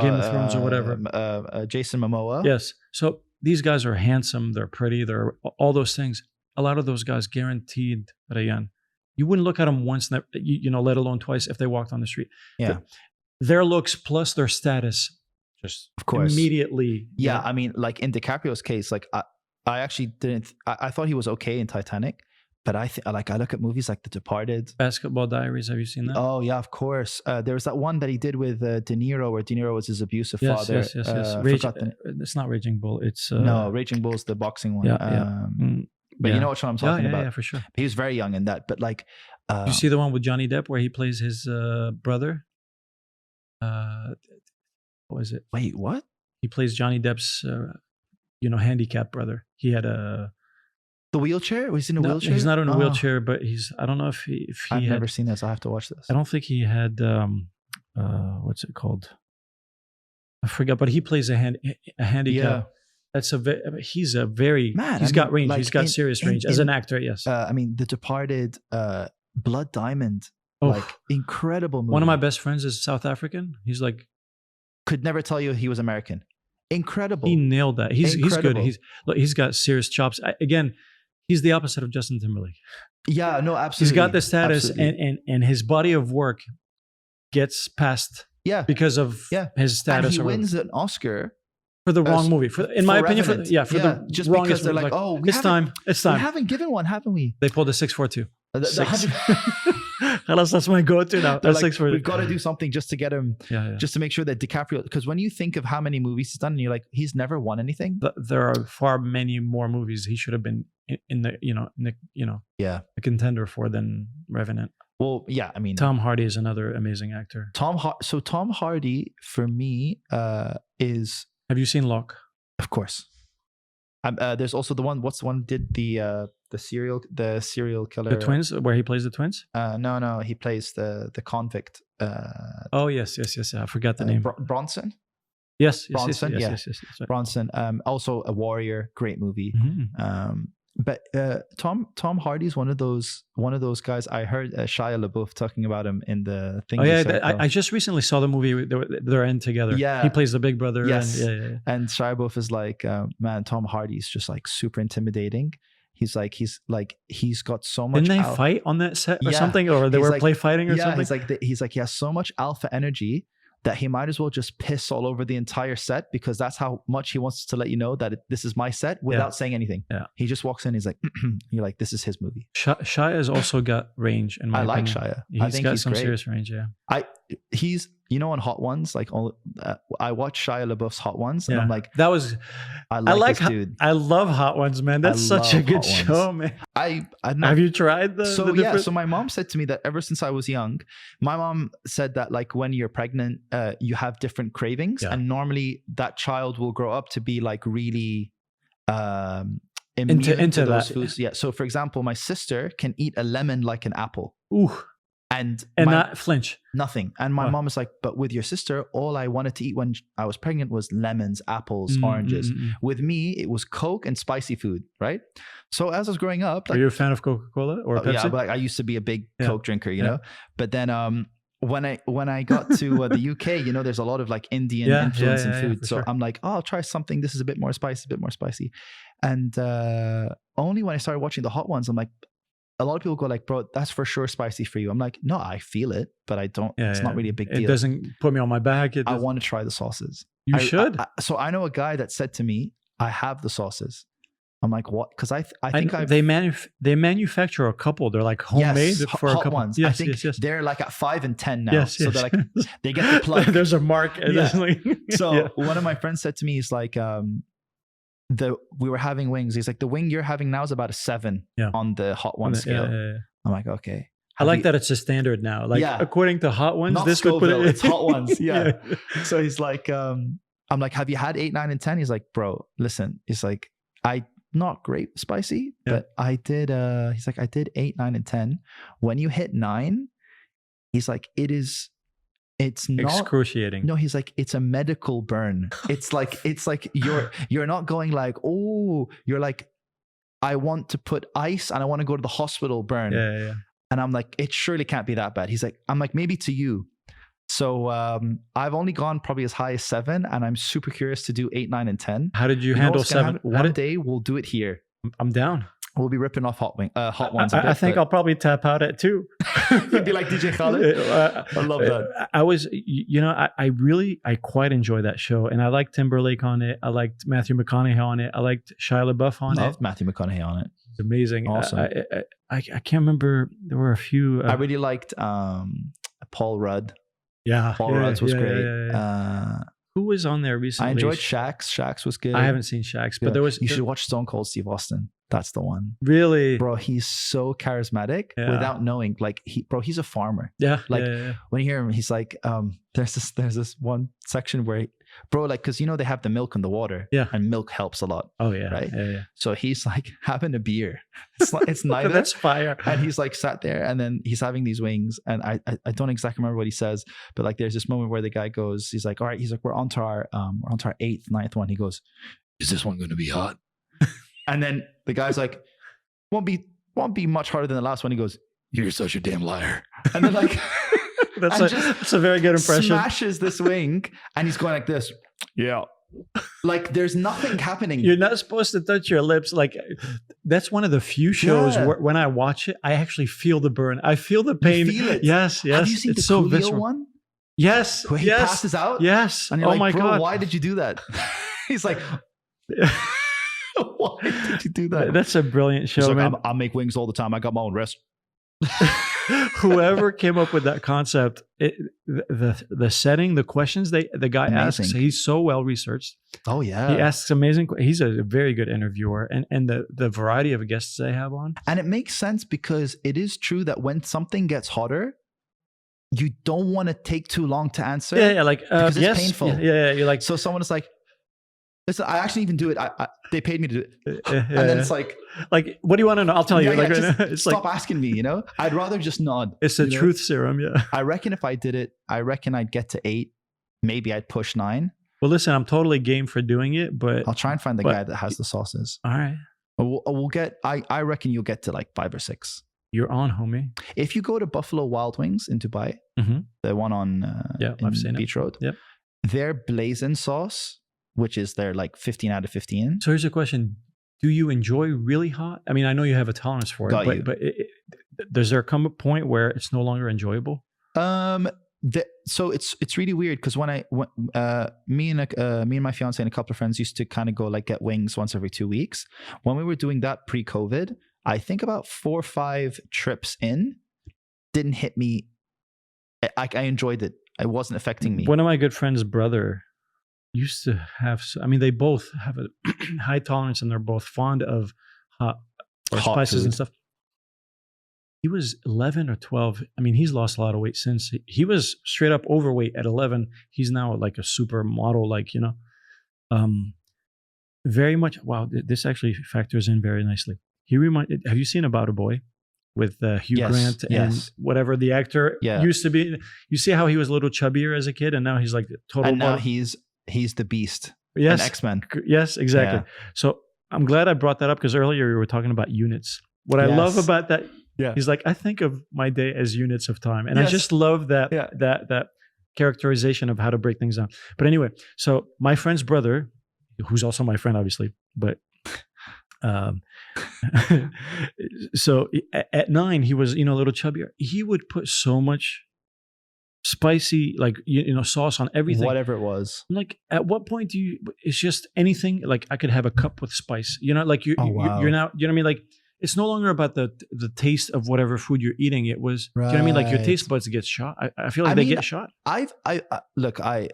Game of Thrones or whatever. Jason Momoa. Yes. So these guys are handsome, they're pretty, they're all those things. A lot of those guys, guaranteed, Rayan, you wouldn't look at them once, let alone twice if they walked on the street. Yeah. Their looks plus their status just of course immediately. Yeah, I mean, like in DiCaprio's case, like I actually didn't. I thought he was okay in Titanic, but I look at movies like The Departed, Basketball Diaries. Have you seen that? Oh yeah, of course. There was that one that he did with De Niro, where De Niro was his abusive father. Yes. It's not Raging Bull. It's no, Raging Bull's the boxing one. But you know what I'm talking about. Yeah, for sure. He was very young in that, but like, you see the one with Johnny Depp where he plays his brother. What is it? Wait, what? He plays Johnny Depp's, handicapped brother. He had a the wheelchair. Was he in a wheelchair? He's not in a wheelchair, but he's. I don't know if he. I've never seen this. I have to watch this. I don't think he had. What's it called? I forgot, but he plays a handicap. Yeah. That's he's a very man. He's got range. Like he's got serious range as an actor. Yes. I mean, The Departed, Blood Diamond, like incredible movie. One of my best friends is South African. He's like, could never tell you he was American. Incredible. He nailed that. He's good. He's got serious chops. Again, he's the opposite of Justin Timberlake. Yeah, no, absolutely. He's got the status, and his body of work gets passed. Yeah, because of his status. And he wins an Oscar for the wrong movie. In my opinion, for the just wrongest because they're movie. like, it's time. We haven't given one, haven't we? They pulled a 642. That's my go-to now. That's like, we've got to do something just to get him, just to make sure that DiCaprio. Because when you think of how many movies he's done, and you're like, he's never won anything. There are far many more movies he should have been in the a contender for than Revenant. Well, yeah, I mean, Tom Hardy is another amazing actor. Tom Hardy for me is. Have you seen Locke? Of course. There's also the one. What's the one did the serial killer? The twins, where he plays the twins? No, he plays the convict. Yes. I forgot the name. Bronson. Yes, Bronson. Yes, right. Bronson. Also a warrior. Great movie. Mm-hmm. But Tom Hardy's one of those guys. I heard Shia LaBeouf talking about him in the thing. I just recently saw the movie. They're in together. Yeah, he plays the big brother. Yes, and Shia LaBeouf is like, man, Tom Hardy's just like super intimidating. He's got so much. Didn't they fight on that set or something, or they were play fighting or something? He's like he has so much alpha energy that he might as well just piss all over the entire set, because that's how much he wants to let you know that this is my set without saying anything. Yeah. He just walks in, he's like, you're like, this is his movie. Shia has also got range in my opinion. I like Shia. I think he's got some serious range, He's, on Hot Ones, like I watch Shia LaBeouf's Hot Ones, and I'm like, I like this dude. I love Hot Ones, man. That's such a good show, man. Have you tried the So my mom said to me that ever since I was young, my mom said that like when you're pregnant, you have different cravings, and normally that child will grow up to be like really immune to those foods. Yeah. So for example, my sister can eat a lemon like an apple. Ooh. And not flinch. Nothing. And my mom was like, but with your sister, all I wanted to eat when I was pregnant was lemons, apples, oranges. With me, it was Coke and spicy food, right? So as I was growing up, are you a fan of Coca-Cola or Pepsi? Yeah, but I used to be a big Coke drinker, you know. But then when I got to the UK, you know, there's a lot of like Indian influence in food. So I'm like, oh, I'll try something. This is a bit more spicy, And only when I started watching the hot ones, I'm like, a lot of people go like, bro, that's for sure spicy for you. I'm like, no, I feel it, but I don't. It's not really a big deal. It doesn't put me on my back. I want to try the sauces. You should. So I know a guy that said to me, I have the sauces. I'm like, what? Because I think they manufacture a couple. They're like homemade for hot a couple ones. Yes, I think they're like at 5 and 10 now. So they're like, they get the plug. There's a mark. So one of my friends said to me, he's like, we were having wings. He's like, the wing you're having now is about a 7 on the hot one scale. I'm like, okay. I like that it's a standard now. Like according to hot ones, not this Scoville, would put it. It's hot ones. Yeah. So he's like, I'm like, have you had 8, 9, and 10? He's like, bro, listen. He's like, not great spicy, but I did. He's like, I did 8, 9, and 10. When you hit 9, he's like, it's not excruciating. No, he's like, it's a medical burn. It's like you're not going like, oh, you're like, I want to put ice and I want to go to the hospital burn. Yeah. And I'm like, it surely can't be that bad. He's like, I'm like, maybe to you. So I've only gone probably as high as 7, and I'm super curious to do 8, 9, and 10. How did you handle 7? One day we'll do it here. I'm down. We'll be ripping off hot ones. I think I'll probably tap out at 2. You'd be like DJ Khaled. I love that. I was, you know, I quite enjoy that show, and I liked Timberlake on it. I liked Matthew McConaughey on it. I liked Shia LaBeouf on it. Loved Matthew McConaughey on it. It's amazing. Awesome. I can't remember. There were a few. I really liked Paul Rudd. Yeah, Paul Rudd's was great. Who was on there recently? I enjoyed Shaq's. Shaq's was good. I haven't seen Shaq's, but there was. You should watch Stone Cold Steve Austin. That's the one. Really, bro. He's so charismatic without knowing. Like he's a farmer. Yeah. Like when you hear him, he's like, there's this one section where, like, because you know they have the milk and the water. Yeah. And milk helps a lot. Oh yeah. Right. Yeah. So he's like having a beer. It's neither. That's fire. And he's like sat there, and then he's having these wings, and I don't exactly remember what he says, but like there's this moment where the guy goes, he's like, all right, he's like, we're on to our 8th, 9th one. He goes, is this one going to be hot? And then the guy's like, won't be much harder than the last one. He goes, you're such a damn liar. And then like, that's a very good impression. Smashes this wing, and he's going like this. Yeah. Like there's nothing happening. You're not supposed to touch your lips. Like that's one of the few shows where when I watch it, I actually feel the burn. I feel the pain. You feel it. Yes. Have you seen the Coolio one? Yes. Where he passes out? Yes. And you're my God. Why did you do that? He's like, why did you do that? That's a brilliant show, like, man. I make wings all the time. I got my own rest. Whoever came up with that concept, the setting, the questions the guy asks, he's so well researched. Oh yeah, he asks amazing. He's a very good interviewer, and the variety of guests they have on. And it makes sense because it is true that when something gets hotter, you don't want to take too long to answer. Yeah, like because it's painful. Yeah, you're like, so someone is like, listen, I actually even do it. They paid me to do it. And then it's like, what do you want to know? I'll tell you. Like, it's stop asking me, you know? I'd rather just nod. It's a truth serum, yeah. I reckon if I did it, I'd get to 8. Maybe I'd push 9. Well, listen, I'm totally game for doing it, but... I'll try and find the guy that has the sauces. All right. We'll get... I reckon you'll get to like 5 or 6. You're on, homie. If you go to Buffalo Wild Wings in Dubai, the one on I've seen Beach Road, yep. Their blazing sauce, which is their like 15 out of 15. So here's a question. Do you enjoy really hot? I mean, I know you have a tolerance for it, but does there come a point where it's no longer enjoyable? So it's really weird because when me and my fiance and a couple of friends used to kind of go like get wings once every 2 weeks. When we were doing that pre-COVID, I think about 4 or 5 trips in didn't hit me. I enjoyed it. It wasn't affecting me. One of my good friends' brother used to have, I mean, they both have a high tolerance and they're both fond of hot spices food and stuff. He was 11 or 12. I mean, he's lost a lot of weight since. He was straight up overweight at 11. He's now like a super model, like, you know, very much. Wow, this actually factors in very nicely. Have you seen About a Boy with Hugh Yes, Grant and yes. whatever the actor Yeah. used to be. You see how he was a little chubbier as a kid, and now he's like total. And now body. he's the Beast. Yes, in X-Men. Yes, exactly. Yeah. So I'm glad I brought that up because earlier we were talking about units. What I love Yes. about that, Yeah. he's like, I think of my day as units of time, and I Yes. just love that Yeah. that characterization of how to break things down. But anyway, so my friend's brother, who's also my friend, obviously, but so at 9 he was a little chubbier. He would put so much spicy sauce on everything, Whatever it was. like at what point do you, it's just anything, like I could have a cup with spice, like Oh, wow. you're now, you know what I mean, like it's no longer about the taste of whatever food you're eating. It was, do you know what I mean, like your Right. taste buds get shot. I feel like they get shot.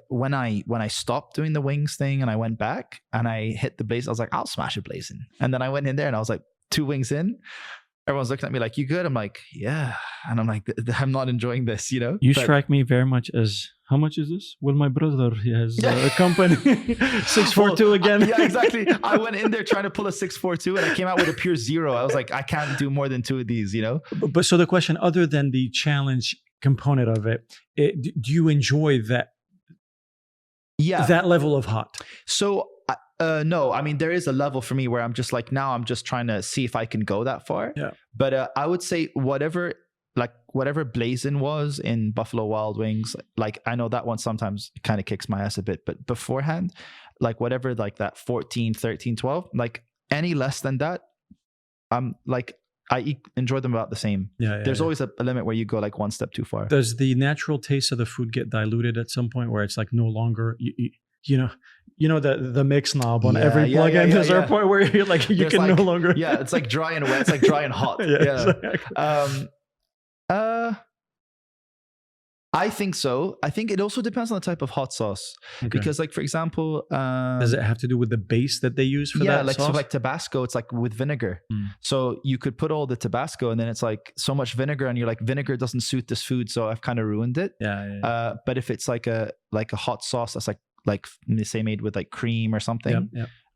When I stopped doing the wings thing and I went back and I hit the blaze, I was like, I'll smash a blazing. And then I went in there and I was like 2 wings in. Everyone's looking at me like, you good? I'm like, yeah. And I'm like, I'm not enjoying this, You But- strike me very much as, how much is this? Well, my brother, he has a company. 642 again. Yeah, exactly. I went in there trying to pull a 642 and I came out with a pure 0. I was like, I can't do more than 2 of these, But so the question, other than the challenge component of it, do you enjoy that Yeah. that level of hot? So, no, I mean, there is a level for me where I'm just like, now I'm just trying to see if I can go that far. Yeah. But I would say whatever blazing was in Buffalo Wild Wings, like I know that one sometimes kind of kicks my ass a bit, but beforehand, like whatever, like that 14, 13, 12, like any less than that, I enjoy them about the same. Yeah. There's always a limit where you go like one step too far. Does the natural taste of the food get diluted at some point where it's like no longer, the mix knob on every plug-in? There's a point where you're like, you can no longer. Yeah, it's like dry and wet. It's like dry and hot. Exactly. I think so. I think it also depends on the type of hot sauce. Okay. Because, like, for example, does it have to do with the base that they use for that like sauce? so like Tabasco, it's like with vinegar. So you could put all the Tabasco and then it's like so much vinegar and you're like, vinegar doesn't suit this food, so I've kind of ruined it. Yeah. But if it's like a hot sauce that's like say made with like cream or something,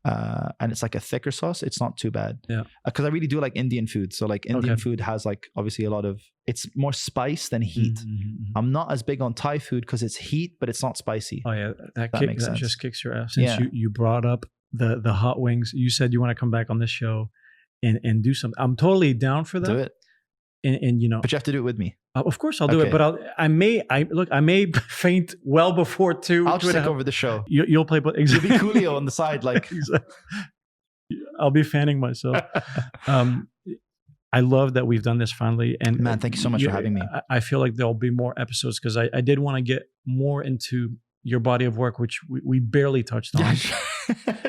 and it's like a thicker sauce, it's not too bad. Yeah. Because I really do like Indian food. So like Indian food has like obviously a lot of, it's more spice than heat. Mm-hmm. I'm not as big on Thai food because it's heat, but it's not spicy. Oh yeah, that makes sense. just kicks your ass. Since you brought up the hot wings, you said you want to come back on this show and do something. I'm totally down for that. Do it. And but you have to do it with me. Of course I'll do it, but I may faint well before 2. I'll just take over the show. You'll play, but You'll be Coolio on the side, like I'll be fanning myself. I love that we've done this finally, and man, thank you so much for having me. I feel like there'll be more episodes because I did want to get more into your body of work, which we barely touched on. Yeah,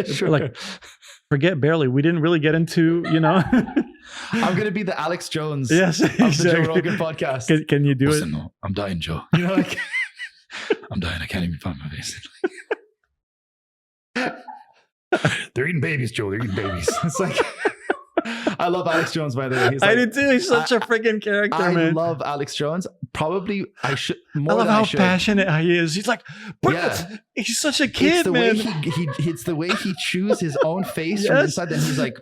sure. Like, forget barely. We didn't really get into, I'm going to be the Alex Jones yes, of exactly. the Joe Rogan podcast. Can you do Listen, it? no, I'm dying, Joe. Like, I'm dying. I can't even find my face. They're eating babies, Joe. They're eating babies. it's like, I love Alex Jones, by the way. I did too. He's such a freaking character, I man. love Alex Jones. Probably I should more I love than how I should. passionate he is. He's like, he's such a kid, it's the man. way it's the way he chews his own face from inside, and he's like,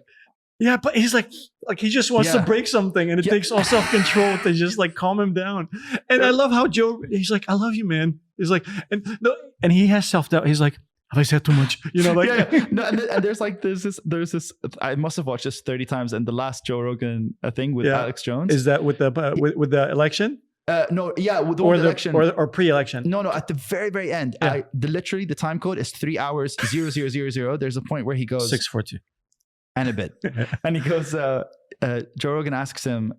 yeah, but he's like he just wants to break something, and it takes all self-control to just like calm him down. And I love how Joe, he's like, I love you, man. He's like, and he has self-doubt. He's like, have I said too much? No, and there's this. I must have watched this 30 times, and the last Joe Rogan thing with Alex Jones is that with the election. With the election or pre-election. No, at the very, very end. Yeah. Literally the time code is 3 hours 0000. There's a point where he goes 642 and a bit, and he goes. Joe Rogan asks him,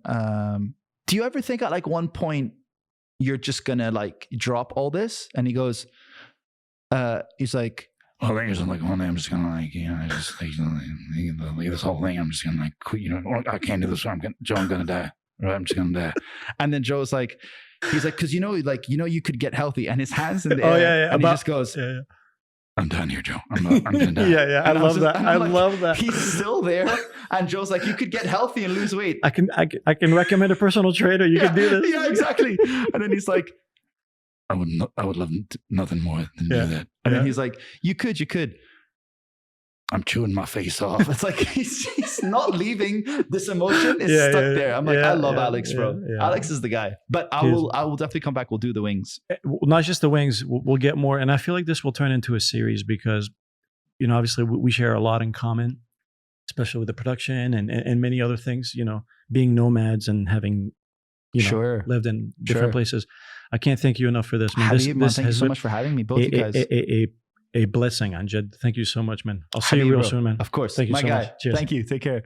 "Do you ever think at like one point you're just gonna like drop all this?" And he goes, he's like, well, I think it's like one day I'm just gonna like, just like, leave this whole thing. I'm just gonna like quit. I can't do this. I'm gonna die. Right, I'm just gonna die. And then Joe's like, he's like, because you could get healthy, and his hands in the air, and he just goes, I'm done here, Joe. I'm gonna die. Yeah. I love that. I love that. He's still there, and Joe's like, you could get healthy and lose weight. I can recommend a personal trainer. You can do this. Yeah, exactly. And then he's like, I would love nothing more than do that. And then he's like, you could. I'm chewing my face off. It's like he's not leaving. This emotion is stuck there. I'm like, I love Alex, bro. Alex is the guy. But I will definitely come back. We'll do the wings. Not just the wings. We'll get more. And I feel like this will turn into a series because, you know, obviously we share a lot in common, especially with the production and many other things, you know, being nomads and having, you know, lived in different places. I can't thank you enough for this, man. Thank you so much for having me, both you guys. A blessing, Anjad. Thank you so much, man. I'll see you real soon, man. Of course. Thank you so much. Cheers. Thank you. Take care.